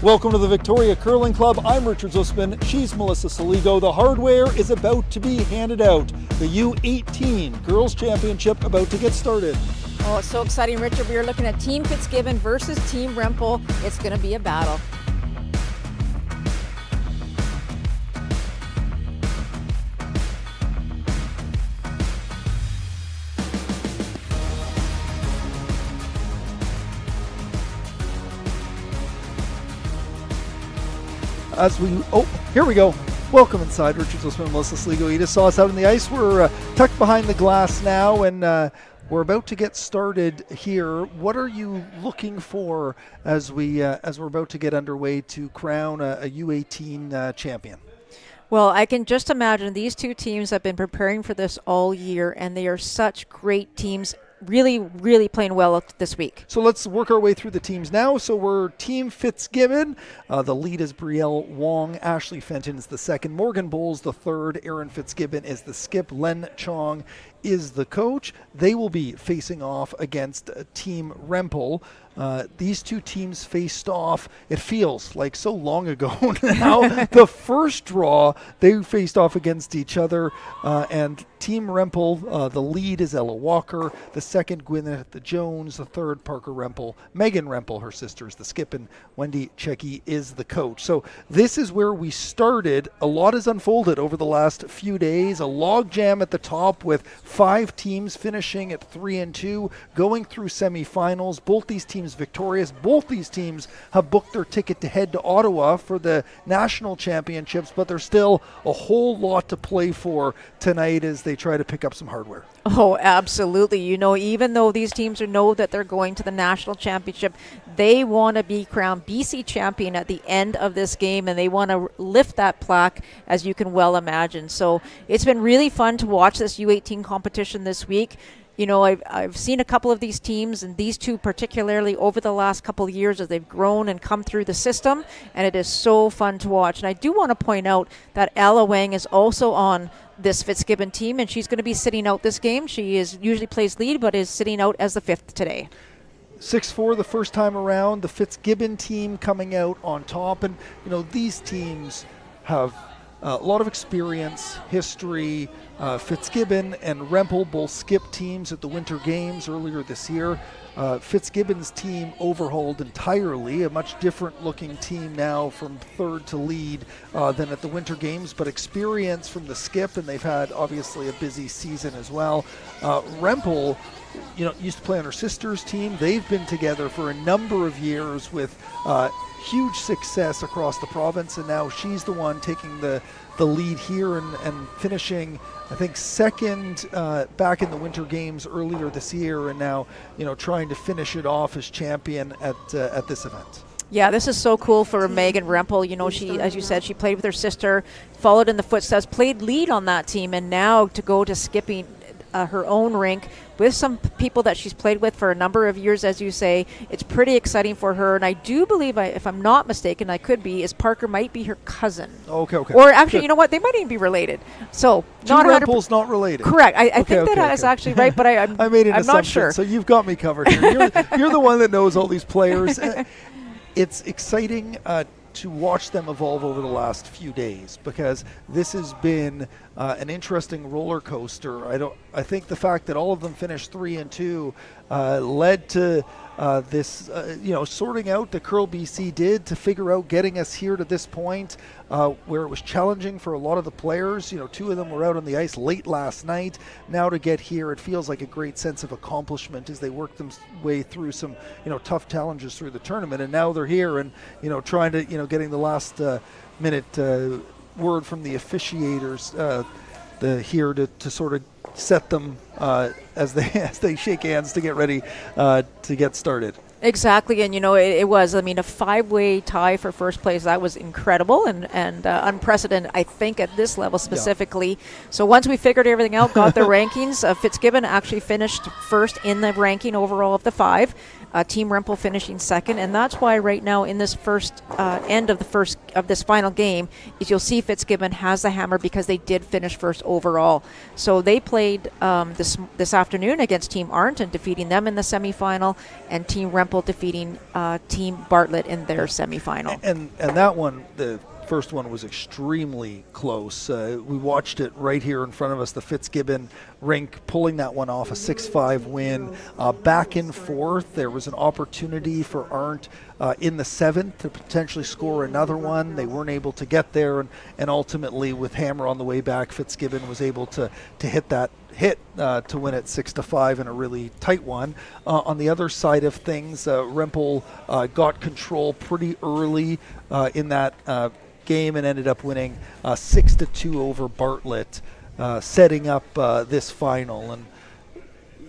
Welcome to the Victoria Curling Club. I'm Richard Zussman. She's Melissa Saligo. The hardware is about to be handed out. The U18 Girls Championship about to get started. Oh, it's so exciting, Richard. We are looking at Team Fitzgibbon versus Team Rempel. It's going to be a battle. Here we go. Welcome inside. Richard Zussman and Melissa Saligo. You just saw us out on the ice. We're tucked behind the glass now, and we're about to get started here. What are you looking for as we're about to get underway to crown a U18 champion? Well, I can just imagine these two teams have been preparing for this all year, and they are such great teams. Really playing well this week. So let's work our way through the teams now. So we're Team Fitzgibbon. The lead is Brielle Wong. Ashley Fenton is the second. Morgan Bowles the third. Erin Fitzgibbon is the skip. Len Chong is the coach. They will be facing off against Team Rempel. These two teams faced off, it feels like so long ago now. The first draw, they faced off against each other, and Team Rempel, the lead is Ella Walker, the second Gwyneth Jones, the third Parker Rempel, Megan Rempel, her sister, is the skip, and Wendy Checky is the coach. So this is where we started. A lot has unfolded over the last few days. A log jam at the top with 5 teams finishing at 3-2, going through semifinals. Both these teams victorious. Both these teams have booked their ticket to head to Ottawa for the national championships, but there's still a whole lot to play for tonight as they try to pick up some hardware. Oh, absolutely. You know, even though these teams know that they're going to the national championship, they want to be crowned BC champion at the end of this game, and they want to lift that plaque, as you can well imagine. So it's been really fun to watch this U18 competition this week. You know, I've seen a couple of these teams, and these two particularly over the last couple of years as they've grown and come through the system, and it is so fun to watch. And I do want to point out that Ella Wang is also on this Fitzgibbon team, and she's going to be sitting out this game. She usually plays lead, but is sitting out as the fifth today. 6-4 the first time around. The Fitzgibbon team coming out on top, and you know these teams have a lot of experience, history. Fitzgibbon and Rempel both skipped teams at the Winter Games earlier this year. Fitzgibbon's team overhauled entirely, a much different looking team now from third to lead than at the Winter Games, but experience from the skip, and they've had obviously a busy season as well. Rempel, you know, used to play on her sister's team. They've been together for a number of years with huge success across the province, and now she's the one taking the lead here and finishing, I think, second back in the Winter Games earlier this year, and now, you know, trying to finish it off as champion at this event. Yeah, this is so cool for Megan Rempel. You know, she, as you said, she played with her sister, followed in the footsteps, played lead on that team, and now to go to skipping her own rink with some people that she's played with for a number of years, as you say. It's pretty exciting for her, and I do believe, if I'm not mistaken, I could be, is Parker might be her cousin. Okay. Or actually, you know what, they might even be related. So not Rempel's not related. Correct. I think that is actually right, but I'm made an I'm assumption, not sure. So you've got me covered here. You're the one that knows all these players. It's exciting to watch them evolve over the last few days, because this has been an interesting roller coaster. I think the fact that all of them finished 3-2 led to this, sorting out that Curl BC did to figure out getting us here to this point, where it was challenging for a lot of the players. You know, 2 of them were out on the ice late last night. Now to get here, it feels like a great sense of accomplishment as they work them way through some, tough challenges through the tournament. And now they're here and, trying to, getting the last minute word from the officiators here to sort of set them as they shake hands to get ready to get started. Exactly, and it was, a 5-way tie for first place. That was incredible and unprecedented, I think, at this level specifically. Yeah. So once we figured everything out, got the rankings, Fitzgibbon actually finished first in the ranking overall of the 5. Team Rempel finishing second, and that's why right now in this first end of this final game is you'll see Fitzgibbon has the hammer because they did finish first overall. So they played this afternoon against Team Arndt, defeating them in the semifinal, and Team Rempel defeating Team Bartlett in their semifinal. And that one, the first one was extremely close. We watched it right here in front of us, the Fitzgibbon rink pulling that one off, a 6-5 win. Back and forth, there was an opportunity for Arndt in the 7th to potentially score another one. They weren't able to get there, and ultimately with hammer on the way back, Fitzgibbon was able to hit that to win it 6-5 in a really tight one. On the other side of things, Rempel got control pretty early in that game and ended up winning 6-2 over Bartlett, setting up this final. And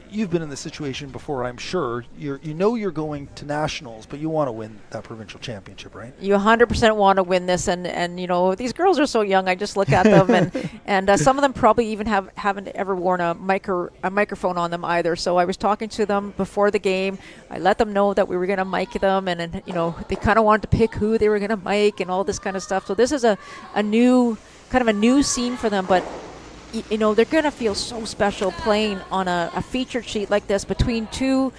you've been in this situation before, I'm sure. You know you're going to nationals, but you want to win that provincial championship, right? You 100% want to win this, and you know these girls are so young. I just look at them, and some of them probably even haven't ever worn a microphone on them either. So I was talking to them before the game. I let them know that we were going to mic them, and you know they kind of wanted to pick who they were going to mic and all this kind of stuff. So this is a new scene for them, but you know, they're going to feel so special playing on a featured sheet like this between two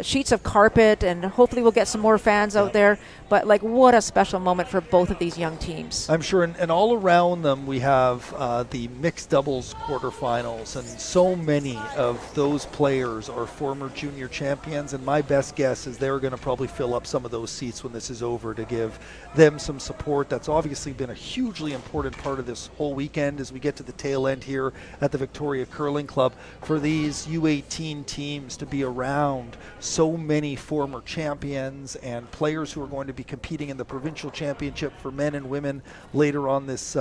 sheets of carpet, and hopefully we'll get some more fans out there. But like, what a special moment for both of these young teams. I'm sure, and all around them we have the mixed doubles quarterfinals, and so many of those players are former junior champions, and my best guess is they're going to probably fill up some of those seats when this is over to give them some support. That's obviously been a hugely important part of this whole weekend as we get to the tail end here at the Victoria Curling Club, for these U18 teams to be around so many former champions and players who are going to be competing in the provincial championship for men and women later on this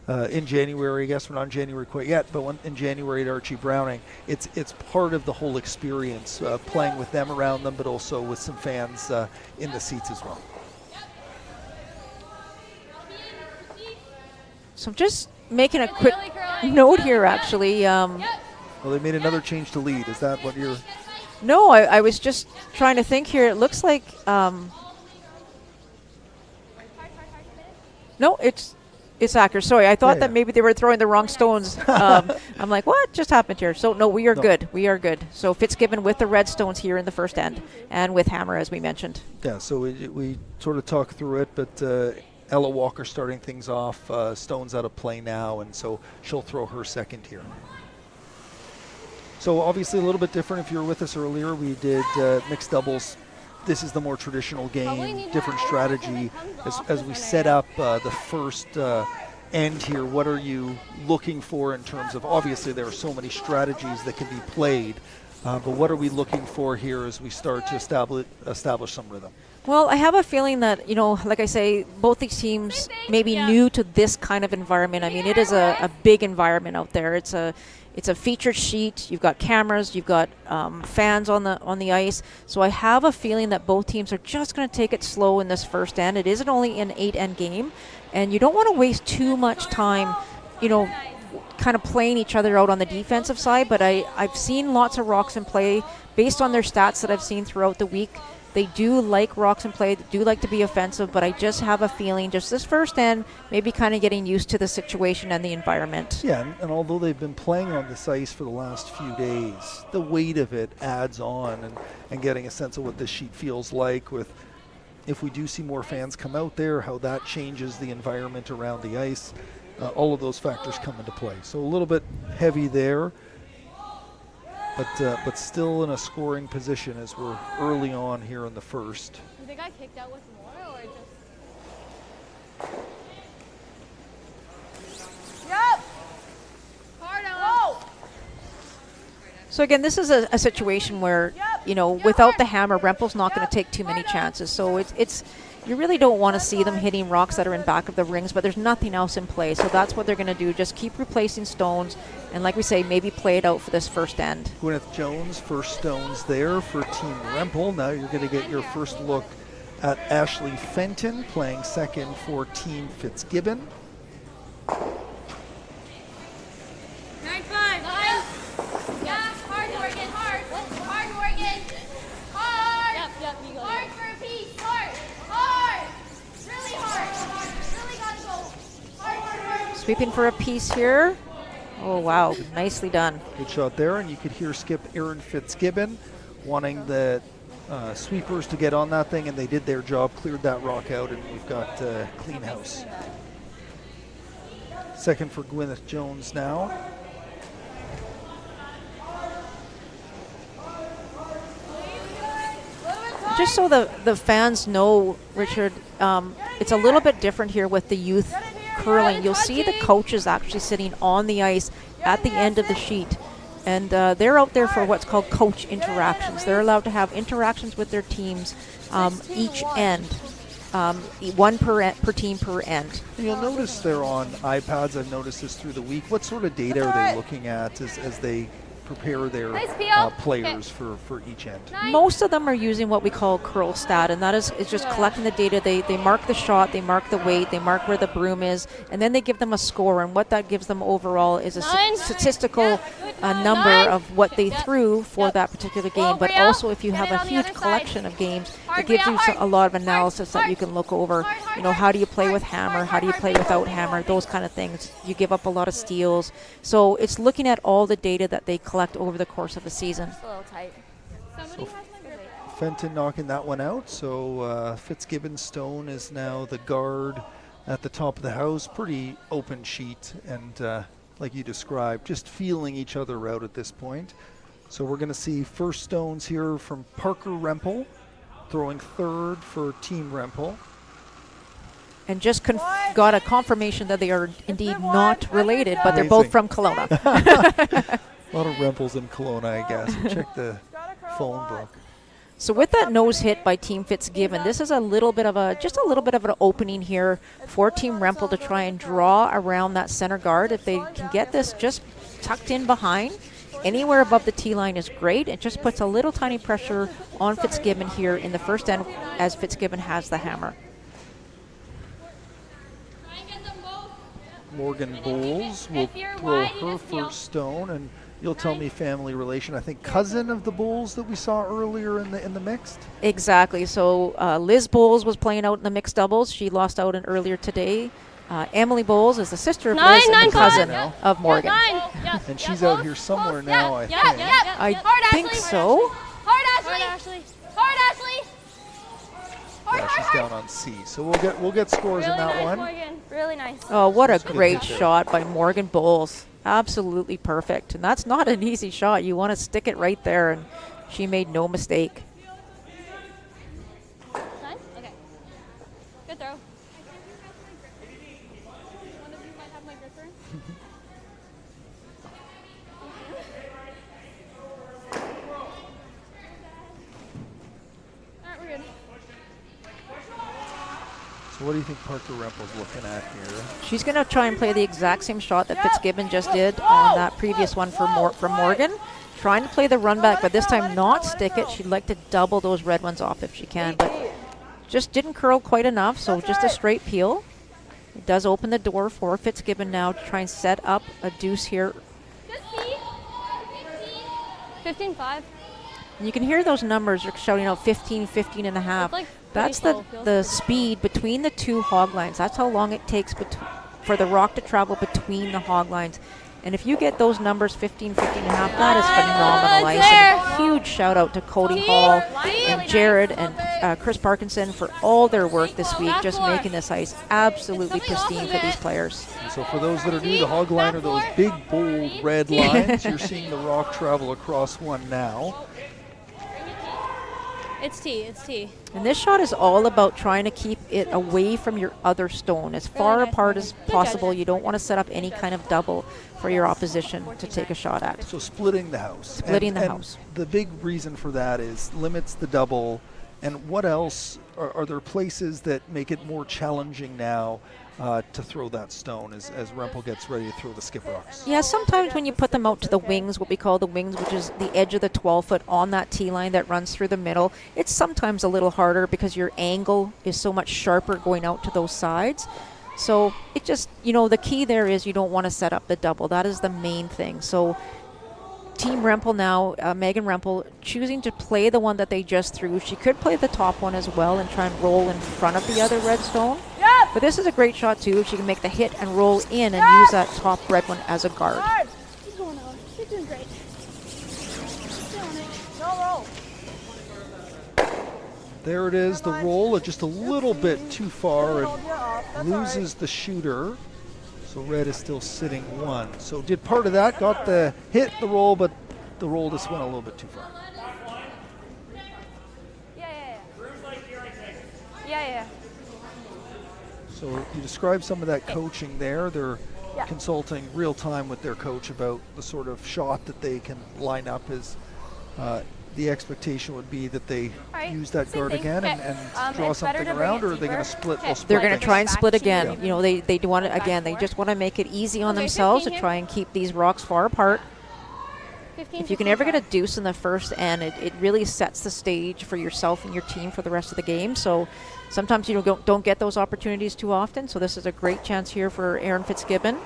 in January. I guess we're not in January quite yet, but in January at Archie Browning. It's part of the whole experience, playing with them around them, but also with some fans in the seats as well. So just making a quick note here, actually. Well, they made another change to lead. Is that what you're... No, I was just trying to think here. It looks like... No, it's accurate. Sorry, I thought that maybe they were throwing the wrong stones. I'm like, what just happened here? So, no, we are good. We are good. So Fitzgibbon with the red stones here in the first end, and with hammer, as we mentioned. Yeah, so we sort of talked through it, but Ella Walker starting things off, stones out of play now, and so she'll throw her second here. So obviously a little bit different. If you were with us earlier, we did mixed doubles. This is the more traditional game, different strategy. As we set up the first end here, what are you looking for in terms of, obviously there are so many strategies that can be played, but what are we looking for here as we start to establish some rhythm? Well, I have a feeling that, you know, like I say, both these teams may be new to this kind of environment. I mean, it is a big environment out there. It's a featured sheet. You've got cameras. You've got fans on the ice. So I have a feeling that both teams are just going to take it slow in this first end. It isn't only an 8-end game, and you don't want to waste too much time, you know, kind of playing each other out on the defensive side. But I've seen lots of Rocks in play based on their stats that I've seen throughout the week. They do like Rocks in play, they do like to be offensive, but I just have a feeling just this first end, maybe kind of getting used to the situation and the environment. Yeah, and although they've been playing on this ice for the last few days, the weight of it adds on, and getting a sense of what this sheet feels like with, if we do see more fans come out there, how that changes the environment around the ice. All of those factors come into play. So a little bit heavy there. But still in a scoring position as we're early on here in the first. You think I kicked out with more, or just? Yep. Hard out. So again, this is a situation where, you know, without the hammer, Rempel's not going to take too many chances. So it's you really don't want to see them hitting rocks that are in back of the rings, but there's nothing else in play. So that's what they're going to do. Just keep replacing stones. And like we say, maybe play it out for this first end. Gwyneth Jones, first stones there for Team Rempel. Now you're going to get your first look at Ashley Fenton playing second for Team Fitzgibbon. 9-5. Nice. Yeah, hard working, hard working. Hard. Creeping for a piece here. Oh, wow. Nicely done. Good shot there, and you could hear skip Aaron Fitzgibbon wanting the sweepers to get on that thing, and they did their job, cleared that rock out, and we've got clean house. Second for Gwyneth Jones now. Just so the fans know, Richard, it's a little bit different here with the youth curling. You'll see the coaches actually sitting on the ice at the end of the sheet. And they're out there for what's called coach interactions. They're allowed to have interactions with their teams each end, one per team per end. And you'll notice they're on iPads. I've noticed this through the week. What sort of data are they looking at as they prepare their players for each end? Most of them are using what we call curl stat, and that is just collecting the data. They mark the shot, they mark the weight, they mark where the broom is, and then they give them a score, and what that gives them overall is a statistical number of what they threw for that particular game. But also, if you have a huge collection of games, it gives you a lot of analysis that you can look over. You know, how do you play with hammer? How do you play without hammer? Those kind of things. You give up a lot of steals. So it's looking at all the data that they collect over the course of the season. It's a little tight. Somebody has my grip. Fenton knocking that one out. So Fitzgibbon Stone is now the guard at the top of the house. Pretty open sheet, and like you described, just feeling each other out at this point. So we're going to see first stones here from Parker Rempel, throwing third for Team Rempel. And just got a confirmation that they are indeed not related, but they're both from Kelowna. A lot of Rempels in Kelowna, I guess. Check the phone book. So with that nose hit by Team Fitzgibbon, this is just a little bit of an opening here for Team Rempel to try and draw around that center guard. If they can get this just tucked in behind, anywhere above the T line is great. It just puts a little tiny pressure on Fitzgibbon here in the first end as Fitzgibbon has the hammer. Morgan Bowles will throw her first stone, and you'll tell me family relation. I think cousin of the Bowles that we saw earlier in the mixed. Exactly. So Liz Bowles was playing out in the mixed doubles. She lost out in earlier today. Emily Bowles is the sister of Liz and the cousin of Morgan. And she's out here somewhere now, I think. I think so. Hard, Ashley. Hard, Ashley. Yeah, she's down on C. So we'll get scores in that one. Morgan. Really nice. Oh, what a great shot by Morgan Bowles. Absolutely perfect. And that's not an easy shot. You want to stick it right there, and she made no mistake. Nice? Okay. Good throw. One of you might have my gripper. Alright, we're good. So what do you think Parker Rempel's looking at here? She's going to try and play the exact same shot that Fitzgibbon just did on that previous one from Morgan. Trying to play the run back, but this time not stick it. She'd like to double those red ones off if she can, but just didn't curl quite enough, so just a straight peel. It does open the door for Fitzgibbon now to try and set up a deuce here. 15-5. And you can hear those numbers are shouting out 15, 15 and a half. Like That's the speed between the two hog lines. That's how long it takes for the rock to travel between the hog lines. And if you get those numbers, 15, 15 and a half, that is phenomenal ice. And a huge shout out to Cody Hall and Jared and Chris Parkinson for all their work this week, just making this ice absolutely pristine for these players. And so for those that are new, the hog line are those big, bold red lines. You're seeing the rock travel across one now. It's T. And this shot is all about trying to keep it away from your other stone, as far apart as possible. You don't want to set up any kind of double for your opposition to take a shot at. So splitting the house. The house. The big reason for that is limits the double. And what else? Are there places that make it more challenging now to throw that stone as Rempel gets ready to throw the skip rocks? Yeah, sometimes when you put them out to the wings, what we call the wings, which is the edge of the 12-foot on that T-line that runs through the middle, it's sometimes a little harder because your angle is so much sharper going out to those sides. So it just, the key there is you don't want to set up the double. That is the main thing. So Team Rempel now, Megan Rempel, choosing to play the one that they just threw. She could play the top one as well and try and roll in front of the other red stone. But this is a great shot too if she can make the hit and roll in and use that top red one as a guard. Keep going on. You're doing great. Keep on it. No roll. There it is, the roll just a little bit too far and loses the shooter. So red is still sitting 1. So did part of that, got the hit, the roll, but the roll just went a little bit too far. Yeah. So you described some of that coaching there. They're consulting real time with their coach about the sort of shot that they can line up. As the expectation would be that they use that guard again and draw something around, or are they going to split? They'll split. They're going to things. try and split again. You know, they do want to, again, they just want to make it easy on themselves to try and keep these rocks far apart. If you can ever get a deuce in the first end, it really sets the stage for yourself and your team for the rest of the game. So sometimes you don't get those opportunities too often. So this is a great chance here for Erin Fitzgibbon.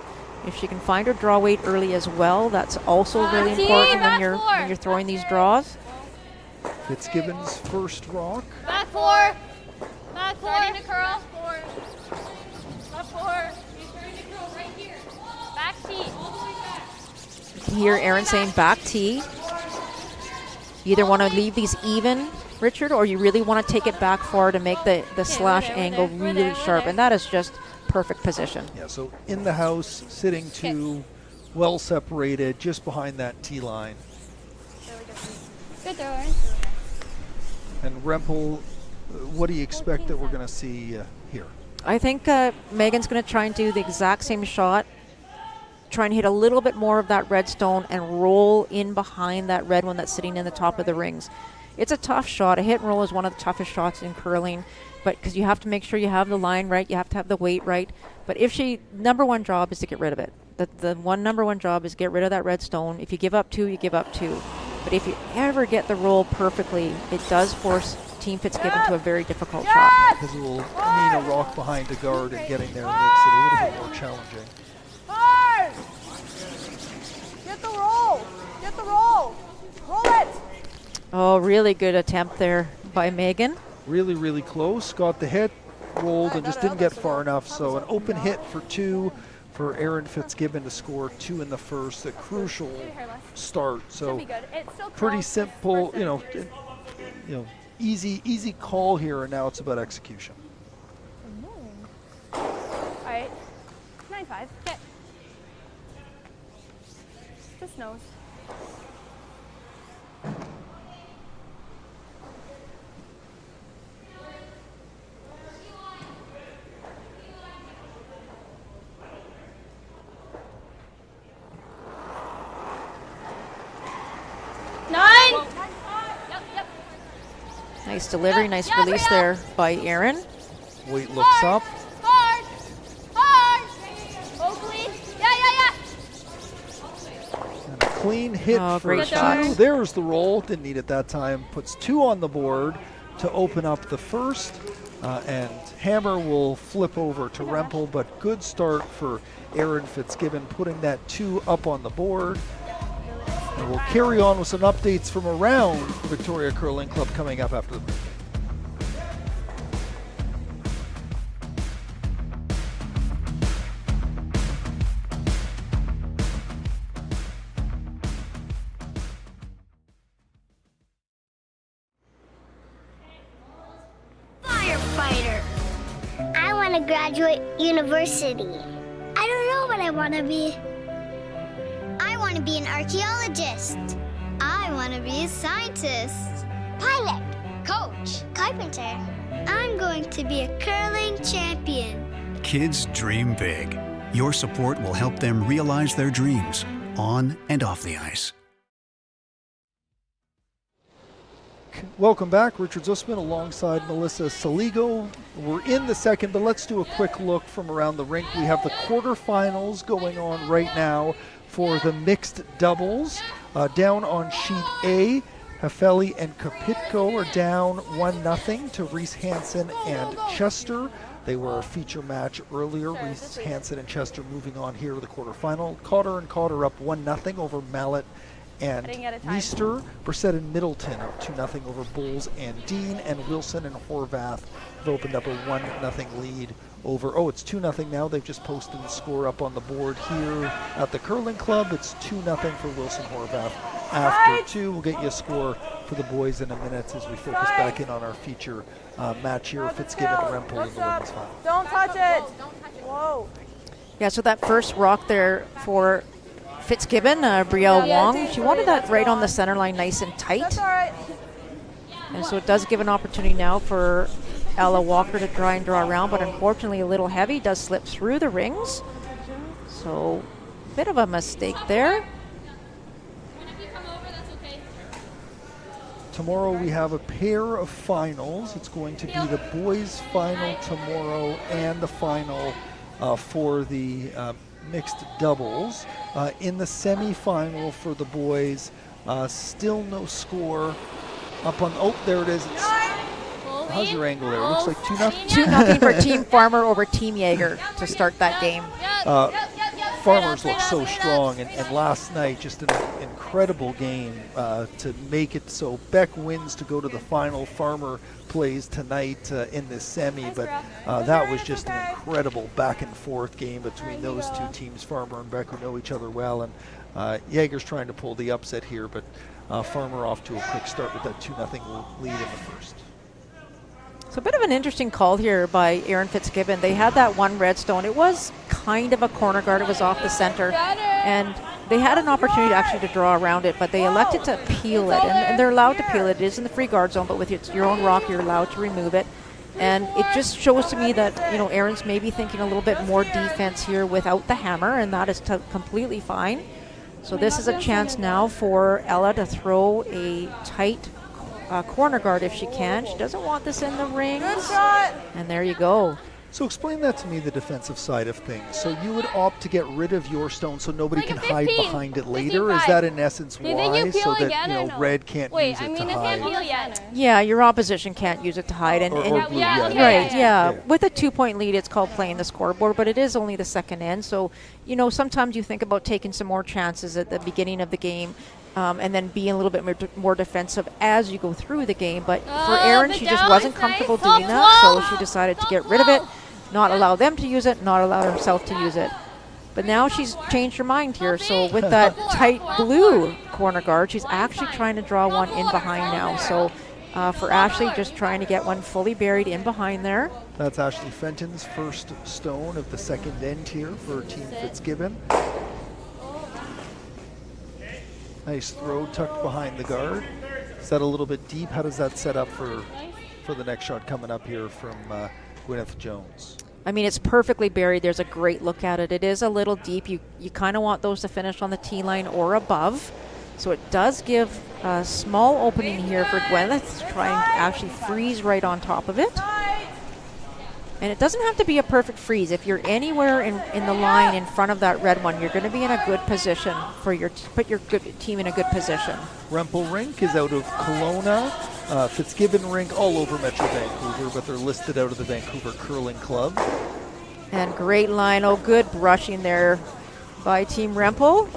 If she can find her draw weight early as well, that's also really important when you're throwing these draws. Fitzgibbon's first rock. Back 4. Back 4. Starting to curl. Back 4. You're starting to curl right here. Back T. All the way back. You can hear Erin saying back T. You either want to leave these even, Richard, or you really want to take it back far to make the slash angle really sharp. And that is just perfect position. Yeah, so in the house, sitting 2, well separated, just behind that T line. Good throw, Erin. And Rempel, what do you expect that we're going to see here? I think Megan's going to try and do the exact same shot, try and hit a little bit more of that red stone and roll in behind that red one that's sitting in the top of the rings. It's a tough shot. A hit and roll is one of the toughest shots in curling, but because you have to make sure you have the line right, you have to have the weight right. But if number one job is to get rid of it. The number one job is get rid of that red stone. If you give up 2, you give up 2. But if you ever get the roll perfectly, it does force Team Fitzgibbon to a very difficult shot. Because it will mean a rock behind a guard, and getting there makes it a little bit more challenging. Get the roll. Get the roll. Roll it. Oh, really good attempt there by Megan. Really, really close. Got the hit, rolled, and just didn't get far enough. So an open hit for 2 for Erin Fitzgibbon to score 2 in the first. A crucial start. So pretty simple, easy call here, and now it's about execution. All right. 9-5. Okay. Just nose. Nice delivery, nice release there by Erin. Weight looks up. Hard. Oakley. Yeah. And a clean hit for great 2. shot. There's the roll. Didn't need it that time. Puts 2 on the board to open up the first. And Hammer will flip over to Rempel, but good start for Erin Fitzgibbon, putting that 2 up on the board. And we'll carry on with some updates from around the Victoria Curling Club coming up after the break. Firefighter. I want to graduate university. I don't know what I want to be. I want to be an archaeologist. I want to be a scientist. Pilot. Coach. Carpenter. I'm going to be a curling champion. Kids dream big. Your support will help them realize their dreams on and off the ice. Welcome back. Richard Zussman alongside Melissa Saligo. We're in the second, but let's do a quick look from around the rink. We have the quarterfinals going on right now for the mixed doubles. Down on sheet A, Hafeli and Kapitko are down 1-0 to Reese Hansen and Chester. They were a feature match earlier. Reese Hansen and Chester moving on here to the quarterfinal. Cotter and Cotter up 1-0 over Mallet and Meester. Brissett and Middleton up 2-0 over Bowles and Dean. And Wilson and Horvath have opened up a 1-0 lead over. Oh, it's 2-0 now. They've just posted the score up on the board here at the curling club. It's 2-0 for Wilson Horvath. After 2, we'll get you a score for the boys in a minute as we focus back in on our feature match here, Fitzgibbon Rempel in the women's final. Don't touch it. Whoa. Yeah, so that first rock there for Fitzgibbon, Brielle Wong, she wanted that right on the center line, nice and tight. That's all right. And so it does give an opportunity now for Ella Walker to try and draw around, but unfortunately a little heavy, does slip through the rings. So a bit of a mistake there. Tomorrow we have a pair of finals. It's going to be the boys' final tomorrow and the final for the mixed doubles. In the semi-final for the boys, still no score. Up on, oh, there it is. It's, how's your angle there? It looks like 2-0. 2-0 for Team Farmer over Team Jaeger to start that game. Farmers look so strong, and last night just an incredible game to make it so Beck wins to go to the final. Farmer plays tonight in this semi, but that was just an incredible back and forth game between those two teams, Farmer and Beck, who know each other well, and Jaeger's trying to pull the upset here, but Farmer off to a quick start with that 2-0 lead in the first. So a bit of an interesting call here by Aaron Fitzgibbon. They had that one redstone. It was kind of a corner guard. It was off the center. And they had an opportunity actually to draw around it, but they elected to peel it. And they're allowed to peel it. It is in the free guard zone, but with your own rock, you're allowed to remove it. And it just shows to me that, you know, Aaron's maybe thinking a little bit more defense here without the hammer, and that is completely fine. So this is a chance now for Ella to throw a tight corner guard if she can. She doesn't want this in the rings. Good shot. And there you go. So explain that to me, the defensive side of things. So you would opt to get rid of your stone so nobody Like can a hide 15, behind it later? 55. Is that in essence Do you why? think you So peel that, again you or know, no? red can't Wait, use I it mean, to it can't hide? peel yet. Yeah, your opposition can't use it to hide. Or blue, yeah, yeah. okay. Right, yeah. Yeah. With a 2-point lead, it's called playing the scoreboard, but it is only the second end. So, you know, sometimes you think about taking some more chances at the beginning of the game. And then being a little bit more defensive as you go through the game. But for Erin, the she just down wasn't is comfortable nice. doing that, so Top she 12. decided to get rid of it, not allow them to use it, not allow herself to use it. But now she's changed her mind here. So with that tight blue corner guard, she's actually trying to draw one in behind now. So for Ashley, just trying to get one fully buried in behind there. That's Ashley Fenton's first stone of the second end here for Team Fitzgibbon. Nice throw tucked behind the guard. Is that a little bit deep? How does that set up for the next shot coming up here from Gwyneth Jones? I mean, it's perfectly buried. There's a great look at it. It is a little deep. You kind of want those to finish on the tee line or above. So it does give a small opening here for Gwyneth to try and actually freeze right on top of it. And it doesn't have to be a perfect freeze. If you're anywhere in the line in front of that red one, you're going to be in a good position for put your good team in a good position. Rempel Rink is out of Kelowna. Fitzgibbon Rink all over Metro Vancouver, but they're listed out of the Vancouver Curling Club. And great line. Oh, good brushing there by Team Rempel.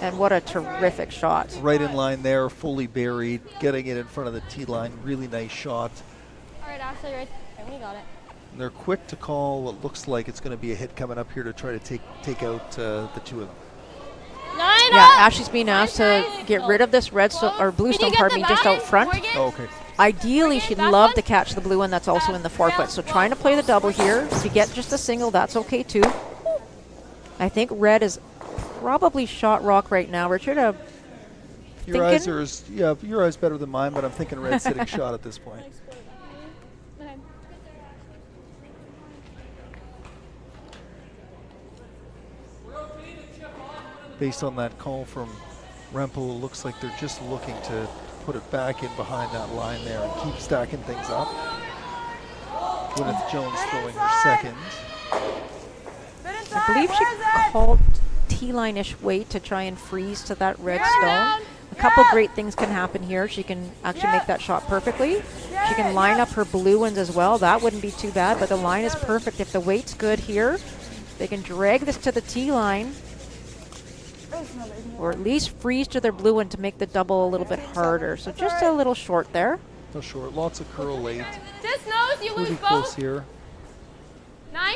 And what a terrific shot. Right in line there, fully buried, getting it in front of the tee line. Really nice shot. All right, Ashley, right there. We got it. And they're quick to call what looks like it's going to be a hit coming up here to try to take out the two of them. Yeah, Ashley's being asked to get rid of this red stone or blue stone, pardon me, just out front. Oh, okay. Ideally, she'd love to catch the blue one that's also in the 4-foot. So trying to play the double here. If you get just a single, that's okay too. I think red is probably shot rock right now. Richard, Your eyes are your eyes better than mine, but I'm thinking red sitting shot at this point. Based on that call from Rempel, it looks like they're just looking to put it back in behind that line there and keep stacking things up. Gwyneth Jones throwing her second. I believe she called T-line-ish weight to try and freeze to that red stone. A couple great things can happen here. She can actually make that shot perfectly. She can line up her blue ones as well. That wouldn't be too bad, but the line is perfect. If the weight's good here, they can drag this to the T-line, or at least freeze to their blue one to make the double a little bit harder. So just a little short there. No short, lots of curl late. This knows you lose Pretty close both. here. 9.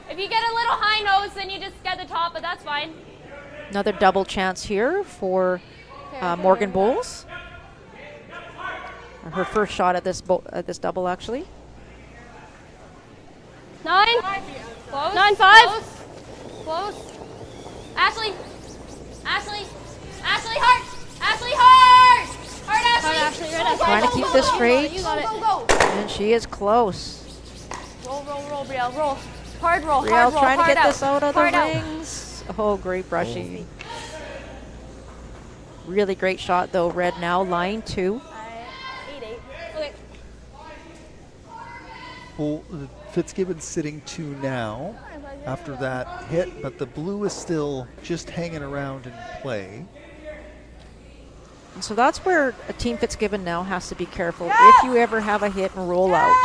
If you get a little high nose, then you just get the top, but that's fine. Another double chance here for Morgan Bowles. Her first shot at this double, actually. 9. Close. 9-5. Close. Ashley. Ashley. Ashley, hard. Ashley, hard. Hard, Ashley. Hard, Ashley, right, Ashley. Trying to keep this straight. You got it. Go. And she is close. Roll, Brielle, roll. Hard roll, Brielle hard roll, trying to hard get this out of the hard out. rings. Oh, great brushing. Really great shot, though. Red now, line 2. 8-8. Okay. Well, Fitzgibbon's sitting 2 now after that hit, but the blue is still just hanging around in play. And so that's where a Team Fitzgibbon now has to be careful. If you ever have a hit and roll out,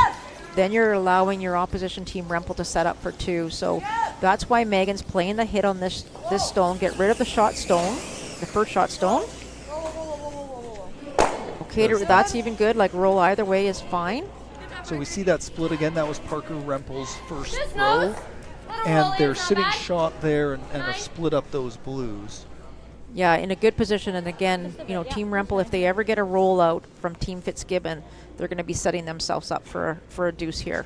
then you're allowing your opposition team Rempel to set up for 2. So that's why Megan's playing the hit on this stone. Get rid of the shot stone, the first shot stone. Okay, that's even good. Like roll either way is fine. So we see that split again. That was Parker Rempel's first Just throw. nose. Little And roll they're in, sitting not bad. shot there and have split up those blues. Yeah, in a good position. And again, you know, Team Rempel, if they ever get a rollout from Team Fitzgibbon, they're going to be setting themselves up for a deuce here.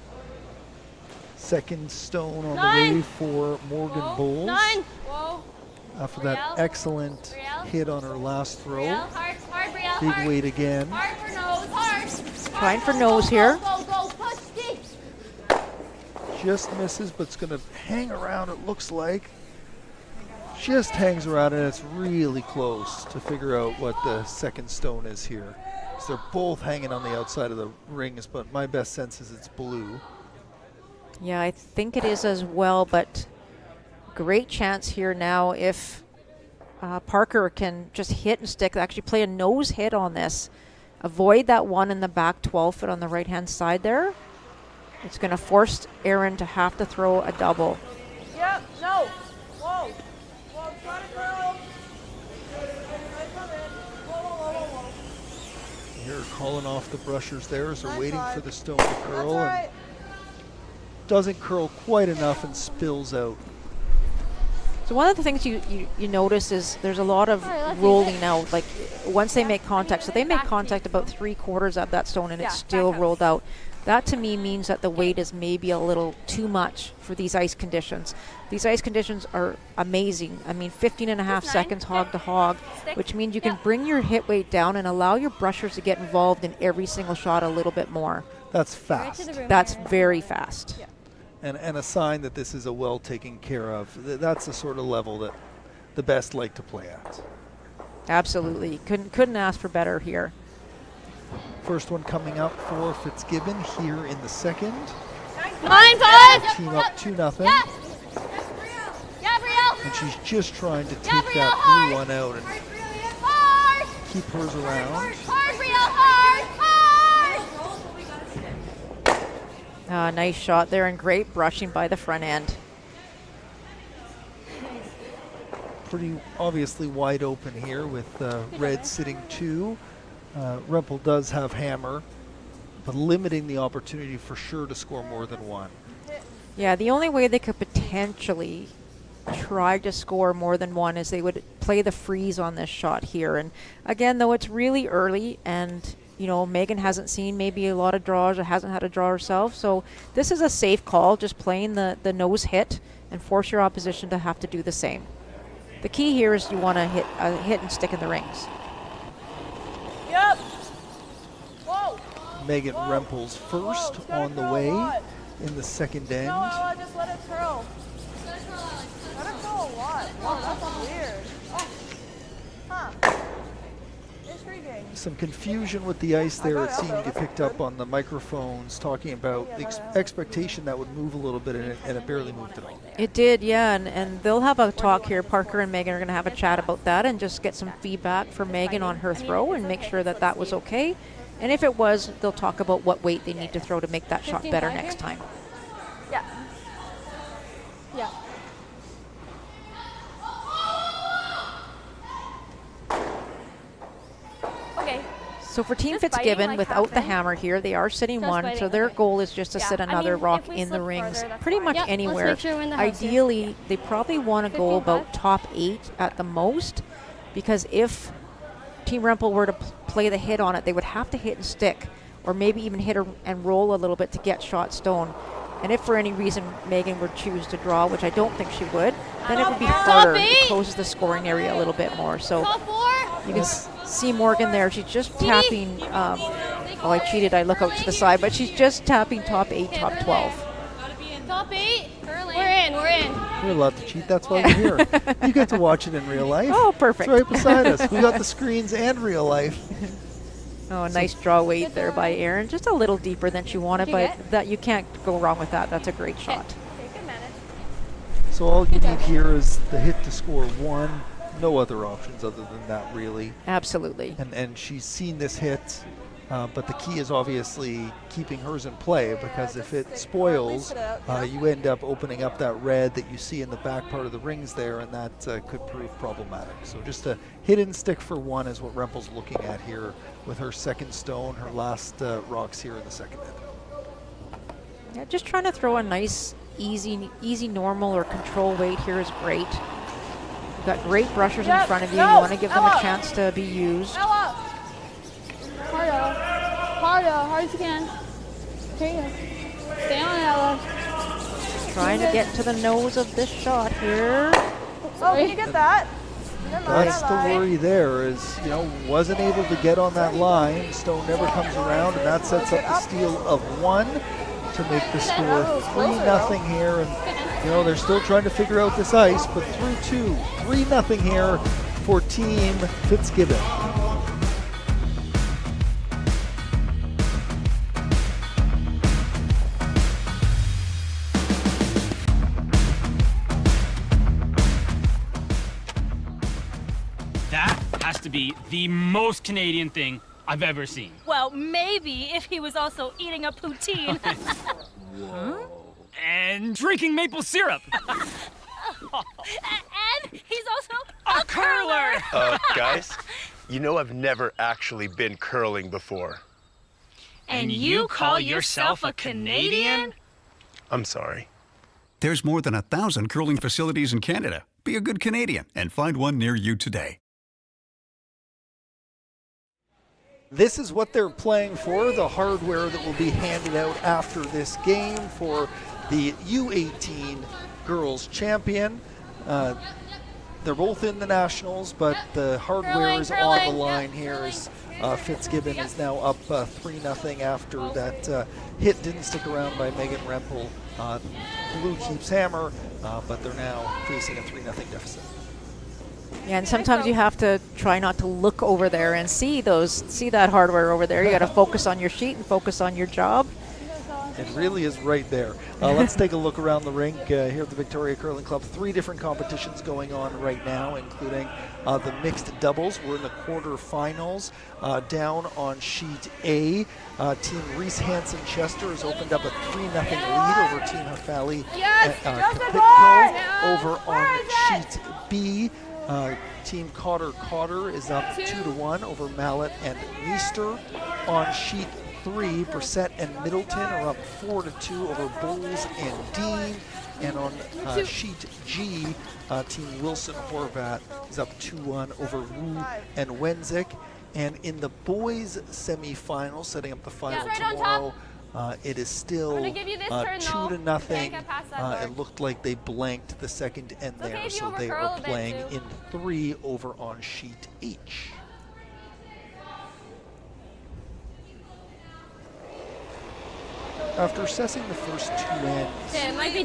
Second stone on 9. the way for Morgan Whoa. Bowles 9. Whoa. after that Brielle. excellent Brielle. hit on her last throw. Brielle, hard, Brielle, Big hard. weight again. Hard for nose, hard. Trying for Go, nose go, here. Go, go, push, deep. Just misses, but it's going to hang around, it looks like. Just hangs around, and it's really close to figure out what the second stone is here. So they're both hanging on the outside of the rings, but my best sense is it's blue. Yeah, I think it is as well, but great chance here now if Parker can just hit and stick, actually play a nose hit on this. Avoid that one in the back 12 foot on the right-hand side there. It's going to force Erin to have to throw a double. Yep, no. Whoa. Whoa, try to curl. Nice come in. Whoa. Here, calling off the brushers there as they're Nice waiting try. for the stone to That's curl. all And right. doesn't curl quite enough and spills out. So one of the things you notice is there's a lot of rolling out, like once they make contact. So they make contact about 3/4 of that stone and Yeah, it's still back up. rolled out. That to me means that the weight is maybe a little too much for these ice conditions. These ice conditions are amazing. I mean, 15 and a half That's seconds nine. hog to hog, Stick. which means you can Yeah. bring your hit weight down and allow your brushers to get involved in every single shot a little bit more. That's Right to fast. the room. That's very fast. Yeah. And a sign that this is a well taken care of. That's the sort of level that the best like to play at. Absolutely. Couldn't ask for better here. First one coming up for Fitzgibbon here in the second. 9-5. Team up 2-0. Yeah. Yeah, Brielle. And she's just trying to Yeah, take Brielle, that hard. blue one out and Hard. keep hers around. Hard, Brielle, hard. Hard. Nice shot there and great brushing by the front end. Pretty obviously wide open here with red sitting 2. Rempel does have hammer, but limiting the opportunity for sure to score more than 1. Yeah, the only way they could potentially try to score more than 1 is they would play the freeze on this shot here. And again, though, it's really early and, you know, Megan hasn't seen maybe a lot of draws or hasn't had a draw herself. So this is a safe call, just playing the nose hit and force your opposition to have to do the same. The key here is you want to hit and stick in the rings. Yep. Whoa. Megan Rempel's first Whoa, on the curl a way lot. in the second end. No, just let it curl. Let it curl a lot. Whoa, that's weird. Huh. Intriguing. Some confusion with the ice there, got it it seemed up, you though. picked up on the microphones talking about the expectation that would move a little bit, and it barely moved at all. It did, yeah, and they'll have a talk here. Parker and Megan are going to have a chat about that and just get some feedback from Megan on her throw and make sure that that was okay. And if it was, they'll talk about what weight they need to throw to make that shot better next time. Yeah. Yeah. Okay. So for Team Just Fitzgibbon, biting, like, without the halfway. hammer here, they are sitting Just one, biting, so their okay. goal is just to Yeah, sit I another mean, rock if we in the slip rings, further, that's pretty fine. much Yep, let's anywhere. make sure we're in the house here. Ideally, they probably want to go 15 about bucks. top 8 at the most, because if Team Rempel were to play the hit on it, they would have to hit and stick, or maybe even hit and roll a little bit to get shot stone. And if for any reason Megan would choose to draw, which I don't think she would, then it would be harder. It closes the scoring area a little bit more. So Top 4. you can see Morgan there. She's just tapping. Oh, I cheated. I look out to the side, but she's just tapping top 8, top 12. Top 8. We're in. You're allowed to cheat. That's why we're here. You get to watch it in real life. Oh, perfect. It's right beside us. We got the screens and real life. Oh, nice draw weight there by Erin. Just a little deeper than she wanted, Did you but get? that you can't go wrong with that. That's a great shot. Okay, good manage. So all you need here is the hit to score 1. No other options other than that, really. Absolutely. And she's seen this hit, but the key is obviously keeping hers in play, because if it spoils, you end up opening up that red that you see in the back part of the rings there, and that could prove problematic. So just a hit and stick for 1 is what Rempel's looking at here with her second stone, her last rocks here in the second end. Yeah, just trying to throw a nice, easy normal or control weight here is great. You've got great brushers in front of you. You want to give them a chance to be used. Hard as you can. Here you go. Stay on Ella. Trying to get to the nose of this shot here. Oh, can you get that? That's the worry there is, wasn't able to get on that line. Stone never comes around, and that sets up the steal of 1 to make the score 3-0 here. And, they're still trying to figure out this ice, but through 2, 3-0 here for Team Fitzgibbon. That has to be the most Canadian thing I've ever seen. Well, maybe if he was also eating a poutine. And drinking maple syrup. And he's also a curler. Guys, I've never actually been curling before. And you call yourself a Canadian? I'm sorry. There's more than 1,000 curling facilities in Canada. Be a good Canadian and find one near you today. This is what they're playing for, the hardware that will be handed out after this game for the U18 Girls Champion. They're both in the Nationals, but the hardware is on the line here as Fitzgibbon is now up 3-0 after that hit didn't stick around by Megan Rempel. Blue keeps hammer, but they're now facing a 3-0 deficit. Yeah, and sometimes you have to try not to look over there and see that hardware over there. You got to focus on your sheet and focus on your job. It really is right there. Let's take a look around the rink here at the Victoria Curling Club. 3 different competitions going on right now, including the mixed doubles. We're in the quarterfinals. Down on sheet A, Team Reese Hansen-Chester has opened up a 3-0 lead over Team Hafali Kapitko. Over on sheet B, Team Cotter is up 2-1 over Mallet and Meester. On sheet 3, Brissett and Middleton are up 4-2 over Bowles and Dean. And on sheet G, Team Wilson Horvat is up 2-1 over Wu and Wenzik. And in the boys semifinal, setting up the final tomorrow, it is still 2-0. It looked like they blanked the second end there, so they are playing in 3 over on sheet H. After assessing the first 2 ends,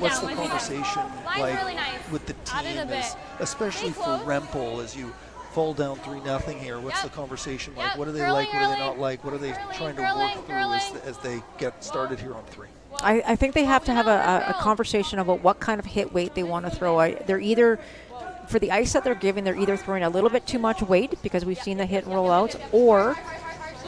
what's the conversation like with the team, especially for Rempel, as you fall down 3-0 here? What's the conversation like? What do they like? What do they not like? What are they trying to work through as they get started here on 3? I think they have to have a conversation about what kind of hit weight they want to throw. They're either, for the ice that they're giving, they're either throwing a little bit too much weight, because we've seen the hit and roll outs, or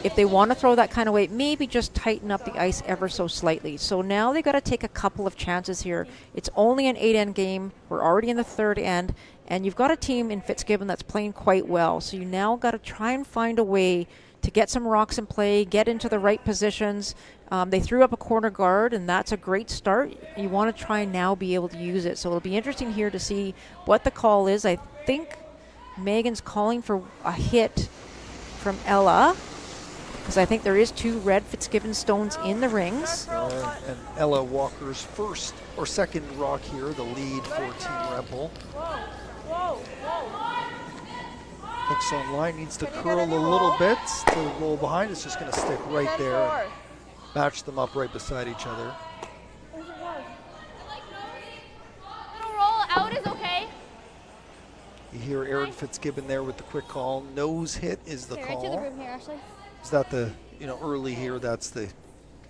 if they want to throw that kind of weight, maybe just tighten up the ice ever so slightly. So now they got to take a couple of chances here. It's only an 8-end game. We're already in the 3rd end, and you've got a team in Fitzgibbon that's playing quite well. So you now got to try and find a way to get some rocks in play, get into the right positions. They threw up a corner guard, and that's a great start. You want to try and now be able to use it. So it'll be interesting here to see what the call is. I think Megan's calling for a hit from Ella, because I think there is 2 red Fitzgibbon stones in the rings. And Ella Walker's first or second rock here, the lead for Team Rempel. Whoa, whoa. Hooks on line, needs to curl a little bit to roll behind. It's just going to stick right there and match them up right beside each other. Little roll out is okay. You hear Aaron Fitzgibbon there with the quick call. Nose hit is the Okay, right to the call. room here, Ashley. Is that the, early here, that's the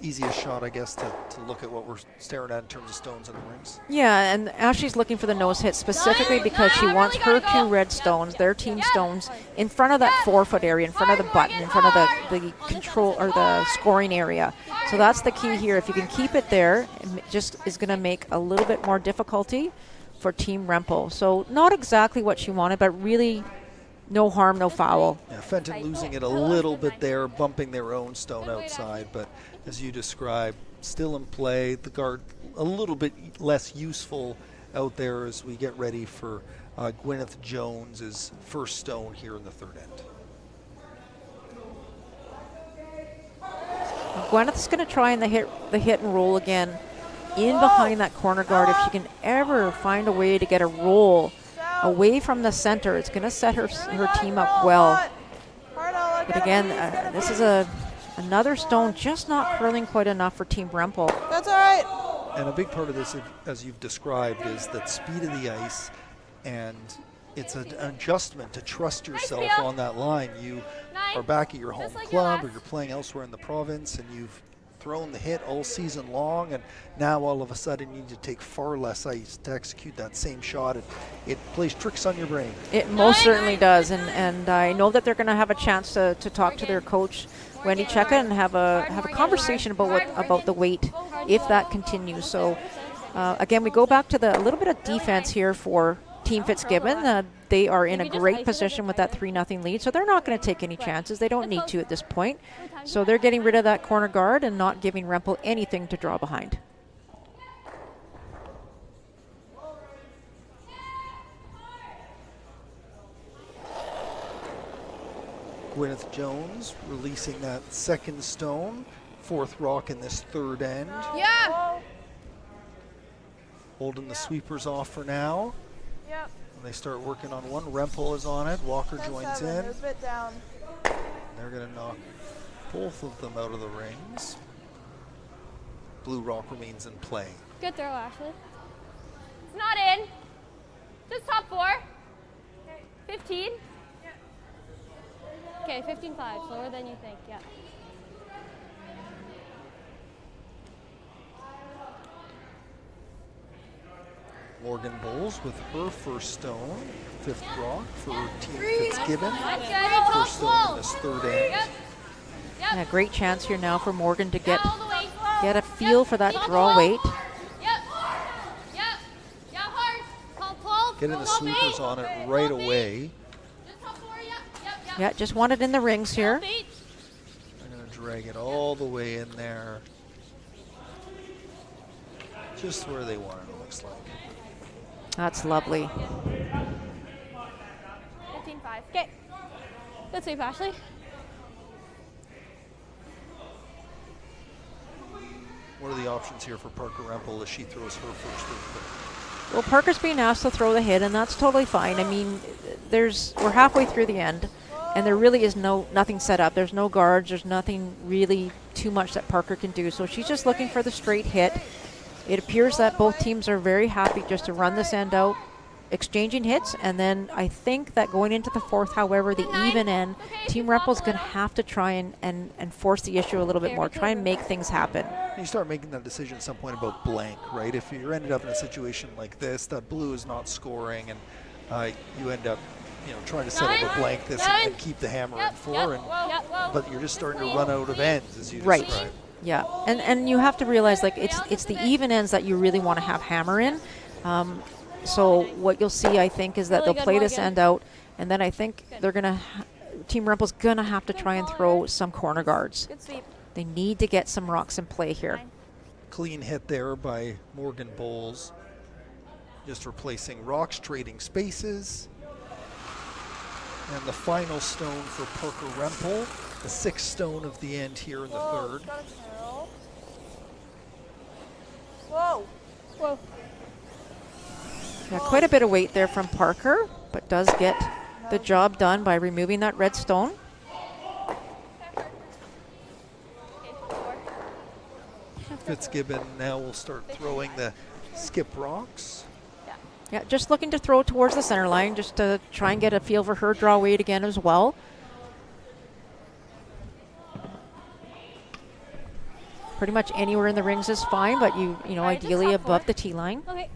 easiest shot, I guess, to look at what we're staring at in terms of stones in the rings? Yeah, and Ashley's looking for the nose hit specifically because she wants her 2 red stones, their team stones, in front of that 4-foot area, in front of the button, in front of the control or the scoring area. So that's the key here. If you can keep it there, it just is going to make a little bit more difficulty for Team Rempel. So not exactly what she wanted, but really no harm, no foul. Yeah, Fenton losing it a little bit there, bumping their own stone outside, but as you described, still in play. The guard a little bit less useful out there as we get ready for Gwyneth Jones's first stone here in the third end. Gwyneth's going to try and the hit and roll again in behind that corner guard. If she can ever find a way to get a roll away from the center, it's going to set her team up well. But again, this is another stone just not curling quite enough for Team Rempel. That's all right. And a big part of this, as you've described, is that speed of the ice, and it's an adjustment to trust yourself on that line. You are back at your home club or you're playing elsewhere in the province, and you've thrown the hit all season long, and now all of a sudden you need to take far less ice to execute that same shot. It plays tricks on your brain. It most certainly does, and I know that they're going to have a chance to talk to their coach, Wendy Cheka, and have a conversation about the weight if that continues. So again, we go back to a little bit of defense here for Team Fitzgibbon. They are in a great position with that 3-0 lead, so they're not going to take any chances. They don't need to at this point. So they're getting rid of that corner guard and not giving Rempel anything to draw behind. Gwyneth Jones releasing that second stone, 4th rock in this third end. Yeah. Holding the sweepers off for now. Yep. When they start working on one, Rempel is on it. Walker joins in. It was a bit down. They're going to knock both of them out of the rings. Blue rock remains in play. Good throw, Ashley. It's not in. Just top 4. 15. Okay, 15-5, slower than you think, yeah. Morgan Bowles with her first stone, 5th rock for Team Fitzgibbon. First stone in this third end. And a great chance here now for Morgan to get a feel for that draw weight. Getting the sweepers on it right away. Yeah, just want it in the rings here. They're going to drag it all the way in there. Just where they want it looks like. That's lovely. 15-5. Okay. Good sweep, Ashley. What are the options here for Parker Rempel as she throws her first hit? Well, Parker's being asked to throw the hit, and that's totally fine. I mean, we're halfway through the end, and there really is nothing set up. There's no guards. There's nothing really too much that Parker can do. So she's just looking for the straight hit. It appears that both teams are very happy just to run this end out, exchanging hits, and then I think that going into the 4th, however, the even end, Team Rempel's going to have to try and force the issue a little bit more, try and make things happen. You start making that decision at some point about blank, right? If you're ended up in a situation like this, that blue is not scoring, and you end up trying to set up a blank this and keep the hammer in 4, but you're just starting to run out of ends, as you described. Right. Yeah, and you have to realize, like, it's the even ends that you really want to have hammer in. So what you'll see, I think, is that they'll play this end out, and then I think they're going to Team Rumple's going to have to try and throw some corner guards. Good sweep. They need to get some rocks in play here. Clean hit there by Morgan Bowles. Just replacing rocks, trading spaces. And the final stone for Parker Rempel, the 6th stone of the end here in the third. Whoa. Whoa. Yeah, quite a bit of weight there from Parker, but does get the job done by removing that red stone. Fitzgibbon now will start throwing the skip rocks. Yeah, just looking to throw towards the center line, just to try and get a feel for her draw weight again as well. Pretty much anywhere in the rings is fine, but you know, Alright, just ideally top above four. the tee line. Okay.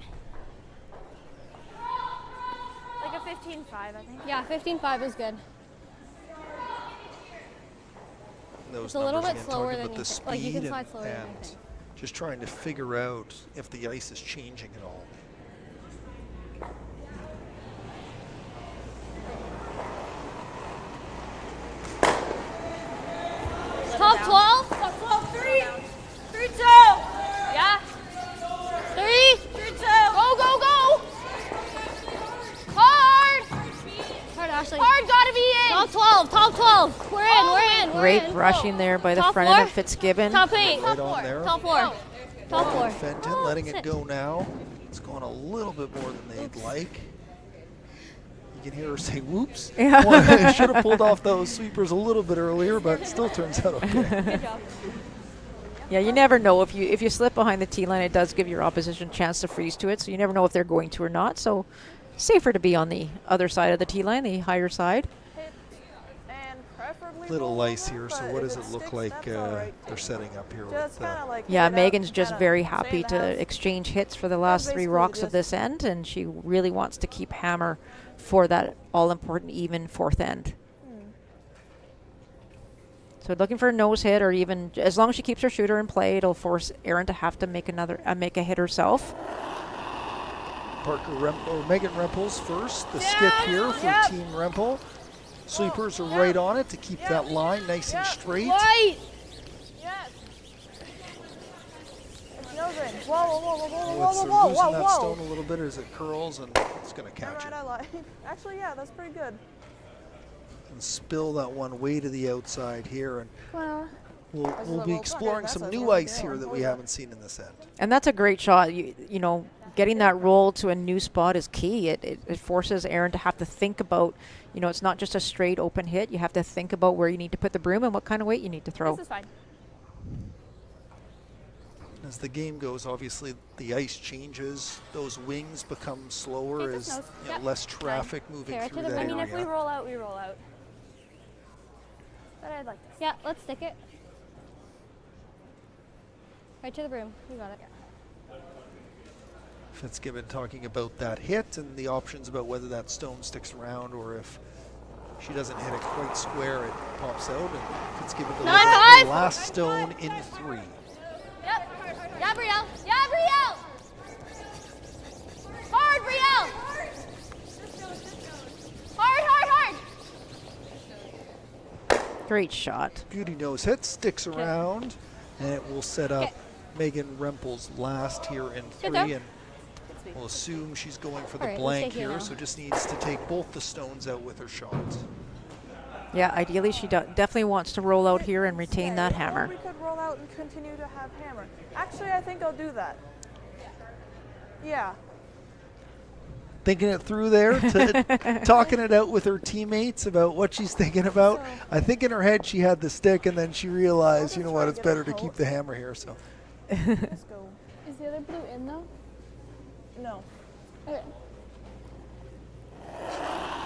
Like a 15-5, I think. Yeah, 15-5 is good. Those It's a little numbers bit again, slower talking than about you the think. Like, you can speed slide slower than you and think. just trying to figure out if the ice is changing at all. Top 12? Top 12, 3. 3-2. Yeah. 3. 3-2. Go, go, go. Hard. Hard, Ashley. Hard, gotta be in. Top 12, top 12. We're in, we're in, we're Great in. brushing there by the Top front end four? of Fitzgibbon. Top 8. Right on there. Top 4. Top 4. Fenton letting it go now. It's gone a little bit more than they'd like. You can hear her say, whoops. Yeah. Should have pulled off those sweepers a little bit earlier, but still turns out okay. Good job. Yeah, you never know. If you slip behind the tee line, it does give your opposition a chance to freeze to it, so you never know if they're going to or not. So safer to be on the other side of the tee line, the higher side. Hit and preferably Little roll ice over, here, so but what if does it look sticks, like that's all right, they're too. setting up here Just with kind of like Yeah, hit it out, Megan's just kinda very stay happy in the to house. exchange hits for the last 3 basically rocks of just- this end, and she really wants to keep hammer for that all-important even 4th end. So looking for a nose hit, or even as long as she keeps her shooter in play, it'll force Erin to have to make make a hit herself. Parker or Megan Rempel's first. The skip here for Team Rempel. Sweepers are right on it to keep that line nice and straight. Right. Yes. It's nose in. Whoa, whoa, whoa, whoa, whoa, With whoa, some whoa, losing whoa, that whoa. stone a little bit as it curls, and it's going to Never catch mind, it. I lied. Actually, yeah, that's pretty good. And spill that one way to the outside here, and we'll be exploring some new ice here that we haven't seen in this end. And that's a great shot. You know, getting that roll to a new spot is key. It forces Erin to have to think about, you know, it's not just a straight open hit. You have to think about where you need to put the broom and what kind of weight you need to throw. This is fine. As the game goes, obviously the ice changes. Those wings become slower Take the as snows. you know, Yep. less traffic moving Okay, right through to the that rim. I mean, area. if we roll out, we roll out. But I'd like this. Yeah, let's stick it. Right to the broom. You got it. Fitzgibbon talking about that hit and the options about whether that stone sticks around, or if she doesn't hit it quite square, it pops out, and Fitzgibbon delivers the 9-5. last stone in 3. Yep. Yeah, Brielle. Yeah, Brielle. Hard, Brielle. Hard, hard, hard. Great shot. Beauty nose hit, sticks around, and it will set up Megan Rempel's last here in 3, throw. and we'll assume she's going for the All right, let's blank stay here here, now. so just needs to take both the stones out with her shot. Yeah, ideally she definitely wants to roll out here and retain that Or hammer. we could roll out and continue to have hammer. Actually, I think I'll do that. Yeah. Thinking it through there, talking it out with her teammates about what she's thinking about. I think in her head she had the stick, and then she realized, you know what, it's better to keep the hammer here. So Let's go. Is the other blue in though? No. Okay.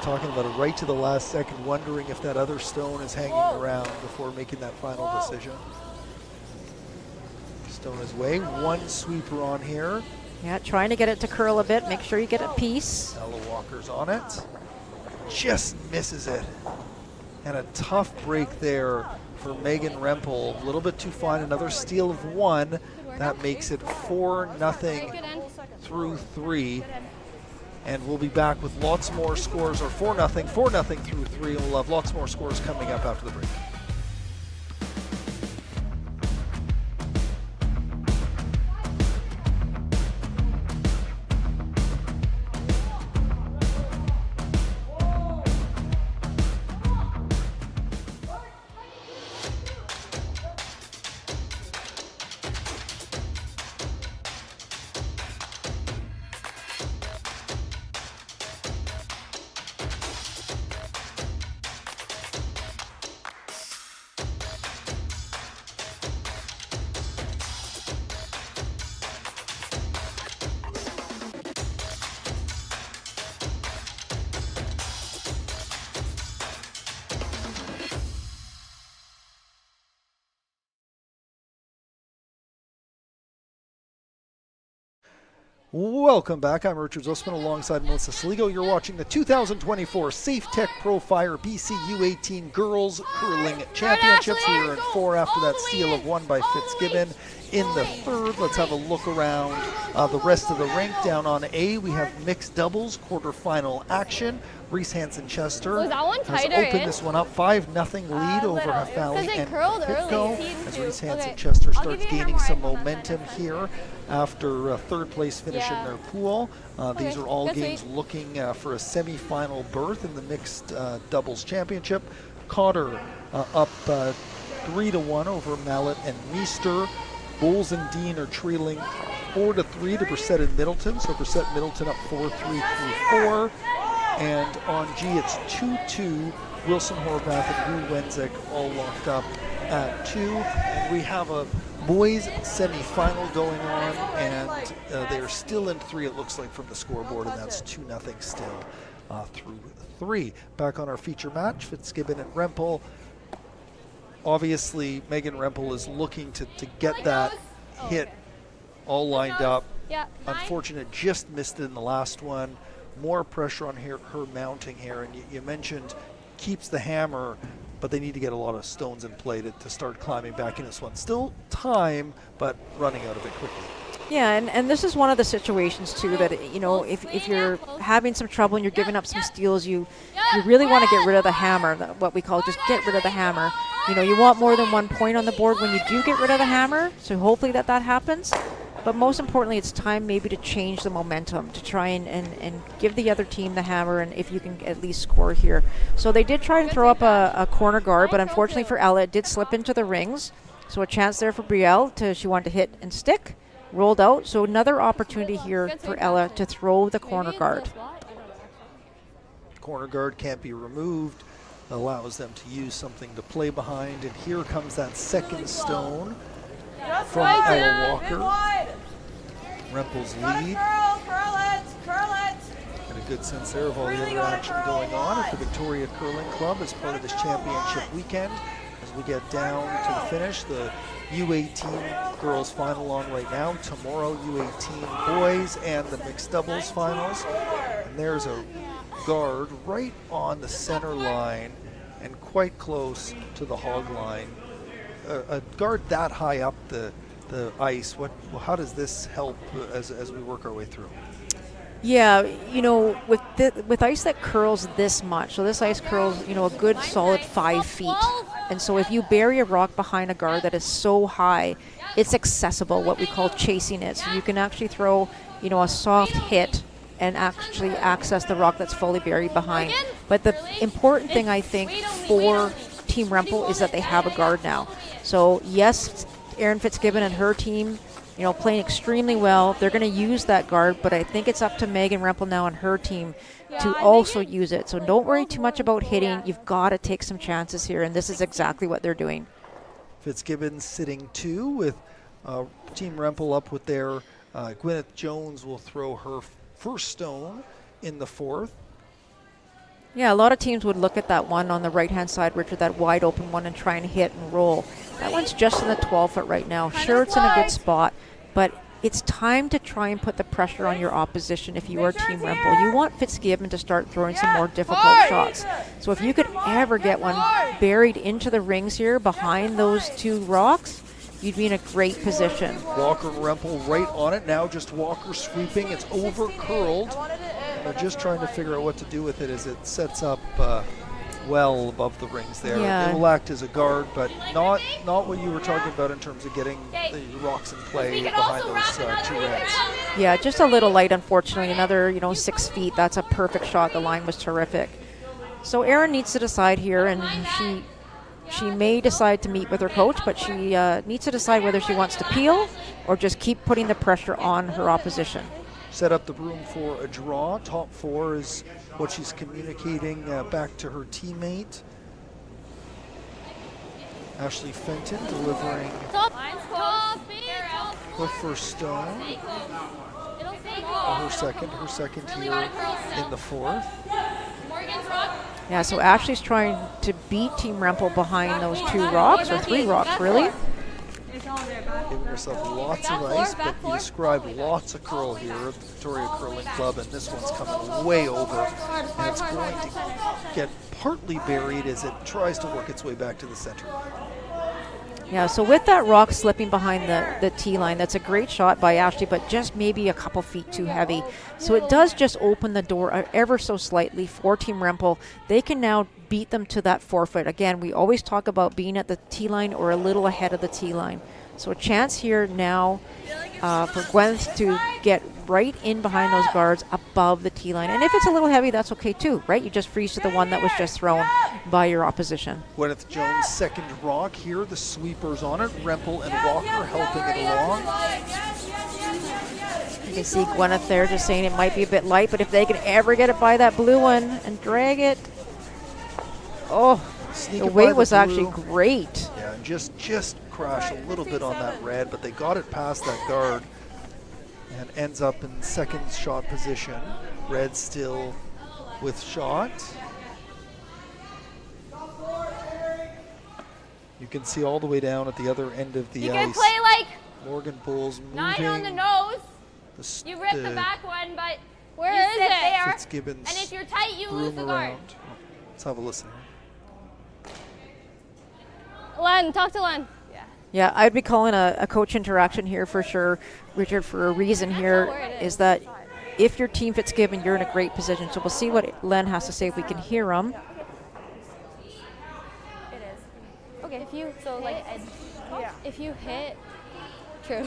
talking about it right to the last second, wondering if that other stone is hanging around before making that final decision. Stone is way. One sweeper on here. Yeah, trying to get it to curl a bit. Make sure you get a piece. Ella Walker's on it. Just misses it. And a tough break there for Megan Rempel. A little bit too fine. Another steal of 1. That makes it 4-0 through 3. And we'll be back with lots more scores, or 4-0 through 3. We'll have lots more scores coming up after the break. Welcome back. I'm Richard Zussman alongside Melissa Saligo. You're watching the 2024 Safetek Profire BC U18 Girls Curling Championships. We are in 4 after that steal of 1 by Fitzgibbon. In the third, let's have a look around the rest of the rink. Down on A, we have mixed doubles quarterfinal action. Reese Hansen-Chester Was that one has tighter opened in? this one up. 5-0 lead over Hafali Because it and curled Pitco early. as Team Reese two. Hansen-Chester Okay. I'll starts give you a gaining hammer. some momentum here after a third place finish in Yeah. their pool. These Okay, are all good games sweep. looking for a semi-final berth in the mixed doubles championship. Cotter up 3-1 over Mallet and Meester. Bowles and Dean are trailing 4-3 to Brissett and Middleton. So Brissett and Middleton up 4-3 through 4. And on G, it's 2-2. Wilson Horvath and Rue Wenzek all locked up at 2. And we have a boys semi-final going on, and they are still in 3, it looks like, from the scoreboard, and that's 2-0 still through 3. Back on our feature match, Fitzgibbon and Rempel. Obviously, Megan Rempel is looking to get that hit all lined up. Yeah. Unfortunate, just missed it in the last one. More pressure on her mounting here, and you mentioned keeps the hammer, but they need to get a lot of stones in play to start climbing back in this one. Still time, but running out of it quickly. Yeah, and this is one of the situations too that, you know, if you're having some trouble and you're giving up some steals, you really want to get rid of the hammer, what we call just get rid of the hammer. You know, you want more than 1 point on the board when you do get rid of the hammer, so hopefully that happens. But most importantly, it's time maybe to change the momentum, to try and give the other team the hammer, and if you can at least score here. So they did try and throw up a corner guard, but unfortunately for Ella, it did slip into the rings. So a chance there for Brielle, she wanted to hit and stick, rolled out. So another opportunity here for Ella to throw the corner guard. Corner guard can't be removed, allows them to use something to play behind, and here comes that second stone from Ella Walker. Rempel's lead. Curl it. And a good sense there of all the other action going on at the Victoria Curling Club as part of this championship weekend. As we get down to the finish, the U18 girls final on right now. Tomorrow, U18 boys and the mixed doubles finals. And there's a guard right on the center line and quite close to the hog line. A guard that high up the ice, how does this help as we work our way through? Yeah, you know, with ice that curls this much, so this ice curls, you know, a good solid 5 feet. And so if you bury a rock behind a guard that is so high, it's accessible, what we call chasing it. So you can actually throw, you know, a soft hit and actually access the rock that's fully buried behind. But the important thing, I think, for Team Rempel is that they have a guard now. So yes, Erin Fitzgibbon and her team, you know, playing extremely well. They're going to use that guard, but I think it's up to Megan Rempel now and her team to also use it. So don't worry too much about hitting. You've got to take some chances here, and this is exactly what they're doing. Fitzgibbon sitting 2 with Team Rempel up with their Gwyneth Jones will throw her first stone in the 4th. Yeah, a lot of teams would look at that one on the right-hand side, Richard, that wide open one, and try and hit and roll. That one's just in the 12-foot right now. Sure, it's in a good spot, but it's time to try and put the pressure on your opposition if you are Team Rempel. You want Fitzgibbon to start throwing some more difficult shots. So if you could ever get one buried into the rings here behind those 2 rocks, you'd be in a great position. Walker Rempel right on it now, just Walker sweeping. It's over curled. they're just trying to figure out what to do with it as it sets up well above the rings there. Yeah. It will act as a guard, but not what you were talking about in terms of getting the rocks in play behind those 2 reds. Yeah, just a little light, unfortunately. Another, 6 feet. That's a perfect shot. The line was terrific. So Erin needs to decide here, and she may decide to meet with her coach, but she needs to decide whether she wants to peel or just keep putting the pressure on her opposition. Set up the room for a draw. Top 4 is what she's communicating back to her teammate. Ashley Fenton delivering her first stone. Her second here in the 4th. Yeah, so Ashley's trying to beat Team Rempel behind those 2 rocks, or 3 rocks, really. Giving herself lots of ice, but you described lots of curl here at the Victoria Curling Club, and this one's coming way over, and it's going to get partly buried as it tries to work its way back to the center. Yeah, so with that rock slipping behind the tee line, that's a great shot by Ashley, but just maybe a couple feet too heavy. So it does just open the door ever so slightly for Team Rempel. They can now beat them to that forfeit. Again, we always talk about being at the tee line or a little ahead of the tee line. So a chance here now for Gwyneth to get right in behind those guards above the tee line. And if it's a little heavy, that's okay too, right? You just freeze to the one that was just thrown by your opposition. Gwyneth Jones' second rock here. The sweepers on it. Rempel and Walker helping it along. You can see Gwyneth there just saying it might be a bit light, but if they can ever get it by that blue one and drag it. Oh, the weight was actually great. Yeah, and just crash a little bit on that red, but they got it past that guard and ends up in second shot position. Red still with shot. You can see all the way down at the other end of the You ice. can play like Morgan Bulls moving. 9 on the nose. You ripped the back one, but where is it? There. Fitzgibbons And if you're tight, you lose the guard. around. Let's have a listen. Len, talk to Len. Yeah, I'd be calling a coach interaction here for sure, Richard, for a reason here is that if your team Fitzgibbon, you're in a great position. So we'll see what Len has to say if we can hear him. It is. Okay, if you, so like, if you hit, true.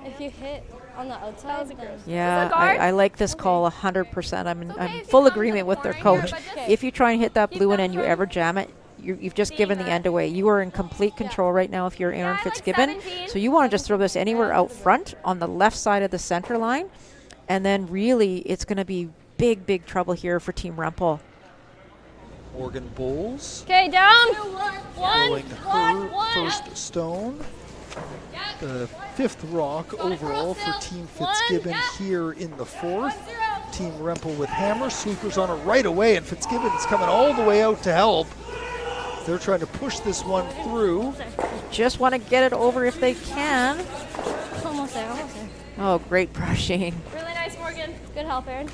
If you hit on the outside, then Yeah, I like this call 100%. I'm in full agreement with their coach. If you try and hit that blue one and you ever jam it, you've just given the end away. You are in complete control right now if you're Erin Fitzgibbon. So you want to just throw this anywhere out front on the left side of the center line. And then really it's going to be big trouble here for Team Rempel. Morgan Bulls. Okay, down. Throwing her first stone. The 5th rock overall for Team Fitzgibbon here in the 4th. Team Rempel with hammer. Sweepers on it right away, and Fitzgibbon's coming all the way out to help. They're trying to push this one through. Just want to get it over if they can. Almost there, almost there. Oh, great brushing. Really nice, Morgan. Good help, Erin.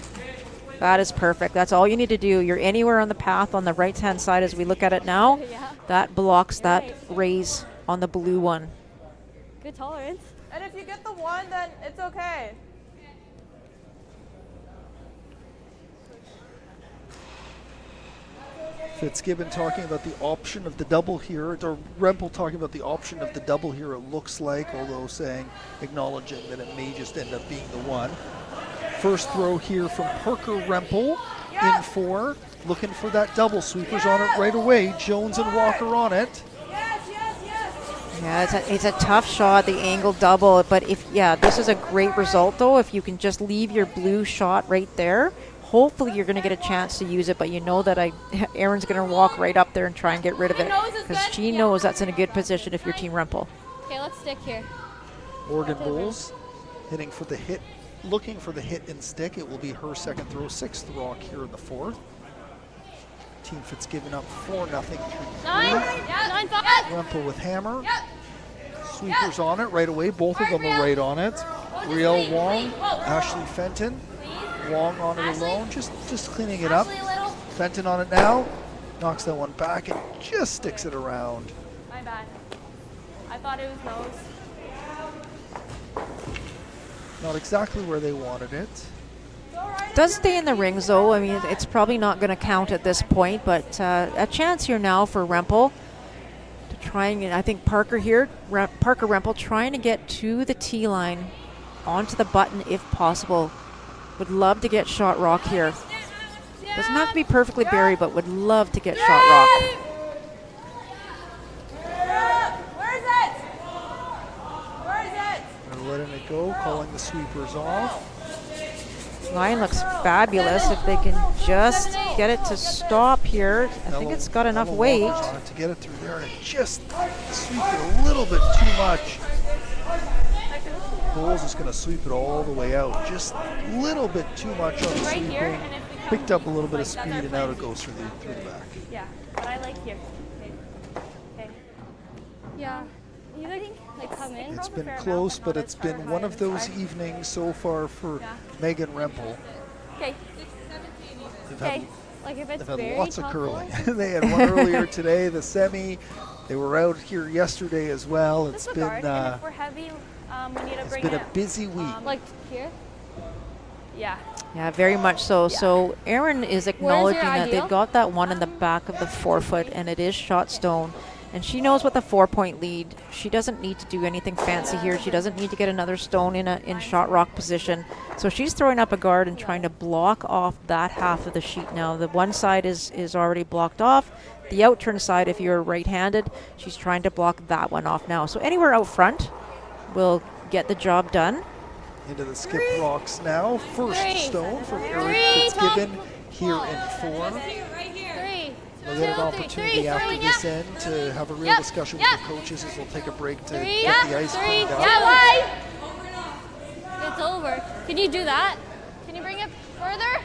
That is perfect. That's all you need to do. You're anywhere on the path on the right-hand side as we look at it now. That blocks that raise on the blue one. Good tolerance. And if you get the one, then it's okay. Fitzgibbon talking about the option of the double here, or Rempel talking about the option of the double here, it looks like, although acknowledging that it may just end up being the one. First throw here from Parker Rempel in 4, looking for that double. Sweepers on it right away. Jones and Walker on it. Yeah, it's a tough shot, the angle double, but this is a great result though. If you can just leave your blue shot right there, hopefully you're going to get a chance to use it, but you know that Erin's going to walk right up there and try and get rid of it because she knows that's in a good position if you're Team Rempel. Okay, let's stick here. Morgan Bulls hitting for the hit, looking for the hit and stick. It will be her second throw, 6th rock here in the 4th. Team Fitzgibbon up 4-0. 9-5. Rempel with hammer. Sweepers on it right away. Both of them are right on it. Riel Wong, Ashley Fenton. Wong on it alone, just cleaning it up. Fenton on it now. Knocks that one back and just sticks it around. My bad. I thought it was nose. Not exactly where they wanted it. Does stay in the rings though. I mean, it's probably not going to count at this point, but a chance here now for Rempel to try and I think Parker here, Parker Rempel trying to get to the tee line, onto the button if possible. Would love to get shot rock here. Doesn't have to be perfectly buried, but would love to get shot rock. Where is it? Where is it? They're letting it go, calling the sweepers off. Line looks fabulous if they can just get it to stop here. I think it's got enough weight. To get it through there, and it just sweep it a little bit too much. Bowles is going to sweep it all the way out. Just a little bit too much on the sweeping. Picked up a little bit of speed, and now it goes through the back. Yeah, but I like here. Okay. Yeah. You think like come in? It's been close, but it's been one of those evenings so far for Megan Rempel. Okay. They've Like if it's had very lots of tough curling. one. They had one earlier today, the semi. They were out here yesterday as well. It's been and if we're heavy, we need to bring been it a busy week. like here. Yeah. Yeah, very much so. So Erin is acknowledging that ideal? they've got that one in the back of the forefoot, and it is shot stone. And she knows with a 4-point lead, she doesn't need to do anything fancy here. She doesn't need to get another stone in shot rock position. So she's throwing up a guard and trying to block off that half of the sheet now. The one side is already blocked off. The outturn side, if you're right-handed, she's trying to block that one off now. So anywhere out front will get the job done. Into the skip rocks now. First stone from Erin Fitzgibbon here in 4. They'll get an opportunity after this end to have a real discussion with the coaches as we'll take a break to get the ice cleaned up. Yeah, it's over. Can you do that? Can you bring it further?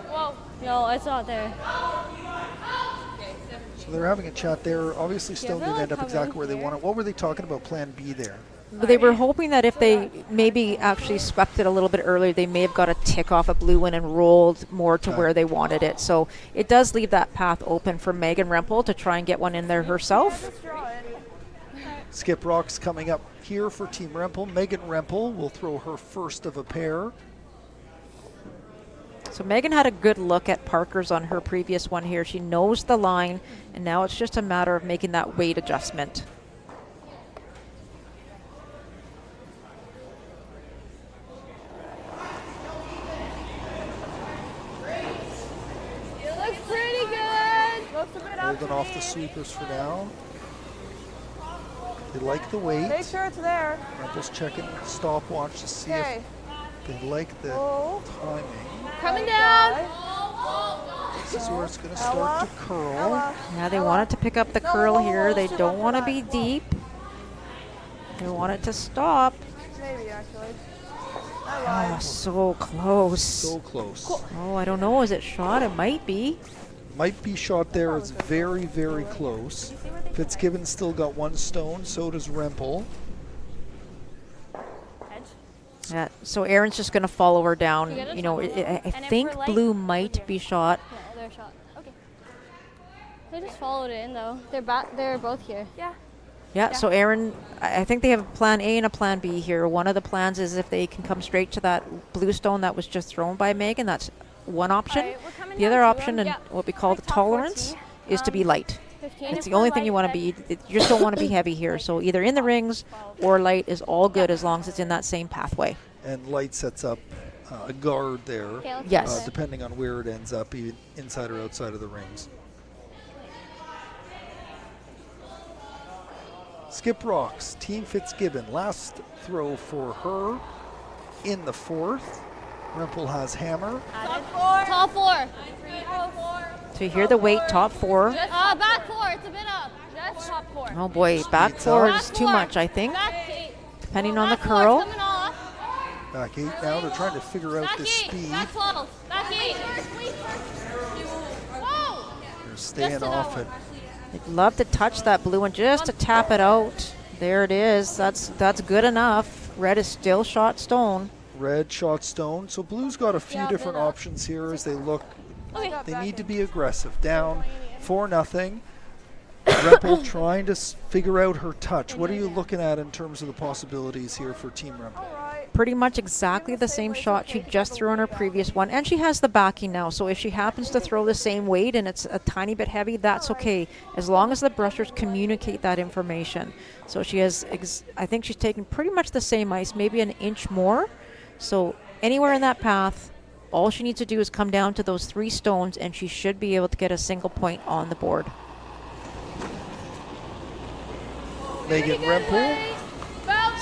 Whoa. No, it's not there. So they're having a chat there. Obviously, Stone didn't end up exactly where they wanted. What were they talking about plan B there? They were hoping that if they maybe actually swept it a little bit earlier, they may have got a tick off a blue one and rolled more to where they wanted it. So it does leave that path open for Megan Rempel to try and get one in there herself. Skip rocks coming up here for Team Rempel. Megan Rempel will throw her first of a pair. So Megan had a good look at Parker's on her previous one here. She knows the line, and now it's just a matter of making that weight adjustment. Holding off the sweepers for now. They like the weight. Make sure it's there. Rempel's checking stopwatch to see if they like the timing. Coming down. This is where it's going to start to curl. Yeah, they want it to pick up the curl here. They don't want to be deep. They want it to stop. Maybe actually. Oh, so close. So close. Oh, I don't know. Is it shot? It might be. Might be shot there. It's very, very close. Fitzgibbon still got one stone. So does Rempel. Yeah, so Erin's just going to follow her down. You know, I think blue might be shot. No, they're shot. Okay. They just followed it in though. They're both here. Yeah. Yeah, so Erin, I think they have a plan A and a plan B here. One of the plans is if they can come straight to that blue stone that was just thrown by Megan. That's one option. Right, the other option, and what we call the tolerance, is to be light. It's the only thing you want to be. You just don't want to be heavy here. So either in the rings or light is all good as long as it's in that same pathway. And light sets up a guard there. Yes. Depending on where it ends up, even inside or outside of the rings. Skip rocks, Team Fitzgibbon. Last throw for her in the 4th. Rempel has hammer. Top four. So you hear the weight, top 4. Back 4. It's a bit up. Just top 4. Oh boy, back 4 is too much, I think. Depending on the curl. Back 8 now. They're trying to figure out this speed. Back 12. Back 8. They're staying off it. I'd love to touch that blue one just to tap it out. There it is. That's good enough. Red is still shot stone. Red shot stone. So blue's got a few different options here as they look. They need to be aggressive. Down 4-0. Rempel trying to figure out her touch. What are you looking at in terms of the possibilities here for Team Rempel? pretty much exactly the same shot she just threw on her previous one, and she has the backing now, so if she happens to throw the same weight and it's a tiny bit heavy, that's okay, as long as the brushers communicate that information. So she has, I think she's taken pretty much the same ice, maybe an inch more, so anywhere in that path, all she needs to do is come down to those 3 stones, and she should be able to get a single point on the board. Megan Rempel,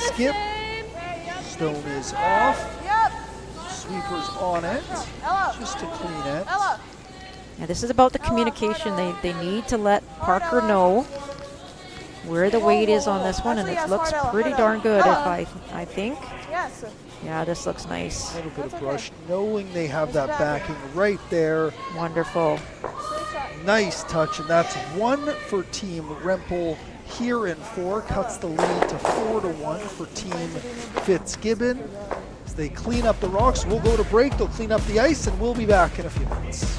skip, stone is off, sweeper's on it, just to clean it. Yeah, this is about the communication. They need to let Parker know where the weight is on this one, and it looks pretty darn good, if I think. Yes. Yeah, this looks nice. A little bit of brush, knowing they have that backing right there. Wonderful. Nice touch, and that's 1 for Team Rempel here in 4. Cuts the lead to 4-1 for Team Fitzgibbon. As they clean up the rocks, we'll go to break. They'll clean up the ice, and we'll be back in a few minutes.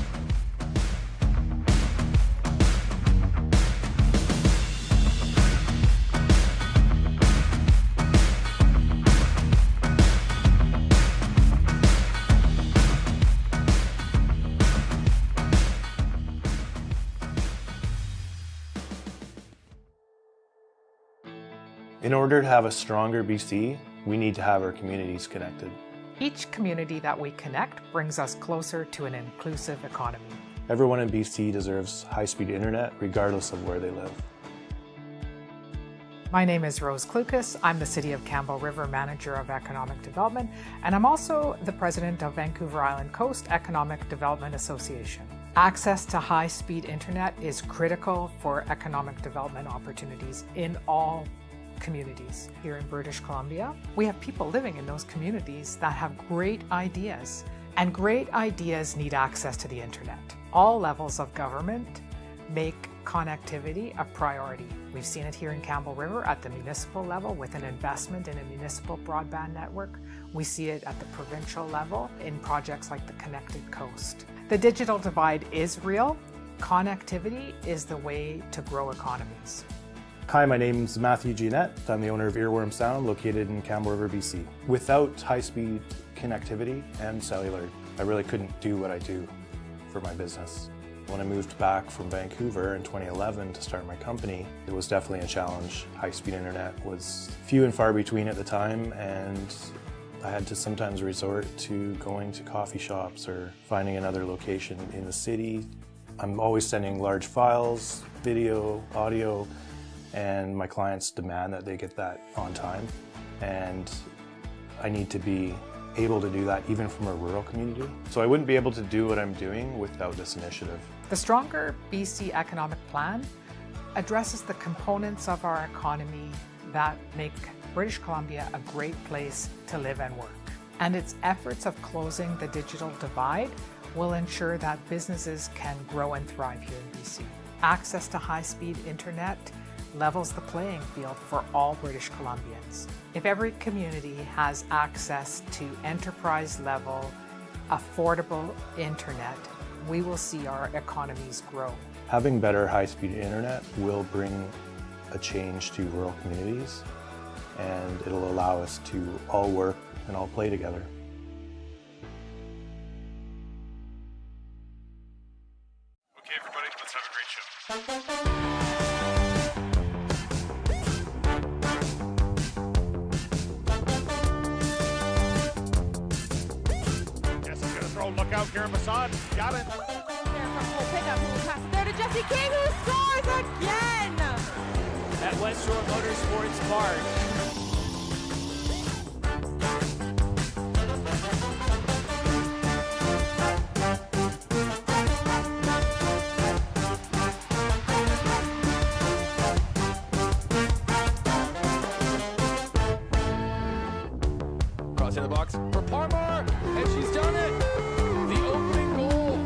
In order to have a stronger BC, we need to have our communities connected. Each community that we connect brings us closer to an inclusive economy. Everyone in BC deserves high-speed internet regardless of where they live. My name is Rose Klukas. I'm the City of Campbell River Manager of Economic Development, and I'm also the President of Vancouver Island Coast Economic Development Association. Access to high-speed internet is critical for economic development opportunities in all communities here in British Columbia. We have people living in those communities that have great ideas, and great ideas need access to the internet. All levels of government make connectivity a priority. We've seen it here in Campbell River at the municipal level with an investment in a municipal broadband network. We see it at the provincial level in projects like the Connected Coast. The digital divide is real. Connectivity is the way to grow economies. Hi, my name's Matthew Jeanette. I'm the owner of Earworm Sound, located in Campbell River, BC. Without high-speed connectivity and cellular, I really couldn't do what I do for my business. When I moved back from Vancouver in 2011 to start my company, it was definitely a challenge. High-speed internet was few and far between at the time, and I had to sometimes resort to going to coffee shops or finding another location in the city. I'm always sending large files, video, audio, and my clients demand that they get that on time. And I need to be able to do that even from a rural community. So I wouldn't be able to do what I'm doing without this initiative. The Stronger BC Economic Plan addresses the components of our economy that make British Columbia a great place to live and work. And its efforts of closing the digital divide will ensure that businesses can grow and thrive here in BC. Access to high-speed internet levels the playing field for all British Columbians. If every community has access to enterprise-level, affordable internet, we will see our economies grow. Having better high-speed internet will bring a change to rural communities, and it'll allow us to all work and all play together. Okay, everybody, let's have a great show. Look out, Karen Masson. Got it. There from full pickup, who will pass it there to Jesse King, who scores again! At West Shore Motorsports Park. Cross in the box for Parmar, and she's done it! The opening goal!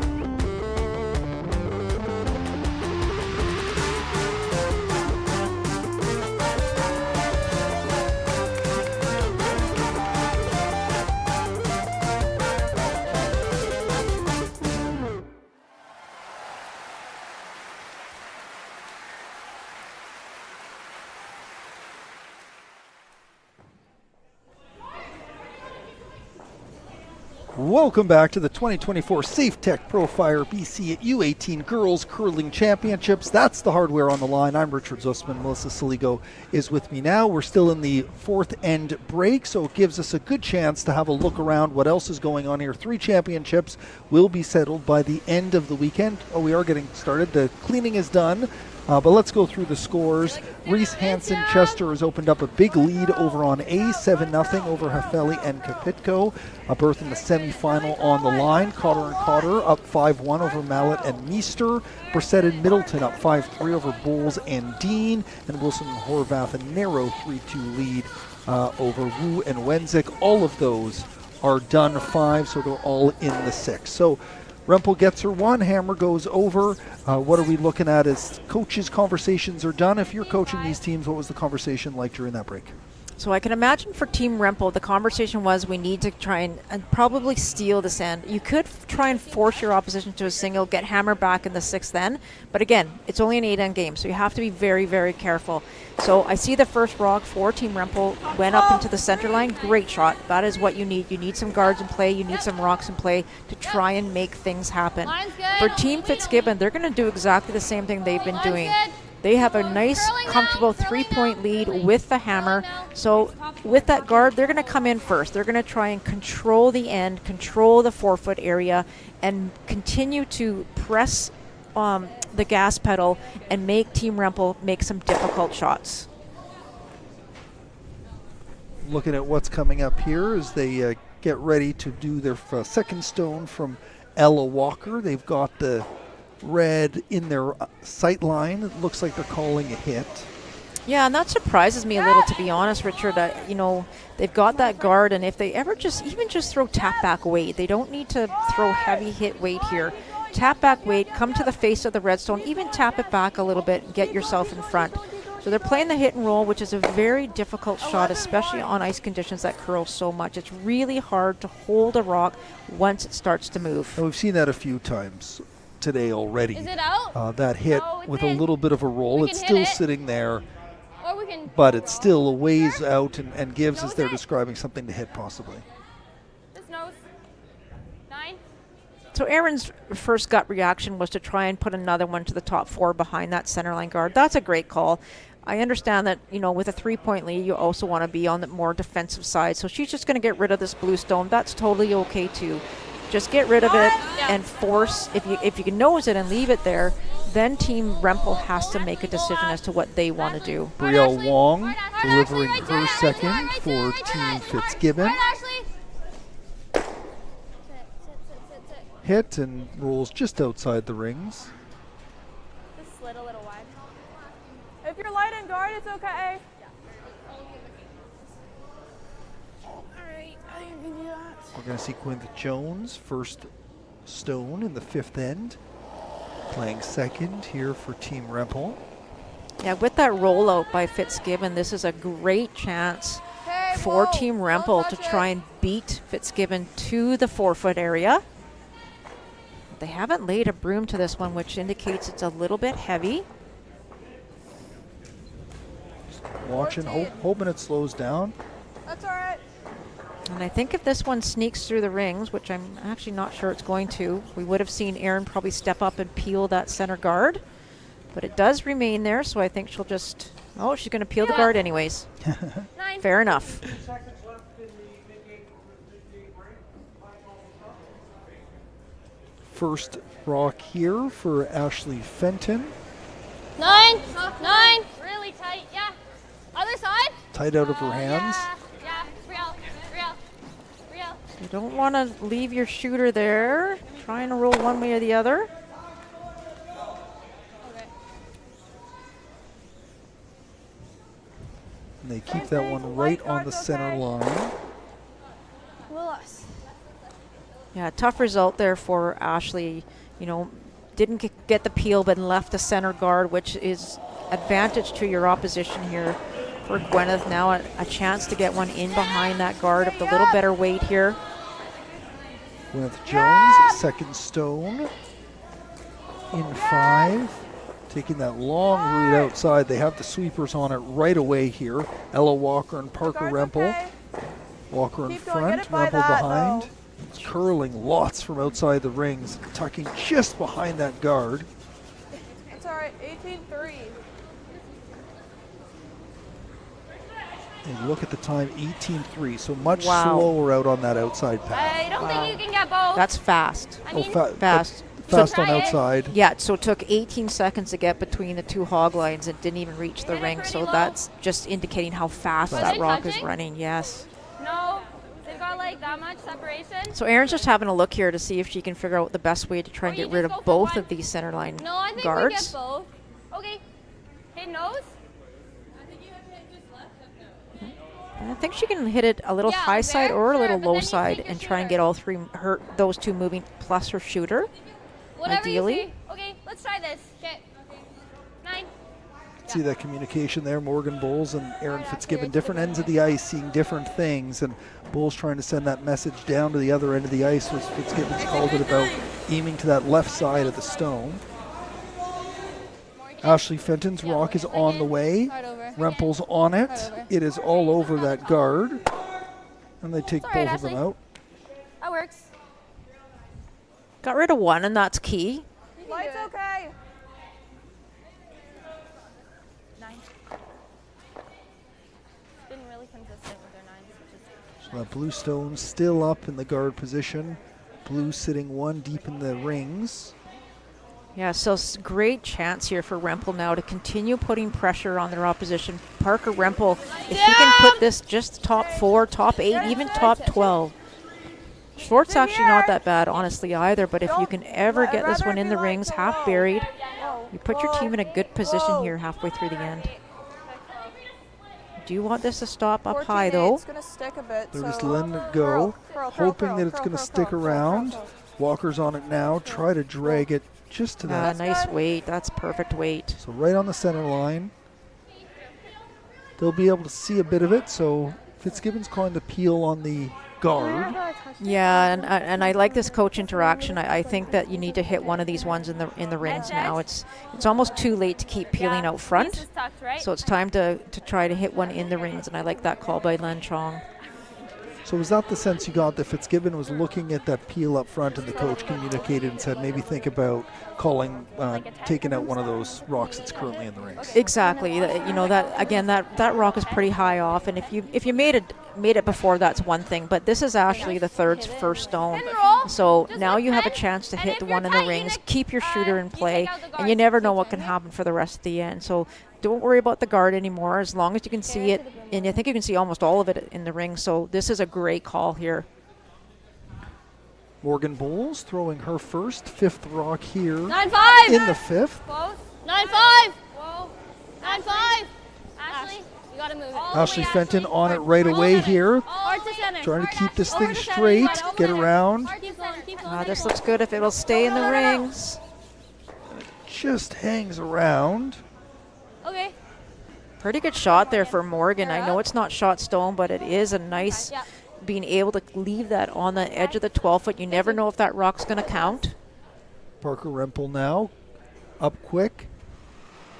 Welcome back to the 2024 Safetek Profire BC at U18 Girls Curling Championships. That's the hardware on the line. I'm Richard Zussman. Melissa Saligo is with me now. We're still in the fourth end break, so it gives us a good chance to have a look around what else is going on here. 3 championships will be settled by the end of the weekend. Oh, we are getting started. The cleaning is done. But let's go through the scores. Reese Hansen-Chester has opened up a big lead over on A, 7-0 over Hafeli and Kapitko. A berth in the semifinal on the line. Cotter and Cotter up 5-1 over Mallet and Meester. Brissett and Middleton up 5-3 over Bowles and Dean. And Wilson and Horvath a narrow 3-2 lead over Wu and Wenzik. All of those are done 5, so they're all in the 6. So Rempel gets her 1, Hammer goes over. What are we looking at as coaches' conversations are done? If you're coaching these teams, what was the conversation like during that break? So I can imagine for Team Rempel, the conversation was we need to try and probably steal this end. You could try and force your opposition to a single, get Hammer back in the 6th end. But again, it's only an 8-end game, so you have to be very, very careful. So I see the first rock for Team Rempel went up into the center line. Great shot. That is what you need. You need some guards in play. You need some rocks in play to try and make things happen. For Team Fitzgibbon, they're going to do exactly the same thing they've been doing. They have a nice, comfortable 3-point lead with the hammer. So with that guard, they're going to come in first. They're going to try and control the end, control the 4-foot area, and continue to press the gas pedal and make Team Rempel make some difficult shots. Looking at what's coming up here as they get ready to do their second stone from Ella Walker. They've got the red in their sight line. It looks like they're calling a hit. Yeah, and that surprises me a little, to be honest, Richard. You know, they've got that guard, and if they ever even just throw tap back weight, they don't need to throw heavy hit weight here. Tap back weight, come to the face of the redstone, even tap it back a little bit and get yourself in front. So they're playing the hit and roll, which is a very difficult shot, especially on ice conditions that curl so much. It's really hard to hold a rock once it starts to move. And we've seen that a few times today already. Is it out? That hit with a little bit of a roll. It's still sitting there, but it's still a ways out and gives, as they're describing, something to hit possibly. This nose. 9. So Aaron's first gut reaction was to try and put another one to the top 4 behind that centerline guard. That's a great call. I understand that, you know, with a 3-point lead, you also want to be on the more defensive side. So she's just going to get rid of this blue stone. That's totally okay too. Just get rid of it and force, if you can nose it and leave it there, then Team Rempel has to make a decision as to what they want to do. Brielle Wong delivering her second for Team Fitzgibbon. Hit and rolls just outside the rings. Just slid a little wide. If you're light and guard, it's okay. We're going to see Quinth Jones, first stone in the 5th end, playing second here for Team Rempel. Yeah, with that rollout by Fitzgibbon, this is a great chance for Team Rempel to try and beat Fitzgibbon to the 4-foot area. They haven't laid a broom to this one, which indicates it's a little bit heavy. Just watching, hoping it slows down. That's all right. And I think if this one sneaks through the rings, which I'm actually not sure it's going to, we would have seen Erin probably step up and peel that center guard. But it does remain there, so I think she'll just, she's going to peel the guard anyways. 9. Fair enough. First rock here for Ashley Fenton. 9. 9. Really tight. Yeah. Other side. Tight out of her hands. Yeah. Real. You don't want to leave your shooter there, trying to roll one way or the other. And they keep that one right on the center line. Yeah, tough result there for Ashley. You know, didn't get the peel, but left the center guard, which is advantage to your opposition here. For Gwyneth now a chance to get one in behind that guard of the little better weight here. Gwyneth Jones, second stone in 5. Taking that long route outside. They have the sweepers on it right away here. Ella Walker and Parker Rempel. Walker in front, Rempel behind. It's curling lots from outside the rings, tucking just behind that guard. That's all right. 18-3. And look at the time, 18-3, so much Wow. slower out on that outside pass. I don't think you can get both. That's fast. I mean, Fast. Fast So on try it. outside. Yeah, so it took 18 seconds to get between the two hog lines. It didn't even reach the Hit it ring, pretty so low. that's just indicating how fast Was that it rock is touching? running. Yes. No, they've got like that much separation. So Erin's just having a look here to see if she can figure out the best way to try and Or you get rid just of go for both one. of these center line No, I think we guards. get both. Okay. Hit nose. I think she can hit it a little Yeah, high side there, or a sure, little but low then you side take your and try and shooter. get all three those two moving plus her shooter. Whatever Ideally. you see. Okay, let's try this. Okay. 9. See that communication there, Morgan Bowles and Erin Fitzgibbon, different ends of the ice, seeing different things, and Bowles trying to send that message down to the other end of the ice, was Fitzgibbon's called it about aiming to that left side of the stone. Ashley Fenton's rock is on the way. Right over. Rempel's on it. Right over. It is all over that guard. And they take It's all right, both of them Ashley. out. That works. Got rid of one, and that's key. Light's okay. 9. Been really consistent with their 9s, which is So that blue stone still up in the guard position. Blue sitting one deep in the rings. Yeah, so great chance here for Rempel now to continue putting pressure on their opposition. Parker Rempel, if he can put this just top 4, top 8, even top 12. Short's actually not that bad, honestly, either, but if you can ever get this one in the rings, half buried, you put your team in a good position here halfway through the end. Do you want this to stop up high, though? It's gonna stick a bit. They're so just letting it go, hoping that it's curl, going to curl, stick curl, curl, around. curl. Walker's on it now. Try to drag it just to that. Nice weight. That's perfect weight. So right on the center line. They'll be able to see a bit of it, so Fitzgibbon's calling the peel on the guard. Yeah, and I like this coach interaction. I think that you need to hit one of these ones in the rings now. It's almost too late to keep peeling out front, so it's time to try to hit one in the rings, and I like that call by Len Chong. So was that the sense you got, that Fitzgibbon was looking at that peel up front and the coach communicated and said maybe think about calling, taking out one of those rocks that's currently in the rings? Exactly. You know, that again, that rock is pretty high off, and if you made it before, that's one thing, but this is actually the first stone. So now you have a chance to hit the one in the rings, keep your shooter in play, and you never know what can happen for the rest of the end. So don't worry about the guard anymore, as long as you can see it, and I think you can see almost all of it in the ring. So this is a great call here. Morgan Bowles throwing her first, fifth rock here 9-5. in the fifth. 9-5. Whoa. 9-5. Ashley, you gotta move it. Ashley Fenton on it right away here, Hard to center. trying to keep this thing straight, get around. Keep going, keep going. This looks good if it will stay in the rings. Just hangs around. Okay. Pretty good shot there for Morgan. I know it's not shot stone, but it is a nice being able to leave that on the edge of the 12-foot. You never know if that rock's going to count. Parker Rempel now, up quick.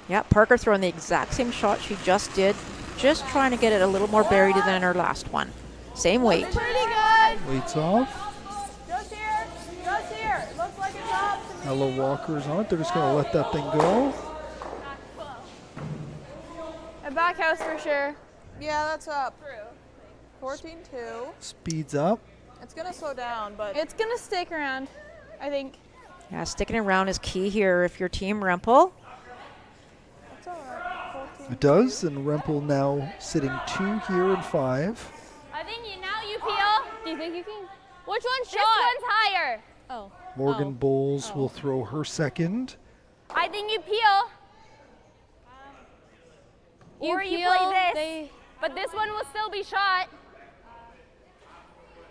Yeah, Parker throwing the exact same shot she just did, just trying to get it a little more buried than her last one. Same weight. Pretty good. Weights off. Just here. Just here. It looks like it's up to me. Ella Walker's on it. They're just going to let that thing go. A back house for sure. Yeah, that's up. 14-2. Speeds up. It's gonna slow down, but it's gonna stick around, I think. Yeah, sticking around is key here if your team Rempel. That's all right. 14. It does, and Rempel now sitting 2 here and 5. I think now you peel. Do you think you can? Which one's shot? This one's higher. Oh. Morgan Bowles will throw her second. I think you peel. Or you play this. But this one will still be shot.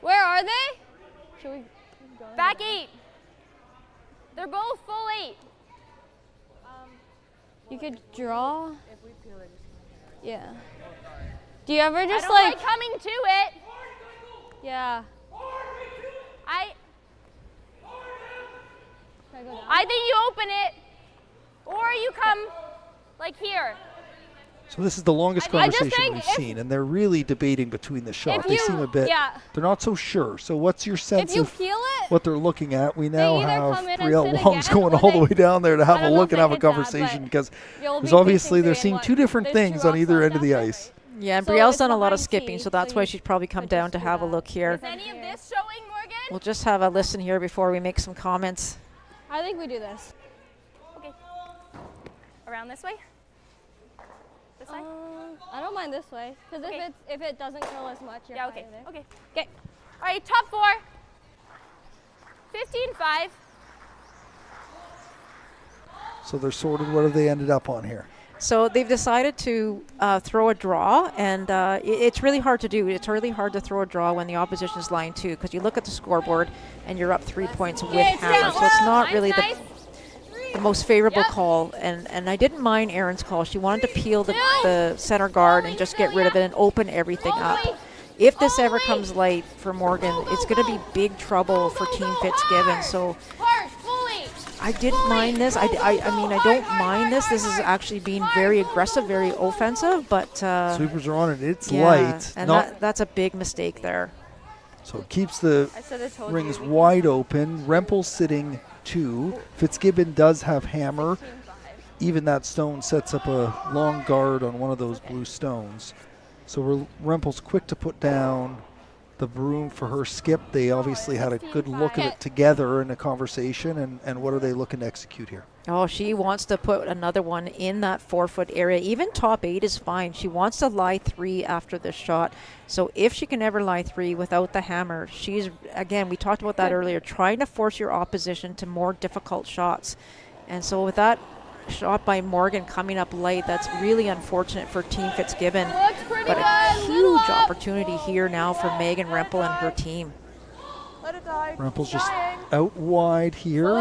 Where are they? Should we Back 8. They're both full 8. You could draw. Yeah. Do you ever just I don't like coming to it. Yeah. I think you open it, or you come like here. So this is the longest conversation we've seen, and they're really debating between the shot. They seem a bit, they're not so sure. So what's your sense of what they're looking at? We now have Brielle Wong's going all the way down there to have a look and have a conversation, because there's obviously they're seeing two different things on either end of the ice. Yeah, and Brielle's done a lot of skipping, so that's why she's probably come down to have a look here. Is any of this showing, Morgan? We'll just have a listen here before we make some comments. I think we do this. Okay. Around this way? This way? I don't mind this way, because if it doesn't curl as much, you're okay. Okay. Okay. All right, top 4. 15-5. So they're sorted. What have they ended up on here? So they've decided to throw a draw, and it's really hard to do. It's really hard to throw a draw when the opposition is line 2, because you look at the scoreboard and you're up 3 points with hammer. So it's not really the most favorable call. And I didn't mind Erin's call. She wanted to peel the center guard and just get rid of it and open everything up. If this ever comes light for Morgan, it's going to be big trouble for Team Fitzgibbon. So I didn't mind this. I mean, I don't mind this. This is actually being very aggressive, very offensive, but sweepers are on it. It's light. And that's a big mistake there. So it keeps the rings wide open. Rempel's sitting 2. Fitzgibbon does have hammer. Even that stone sets up a long guard on one of those blue stones. So Rempel's quick to put down the broom for her skip. They obviously had a good look at it together in a conversation, and what are they looking to execute here? Oh, she wants to put another one in that 4-foot area. Even top 8 is fine. She wants to lie 3 after this shot. So if she can ever lie 3 without the hammer, she's, again, we talked about that earlier, trying to force your opposition to more difficult shots. And so with that shot by Morgan coming up late, that's really unfortunate for Team Fitzgibbon. But a huge opportunity here now for Megan Rempel and her team. Rempel's just out wide here,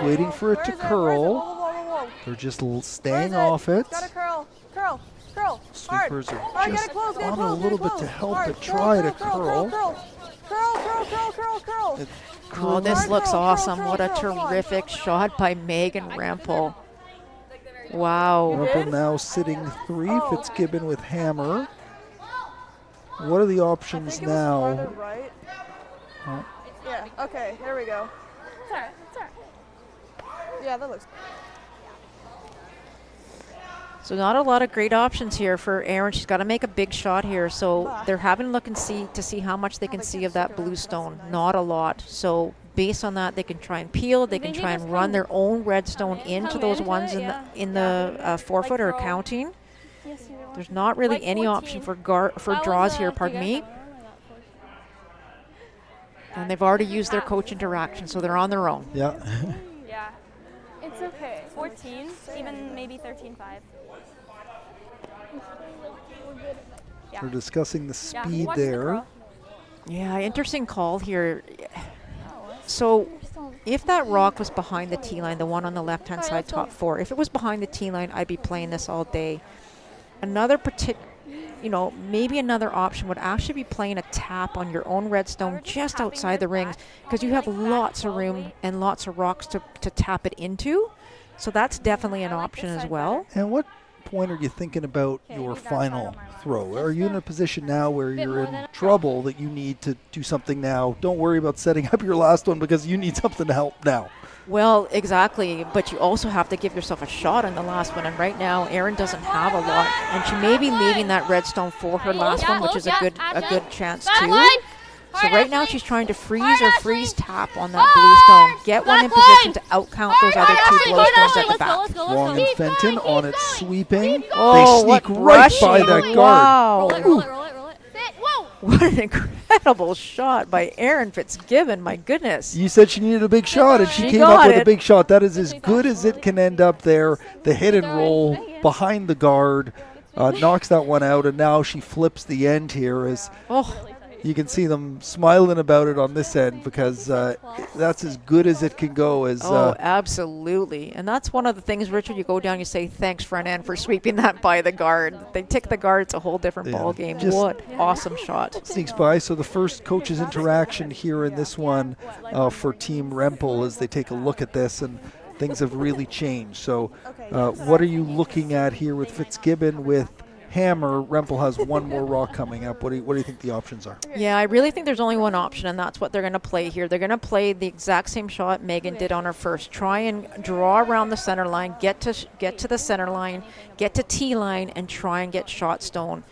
waiting for it to curl. They're just staying off it. Sweepers are just on a little bit to help it try to curl. Oh, this looks awesome. What a terrific shot by Megan Rempel. Wow. Rempel now sitting 3, Fitzgibbon with hammer. What are the options now? Yeah, okay, here we go. It's all right. It's all right. Yeah, that looks So not a lot of great options here for Erin. She's got to make a big shot here. So they're having a look and see how much they can see of that blue stone. Not a lot. So based on that, they can try and peel. They can try and run their own red stone into those ones in the 4-foot or counting. There's not really any option for draws here. Pardon me. And they've already used their coach interaction, so they're on their own. Yeah. Yeah. It's okay. 14, even maybe 13-5. We're discussing the speed there. Yeah, interesting call here. So if that rock was behind the tee line, the one on the left-hand side, top 4, if it was behind the tee line, I'd be playing this all day. Maybe another option would actually be playing a tap on your own redstone just outside the rings, because you have lots of room and lots of rocks to tap it into. So that's definitely an option as well. And what point are you thinking about your final throw? Are you in a position now where you're in trouble that you need to do something now? Don't worry about setting up your last one, because you need something to help now. Well, exactly, but you also have to give yourself a shot on the last one, and right now Erin doesn't have a lot, and she may be leaving that redstone for her last one, which is a good chance too. So right now she's trying to freeze tap on that blue stone, get one in position to outcount those other 2 blow stones at the back. Wong and Fenton on it sweeping. Oh, they sneak right by that guard. Wow. Roll it. Sit. Whoa. What an incredible shot by Erin Fitzgibbon, my goodness. You said she needed a big shot, and she came up with a big shot. That is as good as it can end up there. The hit and roll behind the guard knocks that one out, and now she flips the end here as you can see them smiling about it on this end, because that's as good as it can go. Absolutely. And that's one of the things, Richard, you go down, you say thanks, front end, for sweeping that by the guard. They tick the guard, it's a whole different ball game. What awesome shot. Sneaks by. So the first coach's interaction here in this one for Team Rempel as they take a look at this, and things have really changed. So what are you looking at here with Fitzgibbon with hammer, Rempel has one more rock coming up. What do you think the options are? Yeah, I really think there's only one option, and that's what they're going to play here. They're going to play the exact same shot Megan did on her first. Try and draw around the center line, get to the center line, get to T line, and try and get shot stone.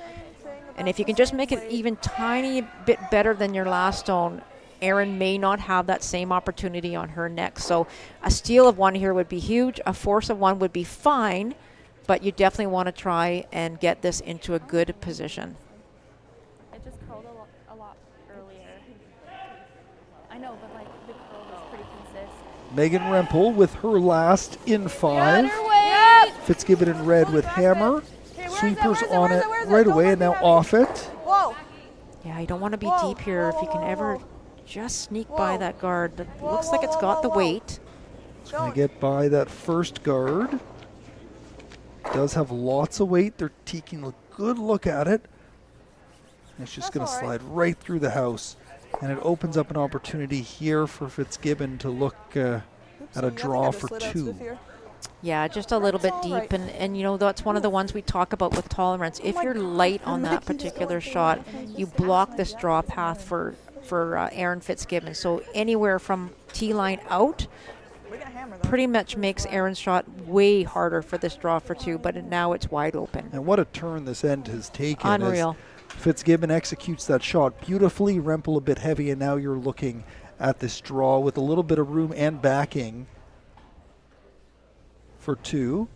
And if you can just make it even tiny bit better than your last stone, Erin may not have that same opportunity on her next. So a steal of one here would be huge. A force of one would be fine, but you definitely want to try and get this into a good position. It just curled a lot earlier. I know, but like the curl was pretty consistent. Megan Rempel with her last in 5. Fitzgibbon in red with hammer. Sweepers on it right away and now off it. Whoa. Yeah, you don't want to be deep here. If you can ever just sneak by that guard. That looks like it's got the weight. Trying to get by that first guard. Does have lots of weight. They're taking a good look at it. And it's just going to slide right through the house. And it opens up an opportunity here for Fitzgibbon to look at a draw for 2. Yeah, just a little bit deep, and you know, that's one of the ones we talk about with tolerance. If you're light on that particular shot, you block this draw path for Erin Fitzgibbon. So anywhere from T-line out pretty much makes Erin's shot way harder for this draw for 2, but now it's wide open. And what a turn this end has taken. Unreal. Fitzgibbon executes that shot beautifully, Rempel a bit heavy, and now you're looking at this draw with a little bit of room and backing for 2.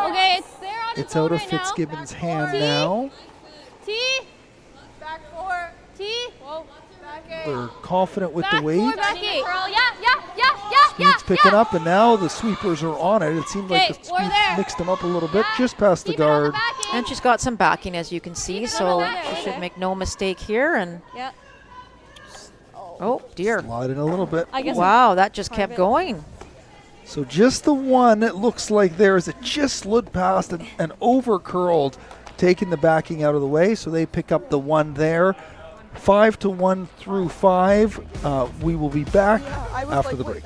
Okay, it's there on It's out of Fitzgibbon's hand now. T. Back 4. T. Whoa. Back 8. They're confident with the weight. Curl. Speed's picking up, and now the sweepers are on it. It seemed like the speed mixed them up a little bit, just past the guard. And she's got some backing, as you can see, so she should make no mistake here. And oh dear, sliding a little bit. Wow, that just kept going. So just the one, it looks like there is. It just slid past and over curled, taking the backing out of the way. So they pick up the one there. 5-1 through 5. We will be back after the break.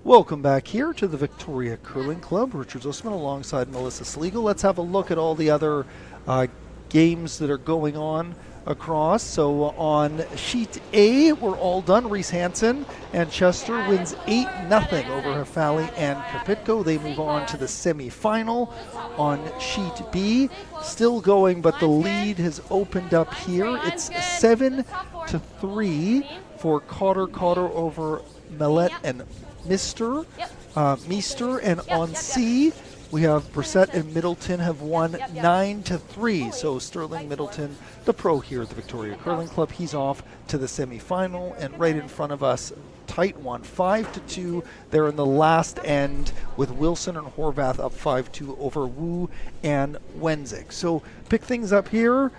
Welcome back here to the Victoria Curling Club. Richard Zussman alongside Melissa Sliegel. Let's have a look at all the other games that are going on across. So on sheet A, we're all done. Reese Hansen and Chester wins 8-0 over Hafali and Kapitko. They move on to the semi-final. On sheet B, still going, but the lead has opened up here. It's 7-3 for Cotter over Mellette and Meester, and on C, we have Brissett and Middleton have won 9-3. So Sterling Middleton, the pro here at the Victoria Curling Club, he's off to the semi-final, and right in front of us, tight one, 5-2. They're in the last end with Wilson and Horvath up 5-2 over Wu and Wenzig. So pick things up here.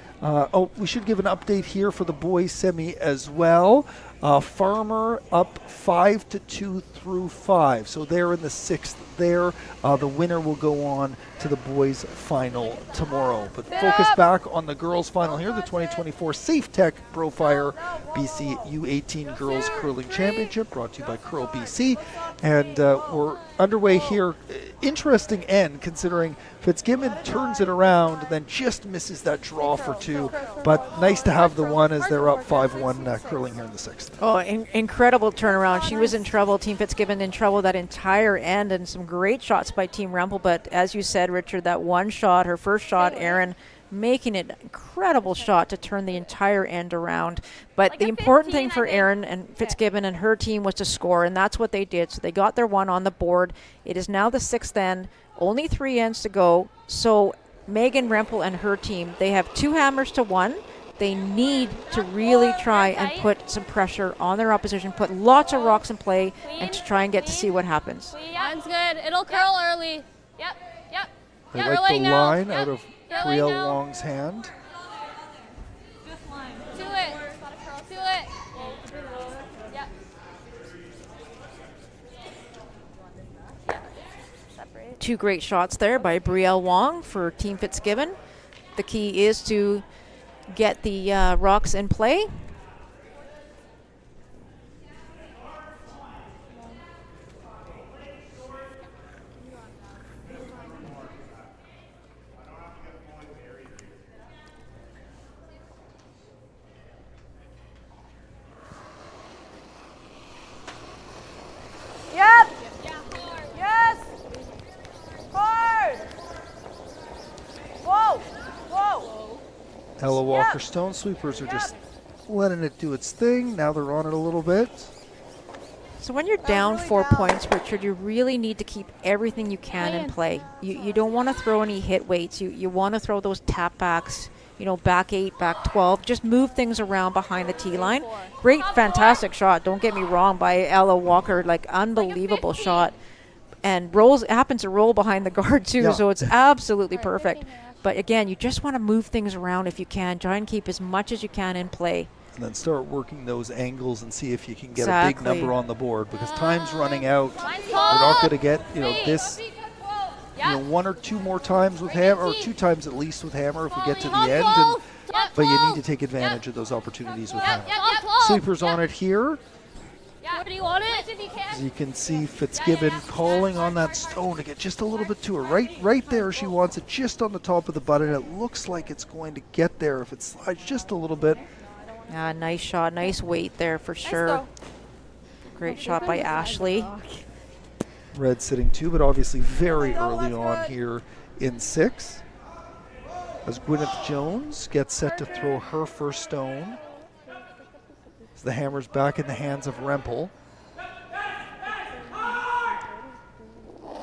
We should give an update here for the boys semi as well. Farmer up 5-2 through 5. So they're in the 6th there. The winner will go on to the boys final tomorrow. But focus back on the girls final here, the 2024 Safetek Profire BC U18 Girls Curling Championship, brought to you by Curl BC. And we're underway here. Interesting end, considering Fitzgibbon turns it around, then just misses that draw for 2. But nice to have the one as they're up 5-1 curling here in the 6th. Oh, incredible turnaround. She was in trouble. Team Fitzgibbon in trouble that entire end, and some great shots by Team Rempel. But as you said, Richard, that one shot, her first shot, Erin making an incredible shot to turn the entire end around. But Like the a important 15, thing for I think. Erin and Fitzgibbon and her team was to score, and that's what they did. So they got their one on the board. It is now the 6th end, only 3 ends to go. So Megan Rempel and her team, they have 2 hammers to 1. They need to really try and put some pressure on their opposition, put lots of rocks in play, and to try and get to see what happens. Mine's good. It'll curl early. Yep, yep. They Yep, like we're the letting go. line Yep. out of You're letting Brielle go. Wong's hand. Do it. Do it. Yep. Separate. 2 great shots there by Brielle Wong for Team Fitzgibbon. The key is to get the rocks in play. Yep. Yes. Hard. Whoa. Whoa. Ella Walker Stone Sweepers are just letting it do its thing. Now they're on it a little bit. So when you're down 4 points, Richard, you really need to keep everything you can in play. You don't want to throw any hit weights. You want to throw those tap backs, you know, back 8, back 12. Just move things around behind the tee line. Great, fantastic shot. Don't get me wrong by Ella Walker, like unbelievable shot. And happens to roll behind the guard too, Yeah. so it's absolutely perfect. But again, you just want to move things around if you can. Try and keep as much as you can in play. And then start working those angles and see if you can get a Exactly. big number on the board, because time's running out. We're not going to get, you know, this, you know, 1 or 2 more times with hammer, or 2 times at least with hammer if we get to the end. But you need to take advantage of those opportunities with hammer. Sweepers on it here. Where do you want it? As you can see, Fitzgibbon calling on that stone to get just a little bit to her. Right there, she wants it just on the top of the button. It looks like it's going to get there if it slides just a little bit. Yeah, nice shot, nice weight there for sure. Great shot by Ashley. Red sitting 2, but obviously very early on here in 6. As Gwyneth Jones gets set to throw her first stone. As the hammer's back in the hands of Rempel.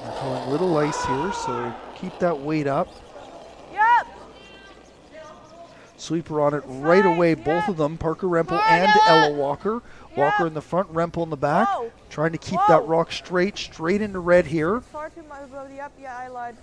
They're calling little ice here, so keep that weight up. Yep. Sweeper on it right away, both of them, Parker Rempel and Ella Walker. Walker in the front, Rempel in the back, trying to keep that rock straight into red here. Far too much. Yep, yeah, I lied.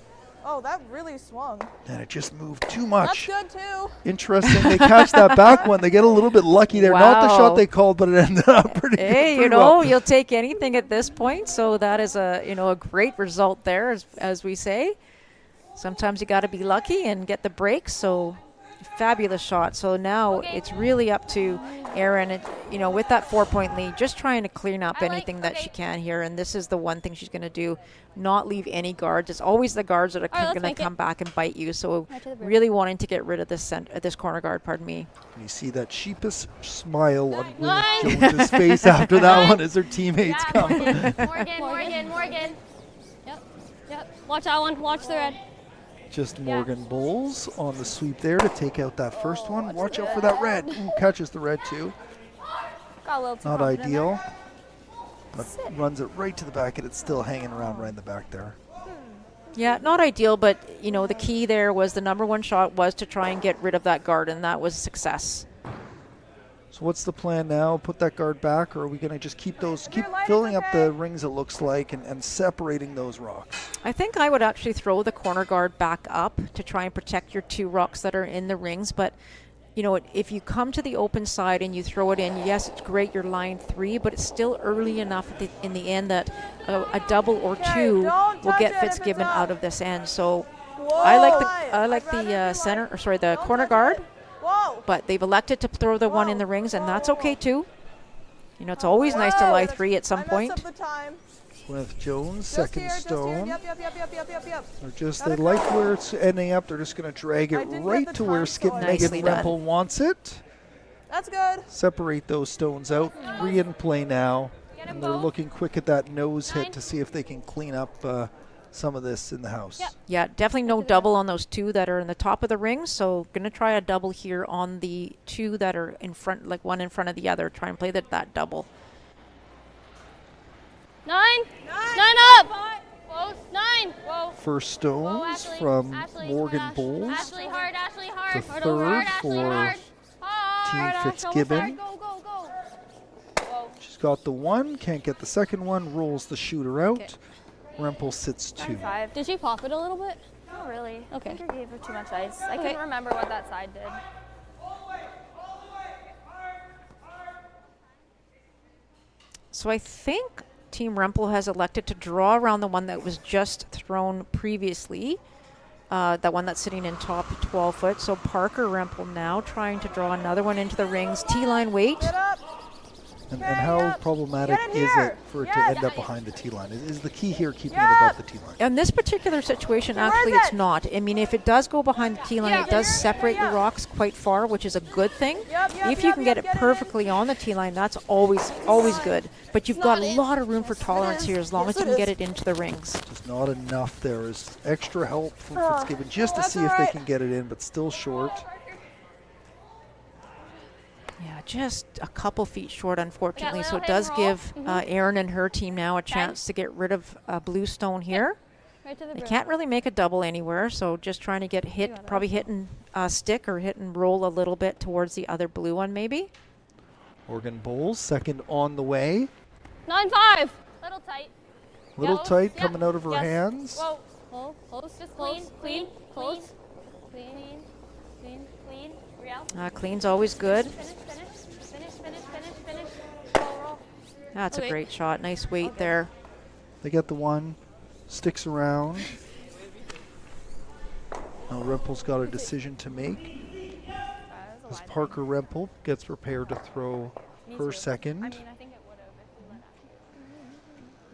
Oh, that really swung. And it just moved too much. That's good too. Interesting, they catch that back one. They get a little bit lucky there. Not the shot Wow. they called, but it ended up pretty good. Hey, you pretty know, well. you'll take anything at this point. So that is a great result there, as we say. Sometimes you got to be lucky and get the breaks. So fabulous shot. So now it's really up to Erin, you know, with that 4-point lead, just trying to clean up anything that she can here. And this is the one thing she's going to do, not leave any guards. It's always the guards that are going to come back and bite you. So really wanting to get rid of this corner guard, pardon me. And you see that sheepish smile on Gwyneth Jones's face after that one as her teammates come. Morgan. Yep. Watch that one. Watch the red. Just Morgan Bowles on the sweep there to take out that first one. Watch out for that red. Ooh, catches the red too. Got a little too Not confident ideal. there. But runs it right to the back, and it's still hanging around right in the back there. Yeah, not ideal, but, you know, the key there was the number 1 shot was to try and get rid of that guard, and that was a success. So what's the plan now? Put that guard back, or are we going to just keep filling up the rings, it looks like, and separating those rocks? I think I would actually throw the corner guard back up to try and protect your 2 rocks that are in the rings. But, you know, if you come to the open side and you throw it in, yes, it's great, you're line 3, but it's still early enough in the end that a double or 2 will get Fitzgibbon out of this end. So I like the corner guard. But they've elected to throw the one in the rings, and that's okay too. You know, it's always nice to lie 3 at some point. With Jones, second stone. Yep. They like where it's ending up. They're just going to drag it right to where Skip Megan Rempel wants it. That's good. Separate those stones out. 3 in play now. And they're looking quick at that nose hit to see if they can clean up some of this in the house. Yeah, definitely no double on those two that are in the top of the ring. So going to try a double here on the two that are in front, like one in front of the other. Try and play that double. 9. 9 up. Close. 9. Whoa. First stones from Morgan Bowles. Ashley hard. Ashley hard. The Hard, third Ashley for hard. Team Fitzgibbon. Go, go, go. Whoa. She's got the one, can't get the second one, rolls the shooter out. Rempel sits 2. 5. Did she pop it a little bit? Not really. Okay. I think I gave her too much ice. I couldn't remember what that side did. So I think Team Rempel has elected to draw around the one that was just thrown previously. That one that's sitting in top 12 foot. So Parker Rempel now trying to draw another one into the rings. T-line weight. And how problematic is it for it to end up behind the T-line? Is the key here keeping it above the T-line? In this particular situation, actually, it's not. I mean, if it does go behind the T-line, it does separate the rocks quite far, which is a good thing. If you can get it perfectly on the T-line, that's always good. But you've got a lot of room for tolerance here as long as you can get it into the rings. Just not enough. There is extra help from Fitzgibbon just to see if they can get it in, but still short. Yeah, just a couple feet short, unfortunately. So it does give Erin and her team now a chance to get rid of blue stone here. Right to the They brim. can't really make a double anywhere, so just trying to get hit, probably hit and stick or hit and roll a little bit towards the other blue one maybe. Morgan Bowles, second on the way. 9-5. Little tight. Little Yellow. tight Yeah. coming out of her Yes. hands. Whoa. Close. Close. Just clean. Clean. Close. Clean. Clean. Clean. Real. Clean's always good. Finish. Roll. That's a great shot. Nice weight there. They get the one, sticks around. Now Rempel's got a decision to make. As Parker Rempel gets prepared to throw her second. I think it would have if we let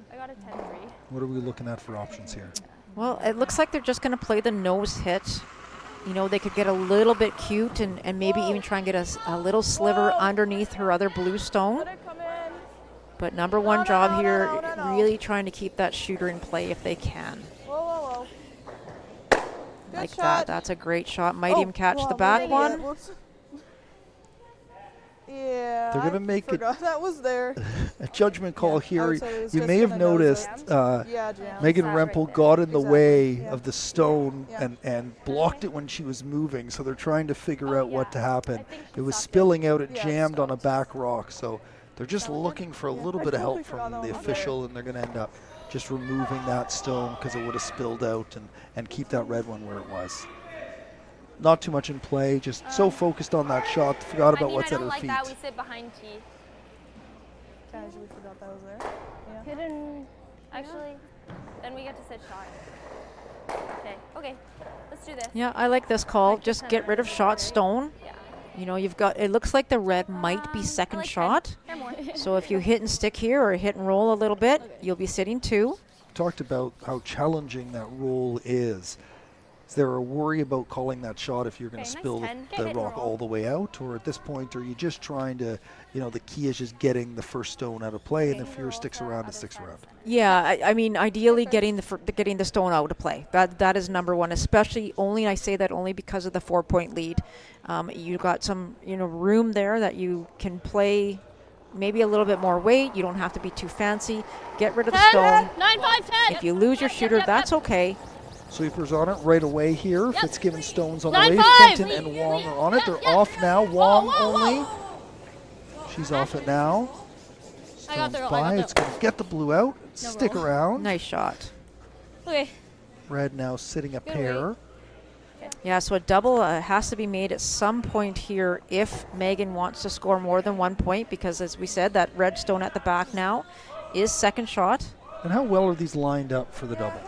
out. I got a 10-3. What are we looking at for options here? Well, it looks like they're just going to play the nose hit. You know, they could get a little bit cute and maybe even try and get a little sliver underneath her other blue stone. But number one job here, really trying to keep that shooter in play if they can. Whoa. Like that. That's a great shot. Might even catch the back one. Yeah, They're going to make it that was there. a judgment call here. was You just may have gonna nose noticed it. Megan Rempel got in the way yeah. of the stone and blocked it when she was moving, so they're trying to figure out what to happen. It was spilling out, it jammed on a back rock, so they're just looking for a little bit of help from the official, and they're going to end up just removing that stone because it would have spilled out and keep that red one where it was. Not too much in play, just so focused on that shot, forgot about what's at her feet. I don't like that. We sit behind T. We forgot that was there. Yeah. Hidden. Actually, then we get to sit shot. Okay. Let's do this. Yeah, I like this call. Just get rid of shot stone. Yeah. You know, you've got, it looks like the red might be second shot. More. So if you hit and stick here or hit and roll a little bit, you'll be sitting 2. Talked about how challenging that roll is. Is there a worry about calling that shot if you're going to spill the rock all the way out? Or at this point, are you just trying to, the key is just getting the first stone out of play, and if yours sticks around, it sticks around? Yeah, I mean, ideally getting the stone out of play. That is number one, especially I say that only because of the 4-point lead. You've got some, room there that you can play maybe a little bit more weight. You don't have to be too fancy. Get rid of the stone. 9, 5, 10. If you lose your shooter, that's okay. Sweepers on it right away here. Fitzgibbon Stones on the 9, way. 5. Fenton and Wong are on it. They're off now. Wong only. She's off it now. Stones by. It's going to get the blue out. Stick around. Nice shot. Okay. Red now sitting a pair. Yeah, so a double has to be made at some point here if Megan wants to score more than 1 point, because as we said, that red stone at the back now is second shot. And how well are these lined up for the double?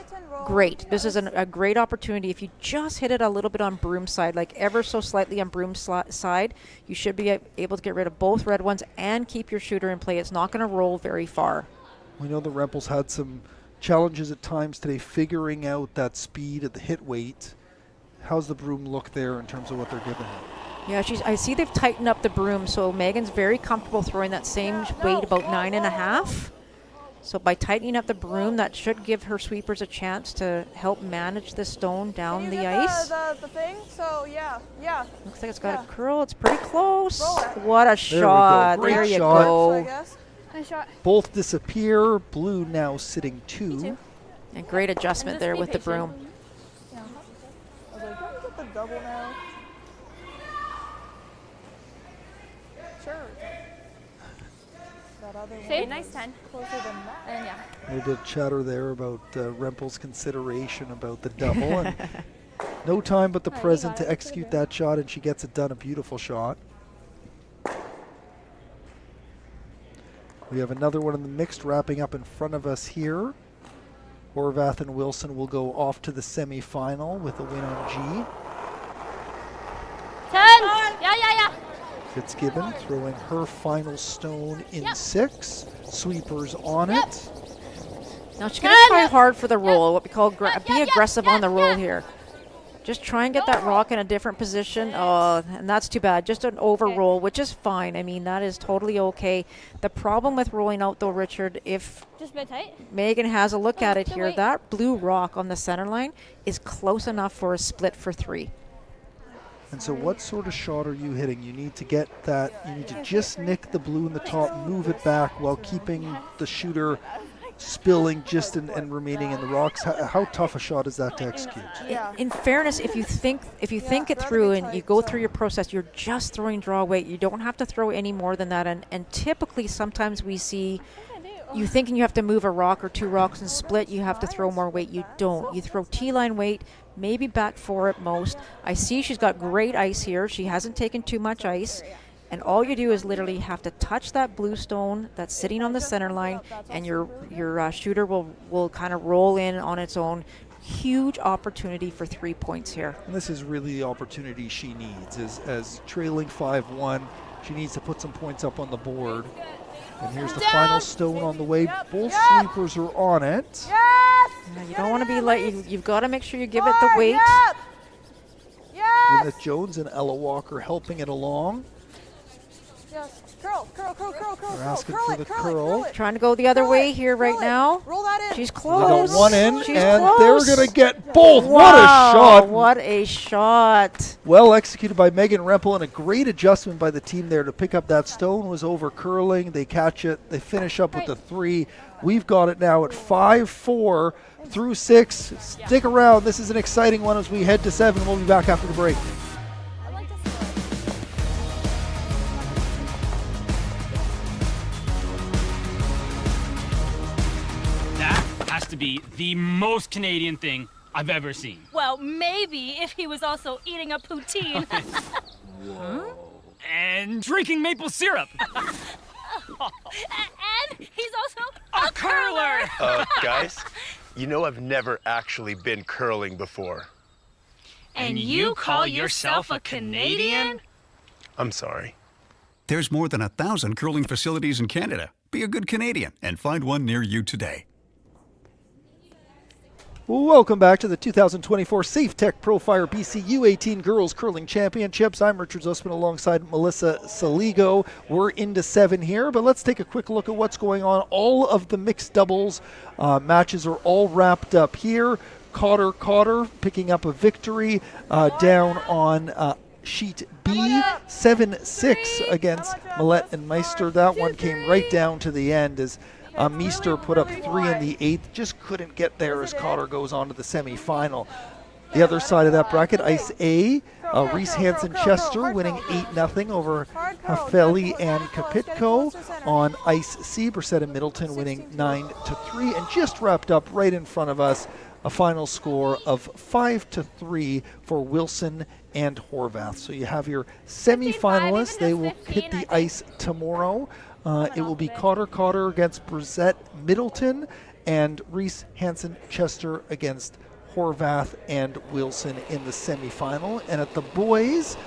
Great. This is a great opportunity. If you just hit it a little bit on Broom's side, like ever so slightly on Broom's side, you should be able to get rid of both red ones and keep your shooter in play. It's not going to roll very far. We know the Rempels had some challenges at times today figuring out that speed at the hit weight. How's the Broom look there in terms of what they're giving her? Yeah, I see they've tightened up the Broom, so Megan's very comfortable throwing that same weight, about 9.5. So by tightening up the broom, that should give her sweepers a chance to help manage the stone down the ice. The thing? So, yeah. Looks like it's got a curl. It's pretty close. What a There we go. shot. Great There you shot. go. Nice shot. Both disappear. Blue now sitting 2. And great adjustment there with the broom. I was like, can we get the double now? Sure. That other one. Save. Nice 10. Closer than that. And yeah. A little bit of chatter there about Rempel's consideration about the double. And no time but the present to execute that shot, and she gets it done. A beautiful shot. We have another one in the mixed wrapping up in front of us here. Horvath and Wilson will go off to the semifinal with a win on G. 10. Yeah. Fitzgibbon throwing her final stone in 6. Sweepers on it. Now she's going to try hard for the roll, what we call be aggressive on the roll here. Just try and get that rock in a different position. Oh, and that's too bad. Just an over roll, which is fine. I mean, that is totally okay. The problem with rolling out, though, Richard, if Just a bit tight. Megan has a look at it Still here, wait. that blue rock on the center line is close enough for a split for 3. And so what sort of shot are you hitting? You need to get that, you need to just nick the blue in the top, move it back while keeping the shooter spilling just and remaining in the rocks. How tough a shot is that to execute? In fairness, if you think it through and you go through your process, you're just throwing draw weight. You don't have to throw any more than that. And typically, sometimes we see you thinking you have to move a rock or 2 rocks and split. You have to throw more weight. You don't. You throw T-line weight, maybe back 4 at most. I see she's got great ice here. She hasn't taken too much ice. And all you do is literally have to touch that blue stone that's sitting on the center line, and your shooter will kind of roll in on its own. Huge opportunity for 3 points here. And this is really the opportunity she needs. As trailing 5-1, she needs to put some points up on the board. And here's the final stone on the way. Both sweepers are on it. Now, you don't want to be like, you've got to make sure you give it the weight. Gwyneth Jones and Ella Walker helping it along. Yes. Curl. They're asking for the curl. Trying to go the other way here right now. Roll that in. She's They close. got one in, She's and close. they're going to get both. Wow, What a shot. What a shot. Well executed by Megan Rempel, and a great adjustment by the team there to pick up that stone. Was over curling. They catch it. They finish up with the 3. We've got it now at 5-4 through 6. Stick around. This is an exciting one as we head to 7. We'll be back after the break. That has to be the most Canadian thing I've ever seen. Well, maybe if he was also eating a poutine. And drinking maple syrup. And he's also a curler. Guys, you know I've never actually been curling before. And you call yourself a Canadian? I'm sorry. There's more than 1,000 curling facilities in Canada. Be a good Canadian and find one near you today. Welcome back to the 2024 Safetek Profire BC U18 Girls Curling Championships. I'm Richard Zussman alongside Melissa Saligo. We're into 7 here, but let's take a quick look at what's going on. All of the mixed doubles matches are all wrapped up here. Cotter picking up a victory down on sheet B, 7-6 against Millette and Meister. That one came right down to the end as Meester put up 3 in the 8th, just couldn't get there as Cotter goes on to the semifinal. The other side of that bracket, Ice A, Reese Hansen-Chester winning 8-0 over Hafeli and Kapitko. On Ice C, Brissette and Middleton winning 9-3, and just wrapped up right in front of us a final score of 5-3 for Wilson and Horvath. So you have your semifinalists. They will hit the ice tomorrow. It will be Cotter against Brissette Middleton, and Reese Hansen-Chester against Horvath and Wilson in the semifinal. And at the boys,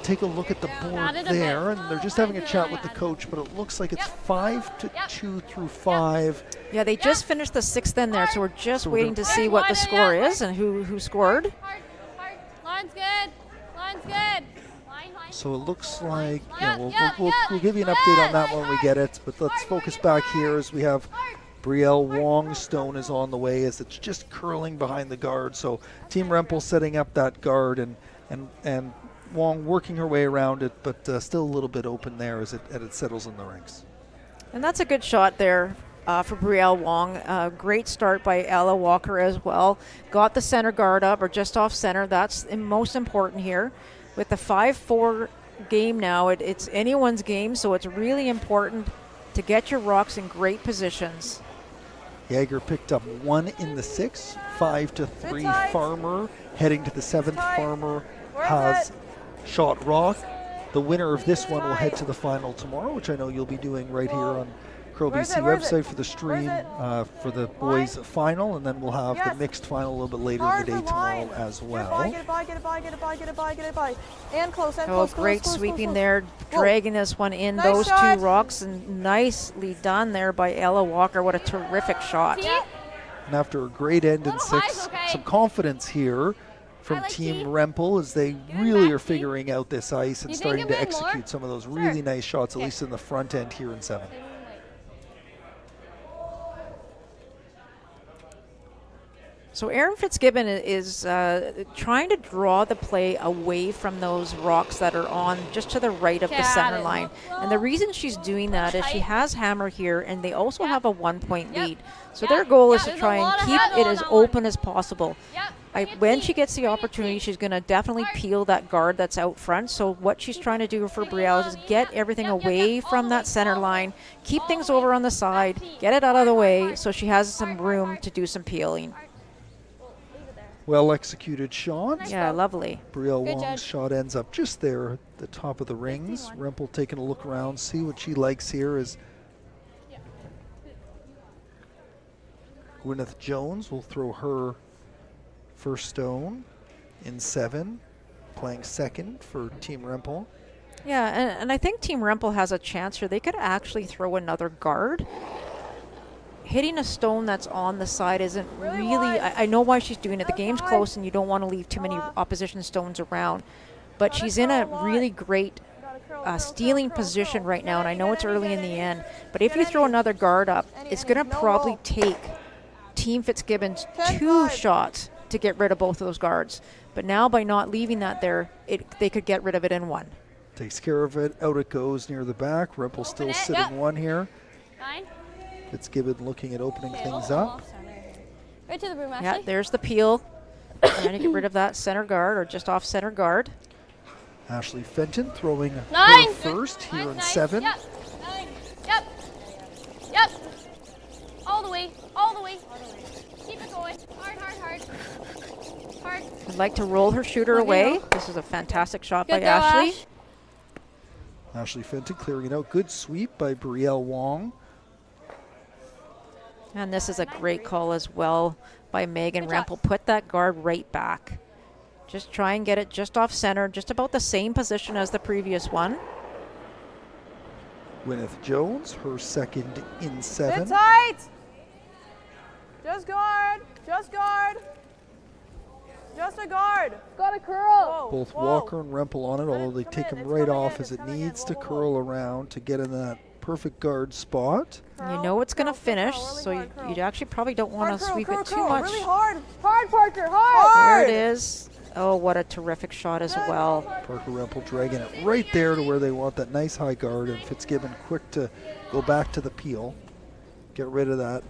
take a look at the board there, and they're just having a chat with the coach, but it looks like it's 5-2 through 5. Yeah, they just finished the 6th in there, so we're just waiting to see what the score is and who scored. Line's good. Line's good. So it looks like, we'll give you an update on that when we get it, but let's focus back here as we have Brielle Wong's stone is on the way as it's just curling behind the guard. So Team Rempel setting up that guard and Wong working her way around it, but still a little bit open there as it settles in the ranks. And that's a good shot there for Brielle Wong. Great start by Ella Walker as well. Got the center guard up or just off center. That's most important here. With the 5-4 game now, it's anyone's game, so it's really important to get your rocks in great positions. Jaeger picked up 1 in the 6, 5-3 Farmer. Heading to the 7th, Farmer has shot rock. The winner of this one will head to the final tomorrow, which I know you'll be doing right here on Curl BC website for the stream for the boys final, and then we'll have the mixed final a little bit later in the day tomorrow as well. Get it by. And close, and Oh, close, great close, sweeping close. there, dragging this one in. Nice Those shot. 2 rocks, and nicely done there by Ella Walker. What a terrific shot. And after a great end in 6, some confidence here from Team Rempel as they really are figuring out this ice and starting to execute some of those really nice shots, at least in the front end here in 7. So Aaron Fitzgibbon is trying to draw the play away from those rocks that are on just to the right of the center line. And the reason she's doing that is she has Hammer here, and they also have a 1-point lead. So their goal is to try and keep it as open as possible. When she gets the opportunity, she's going to definitely peel that guard that's out front. So what she's trying to do for Brielle is just get everything away from that center line, keep things over on the side, get it out of the way so she has some room to do some peeling. Well executed shot. Yeah, lovely. Brielle Wong's shot ends up just there at the top of the rings. Rempel taking a look around, see what she likes here is Gwyneth Jones will throw her first stone in 7, playing second for Team Rempel. Yeah, and I think Team Rempel has a chance here. They could actually throw another guard. Hitting a stone that's on the side isn't really, I know why she's doing it. The game's close and you don't want to leave too many opposition stones around. But she's in a really great stealing position right now, and I know it's early in the end. But if you throw another guard up, it's going to probably take Team Fitzgibbon's 2 shots to get rid of both of those guards. But now by not leaving that there, they could get rid of it in 1. Takes care of it, out it goes near the back. Rempel still sitting 1 here. Fitzgibbon looking at opening things up. Right to the broom, Ashley. Yeah, there's the peel. Trying to get rid of that center guard or just off center guard. Ashley Fenton throwing her first here in 7. Yep. 9. Yep. All the way. Keep it going. Hard. I'd like to roll her shooter away. This is a fantastic shot by Good throw, Ashley. Ash. Ashley Fenton clearing it out. Good sweep by Brielle Wong. And this is a great call as well by Megan Rempel. Put that guard right back. Just try and get it just off center, just about the same position as the previous one. Gwyneth Jones, her second in 7. Sit tight. Just guard. Just a guard. Got a curl. Both Walker and Rempel on it, although they take them right off as it needs to curl around to get in that perfect guard spot. You know it's going to finish, so you actually probably don't want to sweep it too much. Really hard, Parker, There it is. Oh, what a terrific shot as well. Parker Rempel dragging it right there to where they want that nice high guard, and Fitzgibbon quick to go back to the peel. Get rid of that.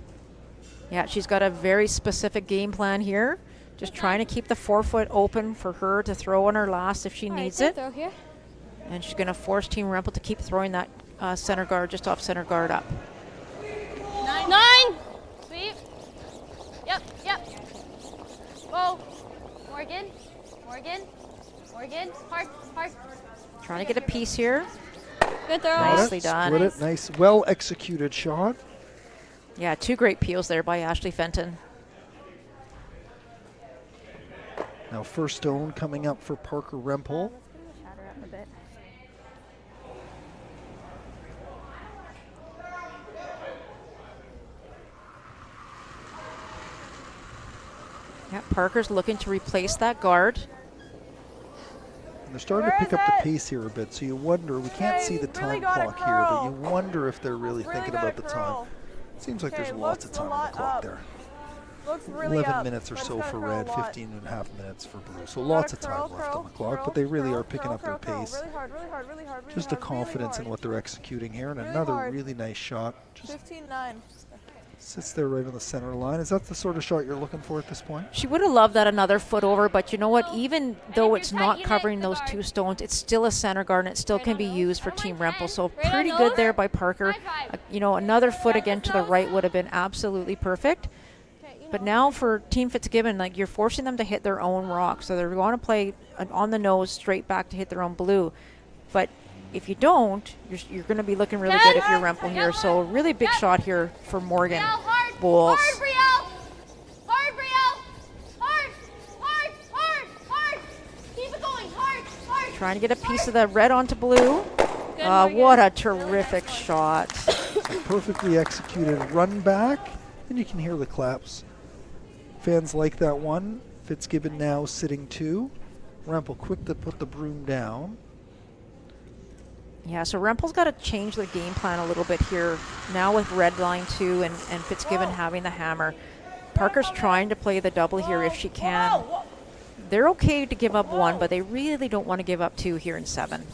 Yeah, she's got a very specific game plan here. Just trying to keep the 4-foot open for her to throw on her last if she needs it. Throw here. And she's going to force Team Rempel to keep throwing that center guard just off center guard up. 9. Sweep. Yep. Whoa. Morgan. Hard. Trying to get a piece here. Good throw. Nicely done. Split it. Nice, well executed shot. Yeah, 2 great peels there by Ashley Fenton. Now first stone coming up for Parker Rempel. Yeah, Parker's looking to replace that guard. And they're starting to pick up the pace here a bit, so you wonder, we can't see the time clock here, but you wonder if they're really thinking about the time. Seems like there's Okay, lots of looks a time on the lot clock up. there. Looks really 11 up, minutes or but it's so gonna for curl a red, lot. 15.5 minutes for blue. So lots of time left on the clock, but they really are picking up their pace. Really hard, really hard, really hard, really Just the hard, really confidence in hard. what they're executing here, and Really another hard. really nice shot. Just 15-9. sits there right on the center line. Is that the sort of shot you're looking for at this point? She would have loved that another foot over, but you know what? Even though it's not covering those two stones, it's still a center guard, and it still can be used for Team Rempel. So pretty good there by Parker. You know, another foot again to the right would have been absolutely perfect. But now for Team Fitzgibbon, like, you're forcing them to hit their own rock. So they're going to play on the nose straight back to hit their own blue. But if you don't, you're going to be looking really good if you're Rempel here. So a really big shot here for Morgan Bowles. Hard, Brielle! Hard, Brielle! Hard! Hard! Hard! Hard! Keep it going! Hard! Hard! Trying to get a piece of the red onto blue. What a terrific shot. Perfectly executed run back, and you can hear the claps. Fans like that one. Fitzgibbon now sitting 2. Rempel quick to put the broom down. Yeah, so Rempel's got to change their game plan a little bit here now with red line 2 and Fitzgibbon having the hammer. Parker's trying to play the double here if she can. They're okay to give up 1, but they really don't want to give up 2 here in 7.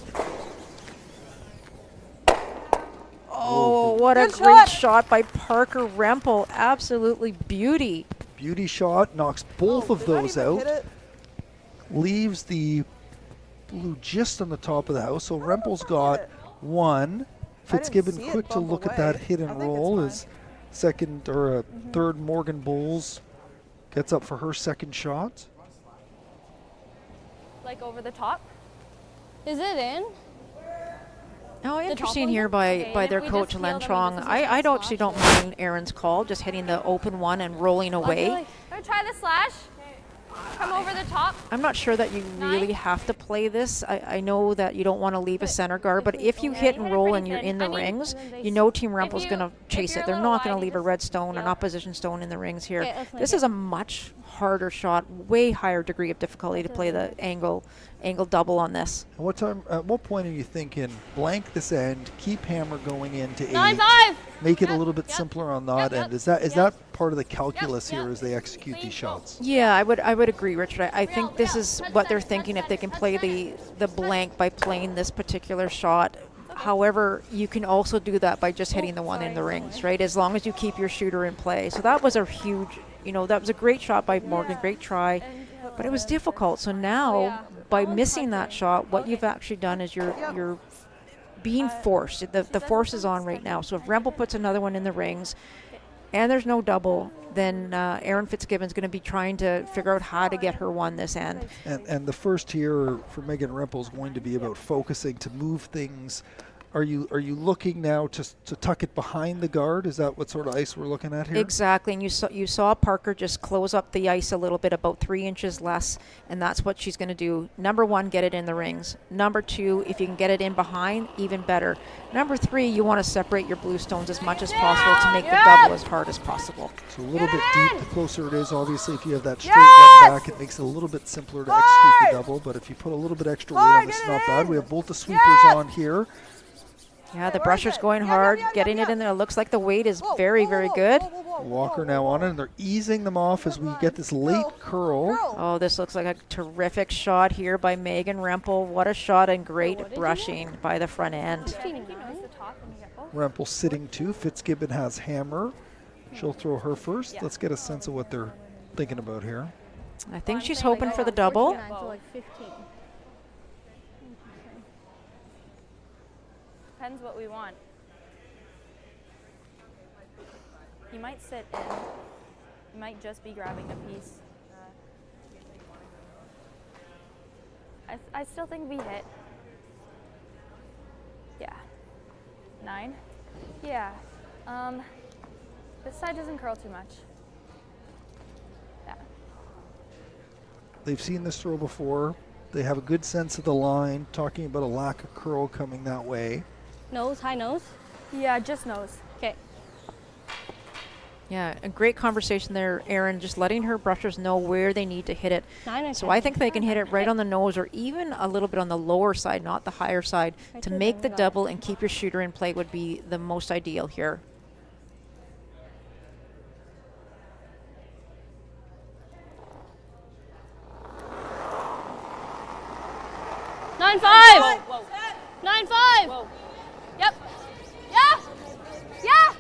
Oh, what a great shot by Parker Rempel. Absolutely beauty. Beauty shot, knocks both of those out. Leaves the blue just on the top of the house. So Rempel's got 1. Fitzgibbon quick to look at that hit and roll as second or third Morgan Bowles gets up for her second shot. Like over the top. Is it in? Oh, interesting here by their coach, Len Chong. I actually don't mind Aaron's call, just hitting the open one and rolling away. Can we try the slash? Come over the top. I'm not sure that you really have to play this. I know that you don't want to leave a center guard, but if you hit and roll and you're in the rings, you know Team Rempel's going to chase it. They're not going to leave a red stone, an opposition stone in the rings here. This is a much harder shot, way higher degree of difficulty to play the angle double on this. At what point are you thinking blank this end, keep hammer going into 8, 9-5. make it a little bit simpler on that end? Is that part of the calculus here as they execute these shots? Yeah, I would agree, Richard. I think this is what they're thinking if they can play the blank by playing this particular shot. However, you can also do that by just hitting the one in the rings, right? As long as you keep your shooter in play. So that was a huge, that was a great shot by Morgan, great try, but it was difficult. So now, by missing that shot, what you've actually done is you're being forced. The force is on right now. So if Rempel puts another one in the rings and there's no double, then Aaron Fitzgibbon's going to be trying to figure out how to get her one this end. And the first here for Megan Rempel is going to be about focusing to move things. Are you looking now to tuck it behind the guard? Is that what sort of ice we're looking at here? Exactly, and you saw Parker just close up the ice a little bit, about 3 inches less, and that's what she's going to do. Number 1, get it in the rings. Number 2, if you can get it in behind, even better. Number 3, you want to separate your blue stones as much as possible to make the double as hard as possible. So a little bit deep, the closer it is. Obviously, if you have that straight run back, it makes it a little bit simpler to execute the double, but if you put a little bit extra weight on this, not bad. We have both the sweepers on here. Yeah, the brusher's going hard, getting it in there. It looks like the weight is very, very good. Walker now on it, and they're easing them off as we get this late curl. Oh, this looks like a terrific shot here by Megan Rempel. What a shot and great brushing by the front end. Rempel sitting 2. Fitzgibbon has hammer. She'll throw her first. Let's get a sense of what they're thinking about here. I think she's hoping for the double. Depends what we want. He might sit in. He might just be grabbing a piece. I still think we hit. Yeah. 9. Yeah. This side doesn't curl too much. Yeah. They've seen this throw before. They have a good sense of the line, talking about a lack of curl coming that way. Nose, high nose? Yeah, just nose. Okay. Yeah, a great conversation there, Aaron, just letting her brushers know where they need to hit it. 9 and So 10. I think they can hit it right on the nose or even a little bit on the lower side, not the higher side. To make the double and keep your shooter in play would be the most ideal here. 9-5. 9-5. Yep. Yeah. Yeah.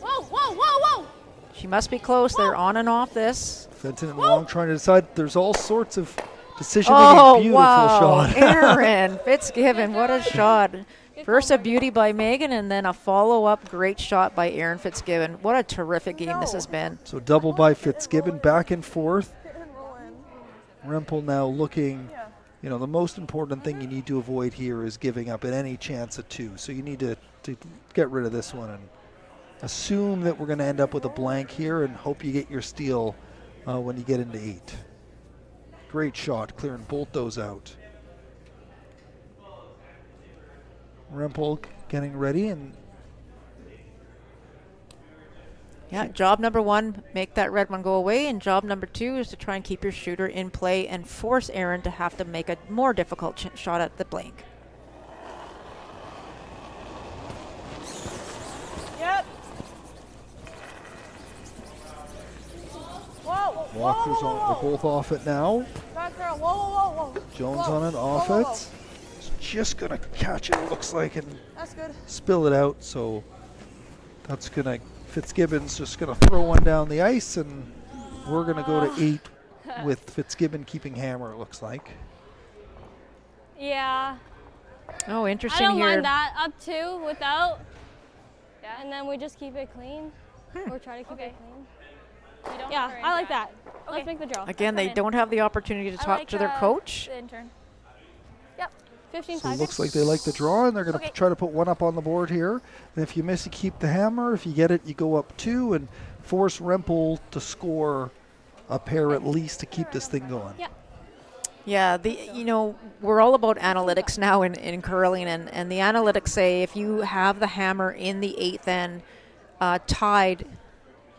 Whoa, whoa, whoa, whoa. She must be close. They're on and off this. Fenton and Long trying to decide. There's all sorts of decision-making. Beautiful shot. Erin Fitzgibbon, what a shot. First a beauty by Megan, and then a follow-up great shot by Erin Fitzgibbon. What a terrific game this has been. So double by Fitzgibbon, back and forth. Rempel now looking, you know, the most important thing you need to avoid here is giving up at any chance at 2. So you need to get rid of this one and assume that we're going to end up with a blank here and hope you get your steal when you get into 8. Great shot, clear and bolt those out. Rempel getting ready, and yeah, job number 1, make that red one go away, and job number 2 is to try and keep your shooter in play and force Erin to have to make a more difficult shot at the blank. Yep. Whoa. Walker's on. They're both off it now. Back girl. Whoa, whoa, whoa, whoa. Jones whoa. on it, off whoa, it. whoa, whoa. Just gonna catch it, looks like, and That's good. spill it out. So that's gonna, Fitzgibbon's just gonna throw one down the ice, and we're gonna go to 8 with Fitzgibbon keeping hammer, it looks like. Yeah. Oh, I interesting don't here. mind that. Up 2 without. Yeah. And then we just keep it clean. Or try to keep it clean. Yeah, I like that. Let's make the draw. Again, they don't have the opportunity to talk to their coach. The intern. Yep. 15 So it seconds. looks like they like the draw, and they're going to try to put one up on the board here. And if you miss, you keep the hammer. If you get it, you go up 2 and force Rempel to score a pair at least to keep this thing going. Yeah. Yeah, you know, we're all about analytics now in curling, and the analytics say if you have the hammer in the 8th end tied,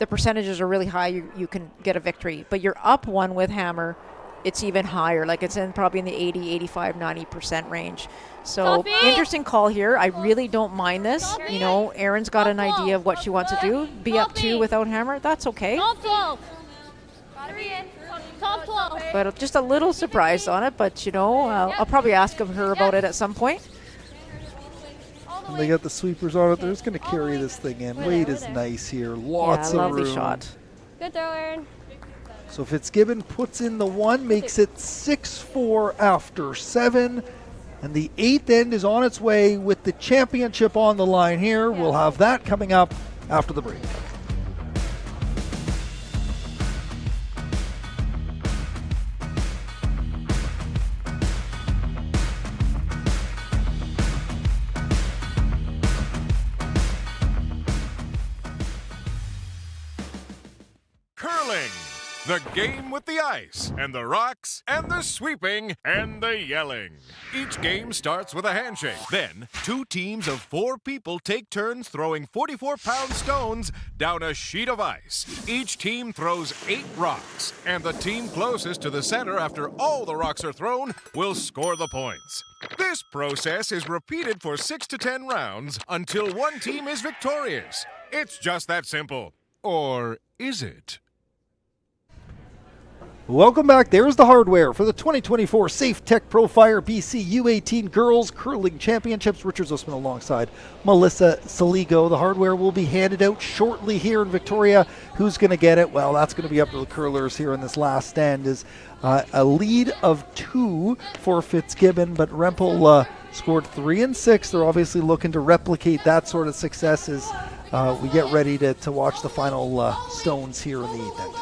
the percentages are really high, you can get a victory. But you're up 1 with hammer, it's even higher. Like it's probably in the 80, 85, 90% range. So interesting call here. I really don't mind this. You know, Erin's got an idea of what she wants to do. Be up 2 without hammer, that's okay. Top 12. Gotta be in. Top 12. But just a little surprised on it. But, you know, I'll probably ask of her about it at some point. And they got the sweepers on it. They're just going to carry this thing in. Wade is nice here. Lots of lovely room. shot. Good throw, Erin. So Fitzgibbon puts in the 1, makes it 6-4 after 7. And the 8th end is on its way with the championship on the line here. We'll have that coming up after the break. Curling, the game with the ice, and the rocks, and the sweeping, and the yelling. Each game starts with a handshake. Then, 2 teams of 4 people take turns throwing 44-pound stones down a sheet of ice. Each team throws 8 rocks, and the team closest to the center after all the rocks are thrown will score the points. This process is repeated for 6 to 10 rounds until one team is victorious. It's just that simple. Or is it? Welcome back. There's the hardware for the 2024 Safetek Profire BC U18 Girls Curling Championships. Richard Zussman alongside Melissa Saligo. The hardware will be handed out shortly here in Victoria. Who's going to get it? Well, that's going to be up to the curlers here in this last stand. Is a lead of 2 for Fitzgibbon, but Rempel scored 3 and 6. They're obviously looking to replicate that sort of success as we get ready to watch the final stones here in the 8th end.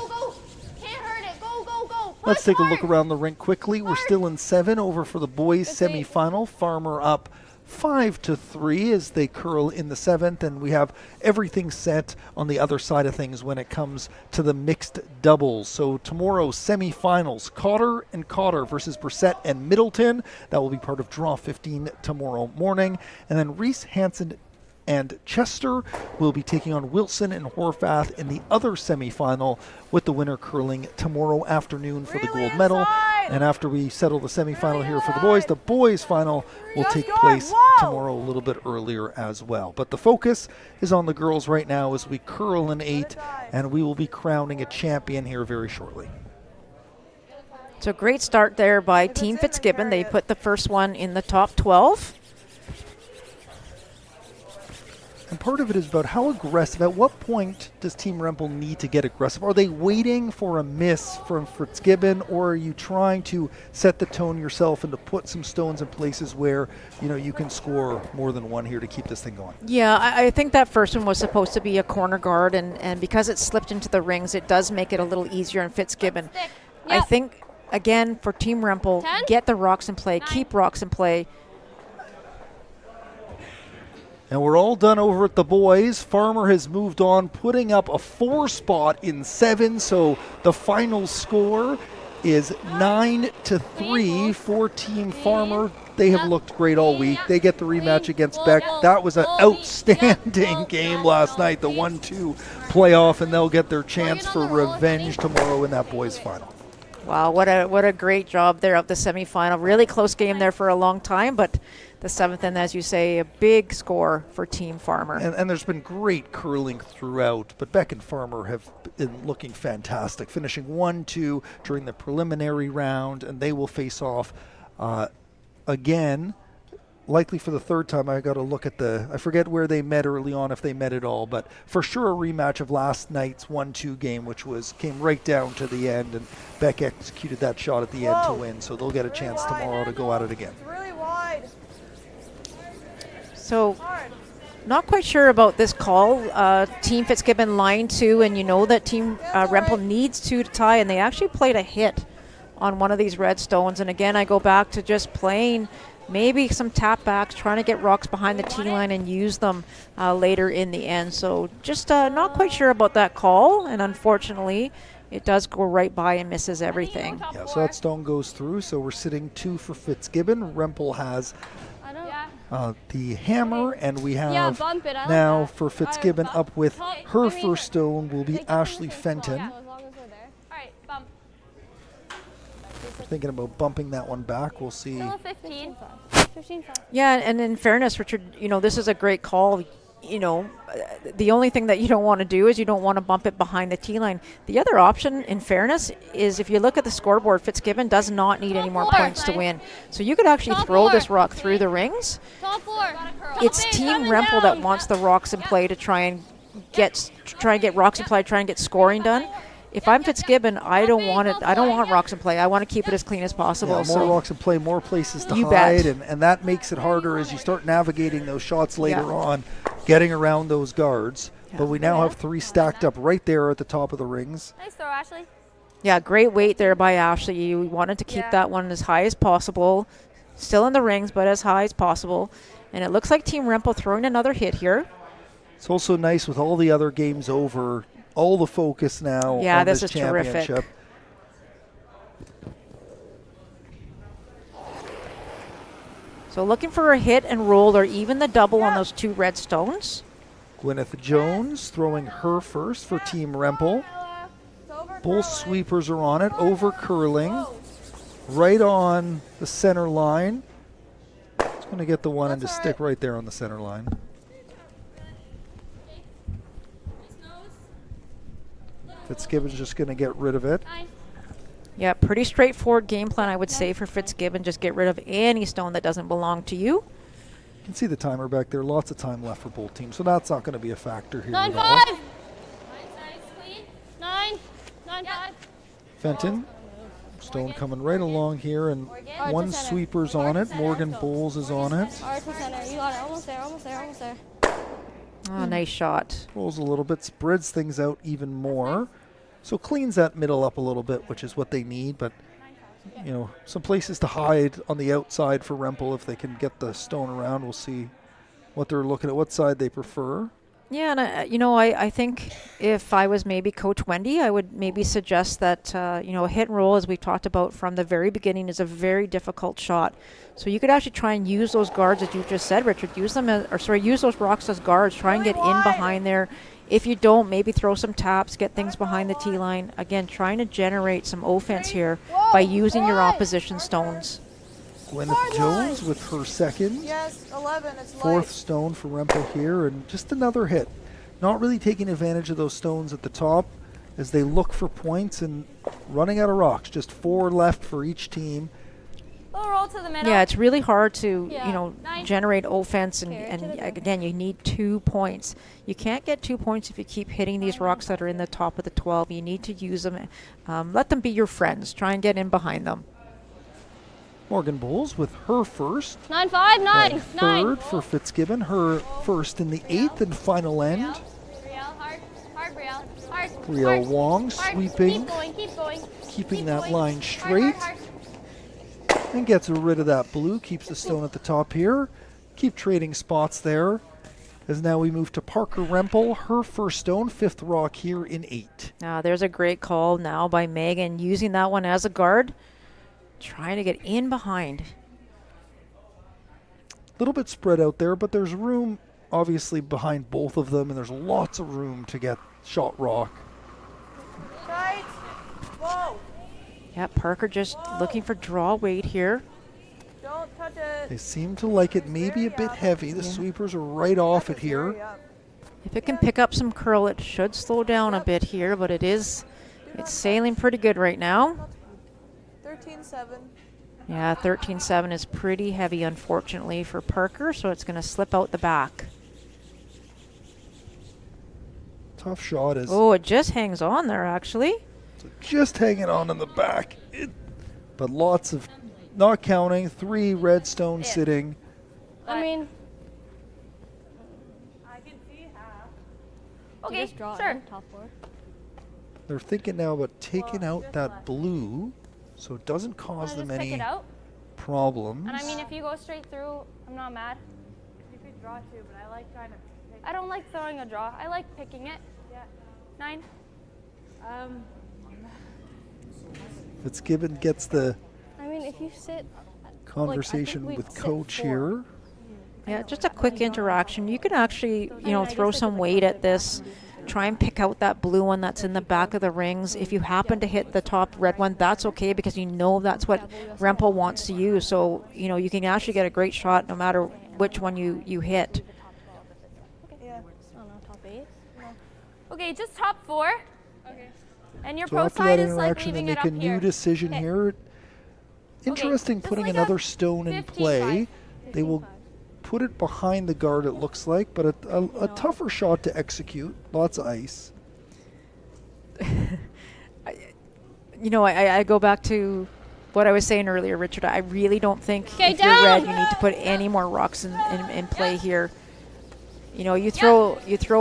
Let's take a look around the rink quickly. We're still in 7 over for the boys semifinal. Farmer up 5-3 as they curl in the 7th, and we have everything set on the other side of things when it comes to the mixed doubles. So tomorrow's semifinals, Cotter and Cotter versus Brissett and Middleton. That will be part of Draw 15 tomorrow morning. And then Reese Hansen and Chester will be taking on Wilson and Horvath in the other semifinal, with the winner curling tomorrow afternoon for the gold medal. And after we settle the semifinal here for the boys final will take place tomorrow a little bit earlier as well. But the focus is on the girls right now as we curl in 8, and we will be crowning a champion here very shortly. So great start there by Team Fitzgibbon. They put the first one in the top 12. And part of it is about how aggressive. At what point does Team Rempel need to get aggressive? Are they waiting for a miss from Fitzgibbon, or are you trying to set the tone yourself and to put some stones in places where you can score more than one here to keep this thing going? Yeah, I think that first one was supposed to be a corner guard, and because it slipped into the rings, it does make it a little easier on Fitzgibbon. Yep. I think, again, for Team Rempel, 10, get the rocks in play, 9, keep rocks in play. And we're all done over at the boys. Farmer has moved on, putting up a 4 spot in 7. So the final score is 9-3 for Team Farmer. They have looked great all week. They get the rematch against Beck. That was an outstanding game last night, the 1-2 playoff, and they'll get their chance for revenge tomorrow in that boys final. Wow, what a great job there of the semifinal. Really close game there for a long time, but the 7th, and as you say, a big score for Team Farmer. And there's been great curling throughout, but Beck and Farmer have been looking fantastic, finishing 1-2 during the preliminary round, and they will face off again, likely for the 3rd time. I got to look at I forget where they met early on, if they met at all, but for sure a rematch of last night's 1-2 game, which came right down to the end, and Beck executed that shot at the end to win, so they'll get a chance tomorrow to go at it again. It's really wide. So, not quite sure about this call. Team Fitzgibbon line 2, and you know that Team Rempel needs 2 to tie, and they actually played a hit on one of these red stones. And again, I go back to just playing maybe some tap backs, trying to get rocks behind the tee line and use them later in the end. So just not quite sure about that call, and unfortunately, it does go right by and misses everything. Yeah, so that stone goes through, so we're sitting 2 for Fitzgibbon. Rempel has the hammer, and we have now for Fitzgibbon up with her first stone will be Ashley Fenton. We're thinking about bumping that one back. We'll see. 15. Yeah, and in fairness, Richard, this is a great call. The only thing that you don't want to do is you don't want to bump it behind the tee line. The other option, in fairness, is if you look at the scoreboard, Fitzgibbon does not need any more points to win. So you could actually throw this rock through the rings. It's Team Rempel that wants the rocks in play to try and get rocks in play, try and get scoring done. If I'm Fitzgibbon, I don't want it. I don't want rocks in play. I want to keep it as clean as possible. Yeah, more rocks in play, more places to hide, and that makes it harder as you start navigating those shots later on, getting around those guards. Yeah. But we now have 3 stacked up right there at the top of the rings. Nice throw, Ashley. Yeah, great weight there by Ashley. You wanted to keep that one as high as possible. Still in the rings, but as high as possible. And it looks like Team Rempel throwing another hit here. It's also nice with all the other games over. All the focus now on this championship. Terrific. So looking for a hit and roll or even the double on those 2 red stones. Gwyneth Jones throwing her first for Team Rempel. Both sweepers are on it, over curling, right on the center line. It's going to get the one and just stick right there on the center line. Fitzgibbon's just going to get rid of it. Yeah, pretty straightforward game plan, I would say, for Fitzgibbon. Just get rid of any stone that doesn't belong to you. You can see the timer back there. Lots of time left for both teams, so that's not going to be a factor here. 9-5. 9-5. Fenton, stone coming right along here, and one sweeper's on it. Morgan Bowles is on it. You got it. Almost there. Oh, nice shot. Rolls a little bit, spreads things out even more. So cleans that middle up a little bit, which is what they need. But, some places to hide on the outside for Rempel if they can get the stone around. We'll see what they're looking at, what side they prefer. Yeah, and I think if I was maybe Coach Wendy, I would maybe suggest that, a hit and roll, as we talked about from the very beginning, is a very difficult shot. So you could actually try and use those guards, as you just said, Richard. Use those rocks as guards. Try and get in behind there. If you don't, maybe throw some taps, get things behind the tee line. Again, trying to generate some offense here by using your opposition stones. Gwyneth Jones with her second. Yes, 11. It's 4th stone for Rempel here, and just another hit. Not really taking advantage of those stones at the top. as they look for points and running out of rocks. Just 4 left for each team. Little roll to the middle. Yeah, it's really hard to, Yeah. you know, Nice. generate offense, and, Carry it to the back. again, you need 2 points. You can't get 2 points if you keep hitting these rocks that are in the top of the 12. You need to use them. Let them be your friends. Try and get in behind them. Morgan Bowles with her first. 9-5, 9, 9. Third for Fitzgibbon, her first in the 8th and final end. Brielle, hard, hard, Brielle, hard. Brielle hard, Wong hard. sweeping, Keep going. keeping Keep that going. line Hard, straight, hard, and gets rid of that blue, keeps the stone at the top here. Keep trading spots there, as now we move to Parker Rempel, her first stone, 5th rock here in 8. Now, there's a great call now by Megan, using that one as a guard, trying to get in behind. A little bit spread out there, but there's room obviously behind both of them, and there's lots of room to get shot rock. Tight. Whoa. Yeah, Parker just looking for draw weight here. Don't touch it. They seem to like it maybe a bit heavy. The sweepers are right off it here. If it can pick up some curl, it should slow down a bit here, but it's sailing pretty good right now. 13-7. Yeah, 13-7 is pretty heavy, unfortunately, for Parker, so it's going to slip out the back. Tough shot is Oh, it just hangs on there, actually. just hanging on in the back. But lots of, not counting, 3 red stones sitting. I mean, I can see half. okay, sure. Top 4. They're thinking now about taking out that blue so it doesn't cause Wanna them just pick any it out? problems. And I mean, if you go straight through, I'm not mad. You could draw too, but I like trying to pick. I don't like throwing a draw. I like picking it. Yeah. 9. Fitzgibbon gets the I mean, if you sit. conversation we'd with sit coach 4. here. Yeah, just a quick interaction. You can actually, throw some weight at this. Try and pick out that blue one that's in the back of the rings. If you happen to hit the top red one, that's okay, because you know that's what Rempel wants to use. So, you can actually get a great shot no matter which one you hit. Yeah. I don't know, top 8. No. Okay, just top 4. Okay. And your So pro after side that is like interaction, they leaving it make a up new here. decision Okay. here. Interesting, just putting like another a stone in 15-5. play. They will put it behind the guard, it looks like, but a tougher shot to execute. Lots of ice. I go back to what I was saying earlier, Richard. I really don't think Okay, if you're down. red, you need to put any more rocks in play here. You throw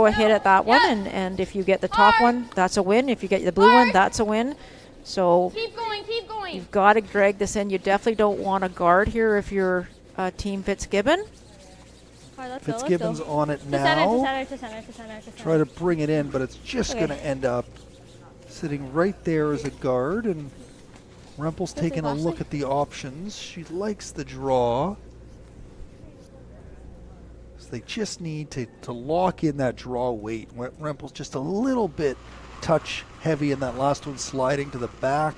a hit at that one, and if you get the top one, that's a win. If you get the blue one, that's a win. So Keep going, keep going. you've got to drag this in. You definitely don't want a guard here if you're Team Fitzgibbon. All right, let's Fitzgibbon's go. on it To now. center, to center, to center, to center. Try to bring it in, but it's just Okay. going to end up sitting right there as a guard. And Rempel's This is taking a look Ashley. at the options. She likes the draw. So they just need to lock in that draw weight. Rempel's just a little bit touch heavy in that last one, sliding to the back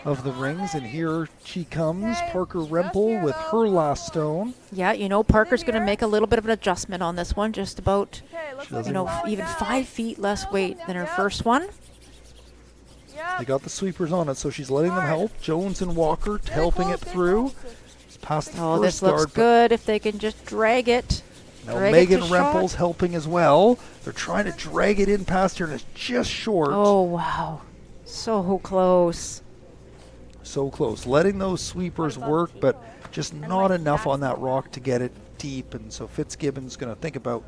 of the rings. And here she comes, Parker Rempel with her last stone. Yeah, Parker's going to make a little bit of an adjustment on this one, just about, She doesn't- even 5 feet less weight than her first one. They got the sweepers on it, so she's letting them help. Jones and Walker helping it through. It's past the Oh, first this looks guard, but good if they can just drag it. now Drag it Megan to shot. Rempel's helping as well. They're trying to drag it in past her, and it's just short. Oh, wow. So close. So close. Letting those sweepers work, but just not enough on that rock to get it deep. And so Fitzgibbon's going to think about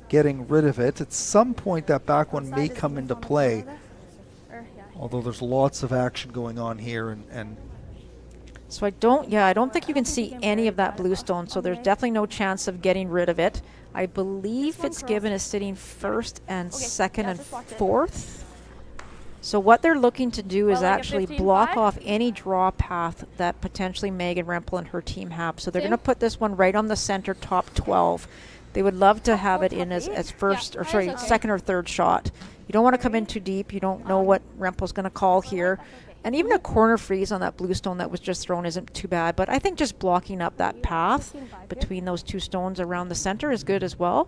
getting rid of it. At some point, that back one may come into play. Although there's lots of action going on here, and So I don't think you can see any of that blue stone, so there's definitely no chance of getting rid of it. I believe Fitzgibbon is sitting first and second and fourth. So what they're looking to do is Well, like a actually 15-5? block off any draw path that potentially Megan Rempel and her team have. So they're going to put this one right on the center, top 12. They would love to have it in as first, or sorry, second or third shot. You don't want to come in too deep. You don't know what Rempel's going to call here. And even a corner freeze on that blue stone that was just thrown isn't too bad. But I think just blocking up that path between those two stones around the center is good as well.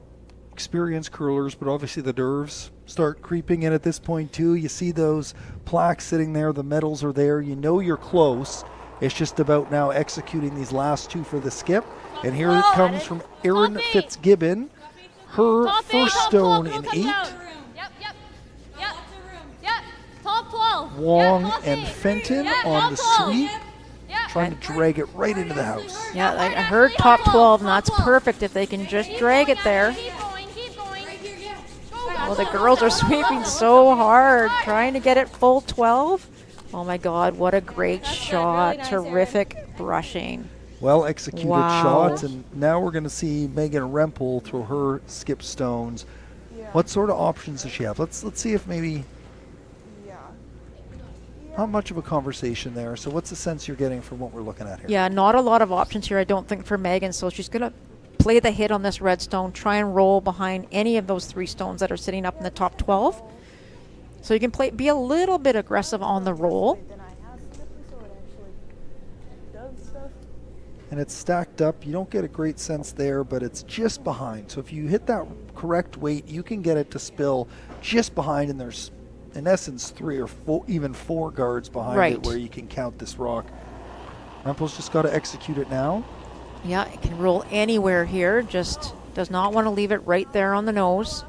experienced curlers, but obviously the nerves start creeping in at this point too. You see those plaques sitting there, the medals are there, you know you're close. It's just about now executing these last two for the skip. And here it comes from Erin Fitzgibbon, her first stone in 8. Yep. Top 12. Wong and Fenton on the sweep, trying to drag it right into the house. Yeah, I heard top 12, and that's perfect if they can just drag it there. Well, the girls are sweeping so hard, trying to get it full 12. Oh my God, what a great shot. Terrific brushing. Well executed Wow. shots, and now we're going to see Megan Rempel throw her skip stones. What sort of options does she have? Let's see if maybe not much of a conversation there. So what's the sense you're getting from what we're looking at here? Yeah, not a lot of options here, I don't think, for Megan. So she's going to play the hit on this red stone, try and roll behind any of those 3 stones that are sitting up in the top 12. So you can be a little bit aggressive on the roll. And it's stacked up. You don't get a great sense there, but it's just behind. So if you hit that correct weight, you can get it to spill just behind, and there's in essence 3 or 4, even 4 guards behind it where you can count this rock. Rempel's just got to execute it now. Yeah, it can roll anywhere here, just does not want to leave it right there on the nose.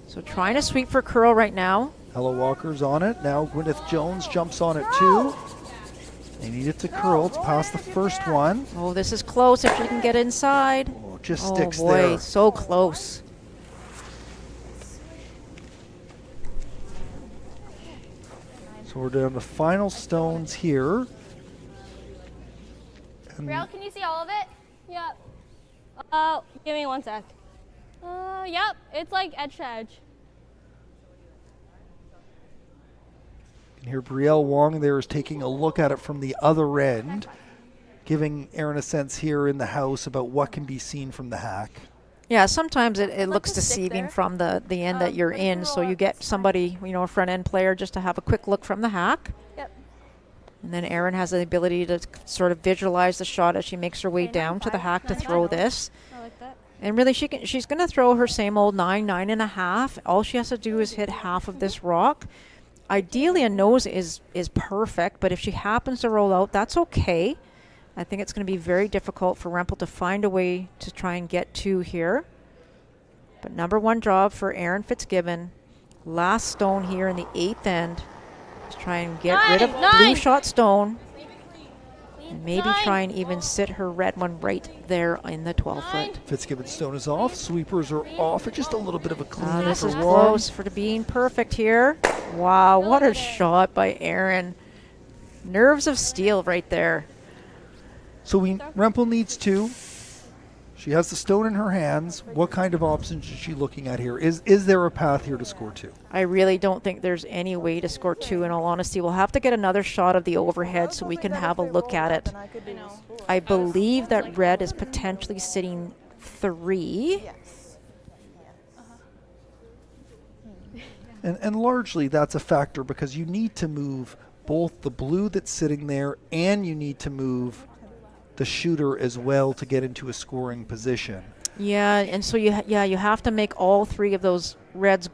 So trying to sweep for curl right now. Ella Walker's on it. Now Gwyneth Jones jumps on it too. They need it to curl. It's past the first one. Oh, this is close if she can get inside. Oh, just sticks boy, there. So close. So we're down to final stones here. Brielle, can you see all of it? Yep. Give me 1 sec. Yep, it's like edge to edge. You can hear Brielle Wong there is taking a look at it from the other end, giving Erin a sense here in the house about what can be seen from the hack. Yeah, sometimes it looks deceiving from the end that you're in, so you get somebody, a front end player, just to have a quick look from the hack. Yep. And then Erin has the ability to sort of visualize the shot as she makes her way down to the hack to throw this. I like that. And really, she's going to throw her same old 9, 9.5. All she has to do is hit half of this rock. Ideally, a nose is perfect, but if she happens to roll out, that's okay. I think it's going to be very difficult for Rempel to find a way to try and get 2 here. But number 1 job for Erin Fitzgibbon. Last stone here in the 8th end. Just try and get rid of blue shot stone. And maybe try and even sit her red one right there in the 12-foot. Fitzgibbon's stone is off. Sweepers are off. It's just a little bit of a clean. This is close for being perfect here. Wow, what a shot by Erin. Nerves of steel right there. So Rempel needs 2. She has the stone in her hands. What kind of options is she looking at here? Is there a path here to score 2? I really don't think there's any way to score 2, in all honesty. We'll have to get another shot of the overhead so we can have a look at it. I believe that red is potentially sitting 3. And largely that's a factor because you need to move both the blue that's sitting there and you need to move the shooter as well to get into a scoring position. Yeah, and so you have to make all 3 of those reds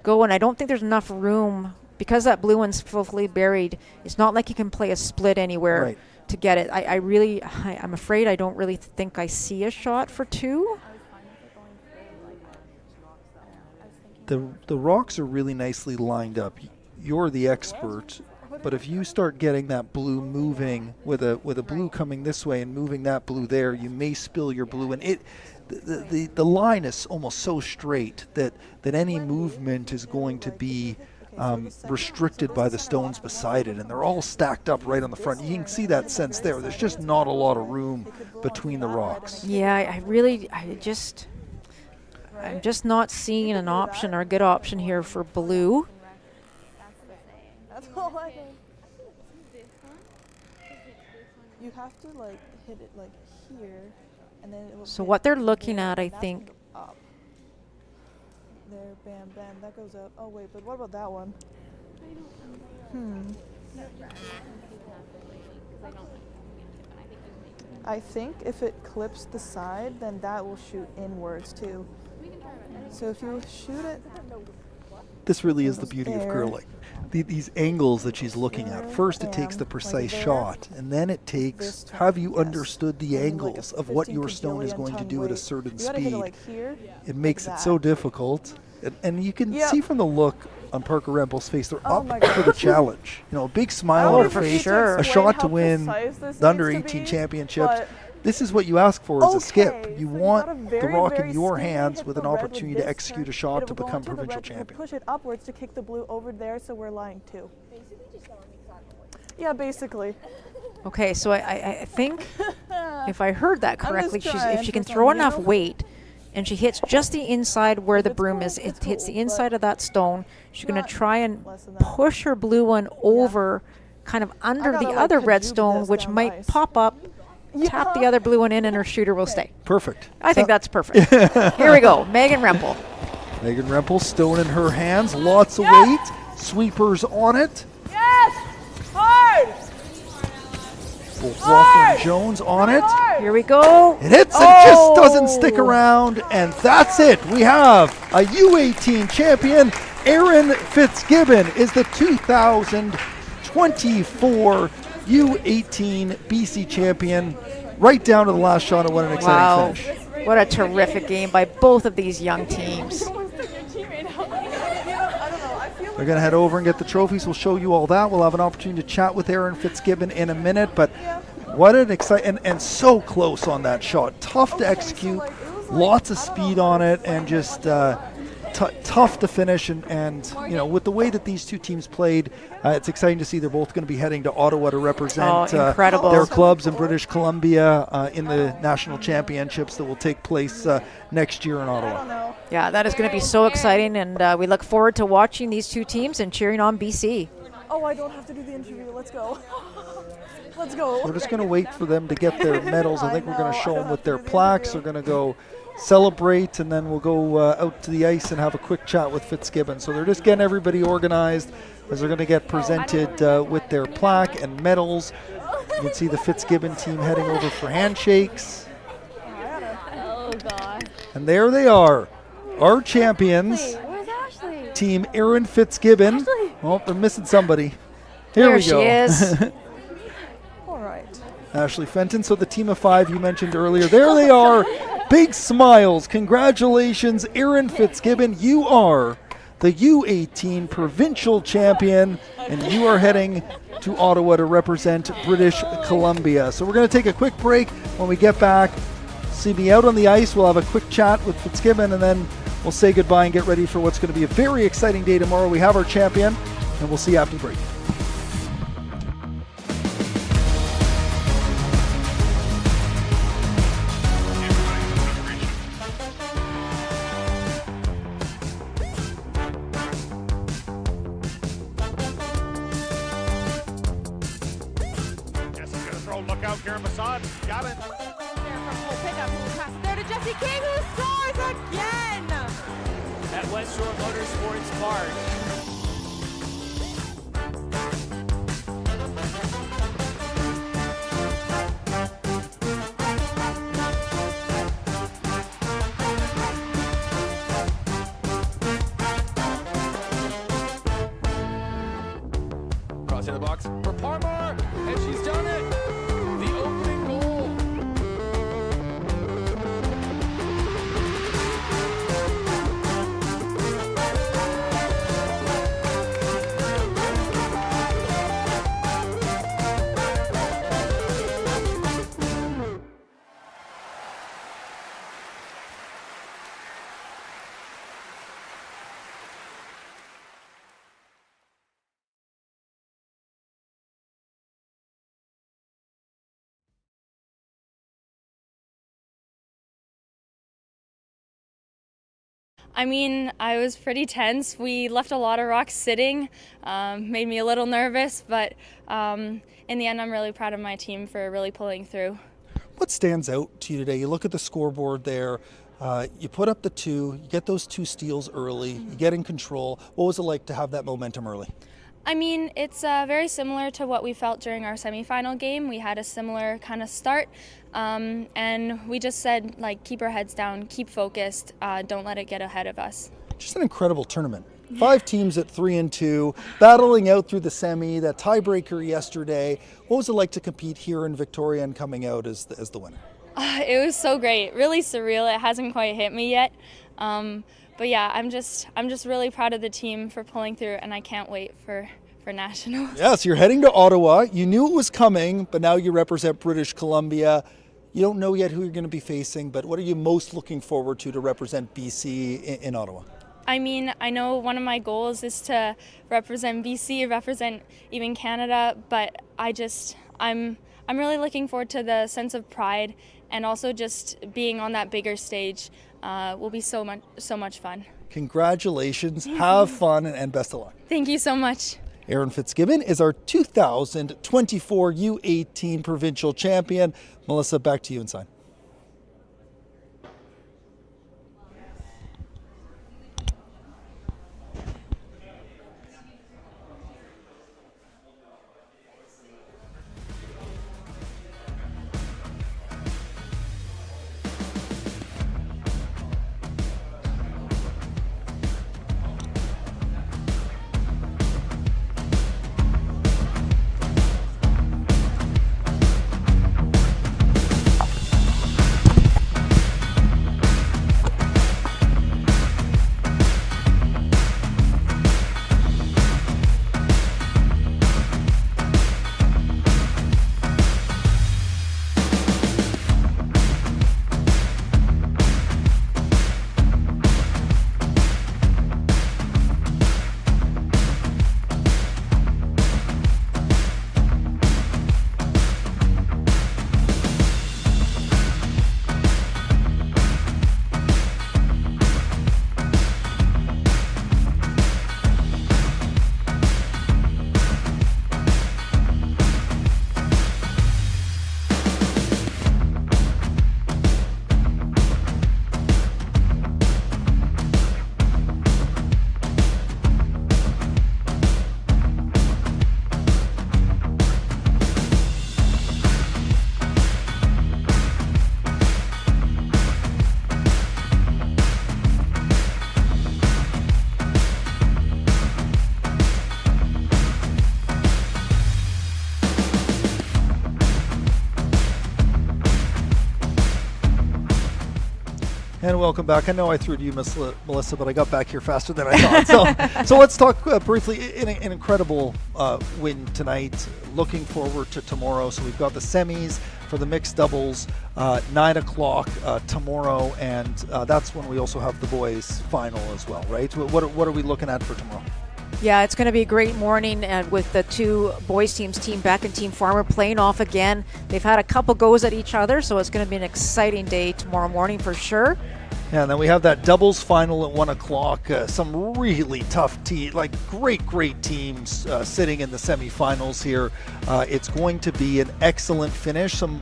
go, and I don't think there's enough room because that blue one's fully buried. It's not like you can play a split anywhere to get it. I'm afraid I don't really think I see a shot for 2. The rocks are really nicely lined up. You're the expert. But if you start getting that blue moving with a blue coming this way and moving that blue there, you may spill your blue. And the line is almost so straight that any movement is going to be restricted by the stones beside it. And they're all stacked up right on the front. You can see that sense there. There's just not a lot of room between the rocks. Yeah, I'm just not seeing an option or a good option here for blue. That's all I know. You have to hit it here, and then it will. So what they're looking at, I think. Up. There, bam, bam. That goes up. Oh wait, but what about that one? I think if it clips the side, then that will shoot inwards too. So if you shoot it, this really is the beauty of curling. These angles that she's looking at. First it takes the precise shot, and then it takes, have you understood the angles of what your stone is going to do at a certain speed? It makes it so difficult. And you can see from the look on Parker Rempel's face, they're up for the challenge. You know, a big smile on her face, a shot to win the Under-18 Championships. This is what you ask for as a skip. You want the rock in your hands with an opportunity to execute a shot to become provincial champion. Push it upwards to kick the blue over there, so we're lying 2. Yeah, basically. Okay, so I think if I heard that correctly, if she can throw enough weight and she hits just the inside where the broom is, it hits the inside of that stone, she's going to try and push her blue one over kind of under the other red stone, which might pop up, tap the other blue one in, and her shooter will stay. Perfect. I think that's perfect. Here we go, Megan Rempel. Megan Rempel, stone in her hands, lots of weight, sweepers on it. Yes! Hard! Both Walker and Jones on it. Here we go. It hits and just doesn't stick around, and that's it. We have a U18 champion. Erin Fitzgibbon is the 2024 U18 BC champion. Right down to the last shot, and what an exciting finish. What a terrific game by both of these young teams. They're going to head over and get the trophies. We'll show you all that. We'll have an opportunity to chat with Erin Fitzgibbon in a minute, but what an exciting, and so close on that shot. Tough to execute, lots of speed on it, and just tough to finish. And you know, with the way that these two teams played, it's exciting to see they're both going to be heading to Ottawa to represent their clubs in British Columbia in the national championships that will take place next year in Ottawa. Yeah, that is going to be so exciting, and we look forward to watching these two teams and cheering on BC. Oh, I don't have to do the interview. Let's go. Let's go. We're just going to wait for them to get their medals. I think we're going to show them with their plaques. They're going to go celebrate, and then we'll go out to the ice and have a quick chat with Fitzgibbon. So they're just getting everybody organized as they're going to get presented with their plaque and medals. You can see the Fitzgibbon team heading over for handshakes. Oh, God. And there they are, our champions. Where's Ashley? Team Erin Fitzgibbon. Ashley. Oh, they're missing somebody. Here we go. There she is. All right. Ashley Fenton. So the team of 5 you mentioned earlier, there they are. Big smiles. Congratulations, Erin Fitzgibbon. You are the U18 provincial champion, and you are heading to Ottawa to represent British Columbia. So we're going to take a quick break. When we get back, see me out on the ice. We'll have a quick chat with Fitzgibbon, and then we'll say goodbye and get ready for what's going to be a very exciting day tomorrow. We have our champion, and we'll see you after the break. Got it. There to Jesse King, who scores again! At West Shore Motorsports Park. Cross in the box for Parmar, and she's done it. The opening goal. I mean, I was pretty tense. We left a lot of rocks sitting, made me a little nervous, but in the end, I'm really proud of my team for really pulling through. What stands out to you today? You look at the scoreboard there, you put up the 2, you get those 2 steals early, you get in control. What was it like to have that momentum early? I mean, it's very similar to what we felt during our semifinal game. We had a similar kind of start, And we just said, like, keep our heads down, keep focused, don't let it get ahead of us. Just an incredible tournament. 5 teams at 3-2, battling out through the semi, that tiebreaker yesterday. What was it like to compete here in Victoria and coming out as the winner? It was so great, really surreal. It hasn't quite hit me yet. But yeah, I'm just really proud of the team for pulling through, and I can't wait for nationals. Yes, you're heading to Ottawa. You knew it was coming, but now you represent British Columbia. You don't know yet who you're going to be facing, but what are you most looking forward to represent BC in Ottawa? I mean, I know one of my goals is to represent BC, represent even Canada, but I'm really looking forward to the sense of pride, and also just being on that bigger stage will be so much fun. Congratulations, have fun, and best of luck. Thank you so much. Erin Fitzgibbon is our 2024 U18 provincial champion. Melissa, back to you inside. And welcome back. I know I threw it to you, Melissa, but I got back here faster than I thought. So let's talk briefly. An incredible win tonight. Looking forward to tomorrow. So we've got the semis for the mixed doubles, 9 o'clock tomorrow, and that's when we also have the boys final as well, right? What are we looking at for tomorrow? Yeah, it's going to be a great morning, and with the two boys teams, Team Beck and Team Farmer, playing off again. They've had a couple goes at each other, so it's going to be an exciting day tomorrow morning for sure. Yeah, and then we have that doubles final at 1 o'clock. Some really tough great teams sitting in the semifinals here. It's going to be an excellent finish. Some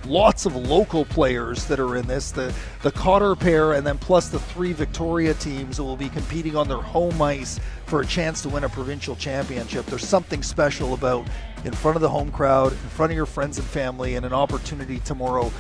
lots of local players that are in this. The Cotter pair, and then plus the 3 Victoria teams that will be competing on their home ice for a chance to win a provincial championship. There's something special about in front of the home crowd, in front of your friends and family, and an opportunity tomorrow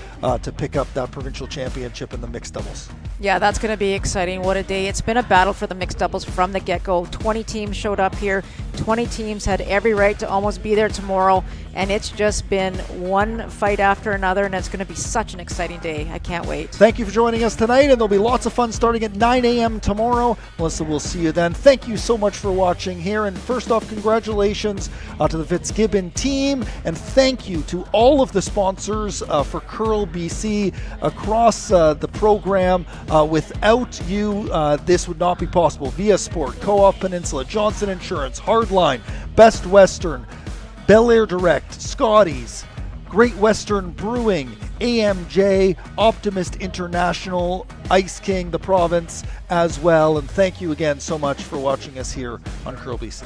to pick up that provincial championship in the mixed doubles. Yeah, that's going to be exciting. What a day. It's been a battle for the mixed doubles from the get-go. 20 teams showed up here. 20 teams had every right to almost be there tomorrow, and it's just been one fight after another, and it's going to be such an exciting day. I can't wait. Thank you for joining us tonight, and there'll be lots of fun starting at 9 a.m. tomorrow. Melissa, we'll see you then. Thank you so much for watching here, and first off, congratulations to the Fitzgibbon team, and thank you to all of the sponsors for Curl BC across the program. Without you, this would not be possible. Via Sport, Co-op Peninsula, Johnson Insurance, Hardline, Best Western, Bel Air Direct, Scotties, Great Western Brewing, AMJ, Optimist International, Ice King, the province as well. And thank you again so much for watching us here on Curl BC.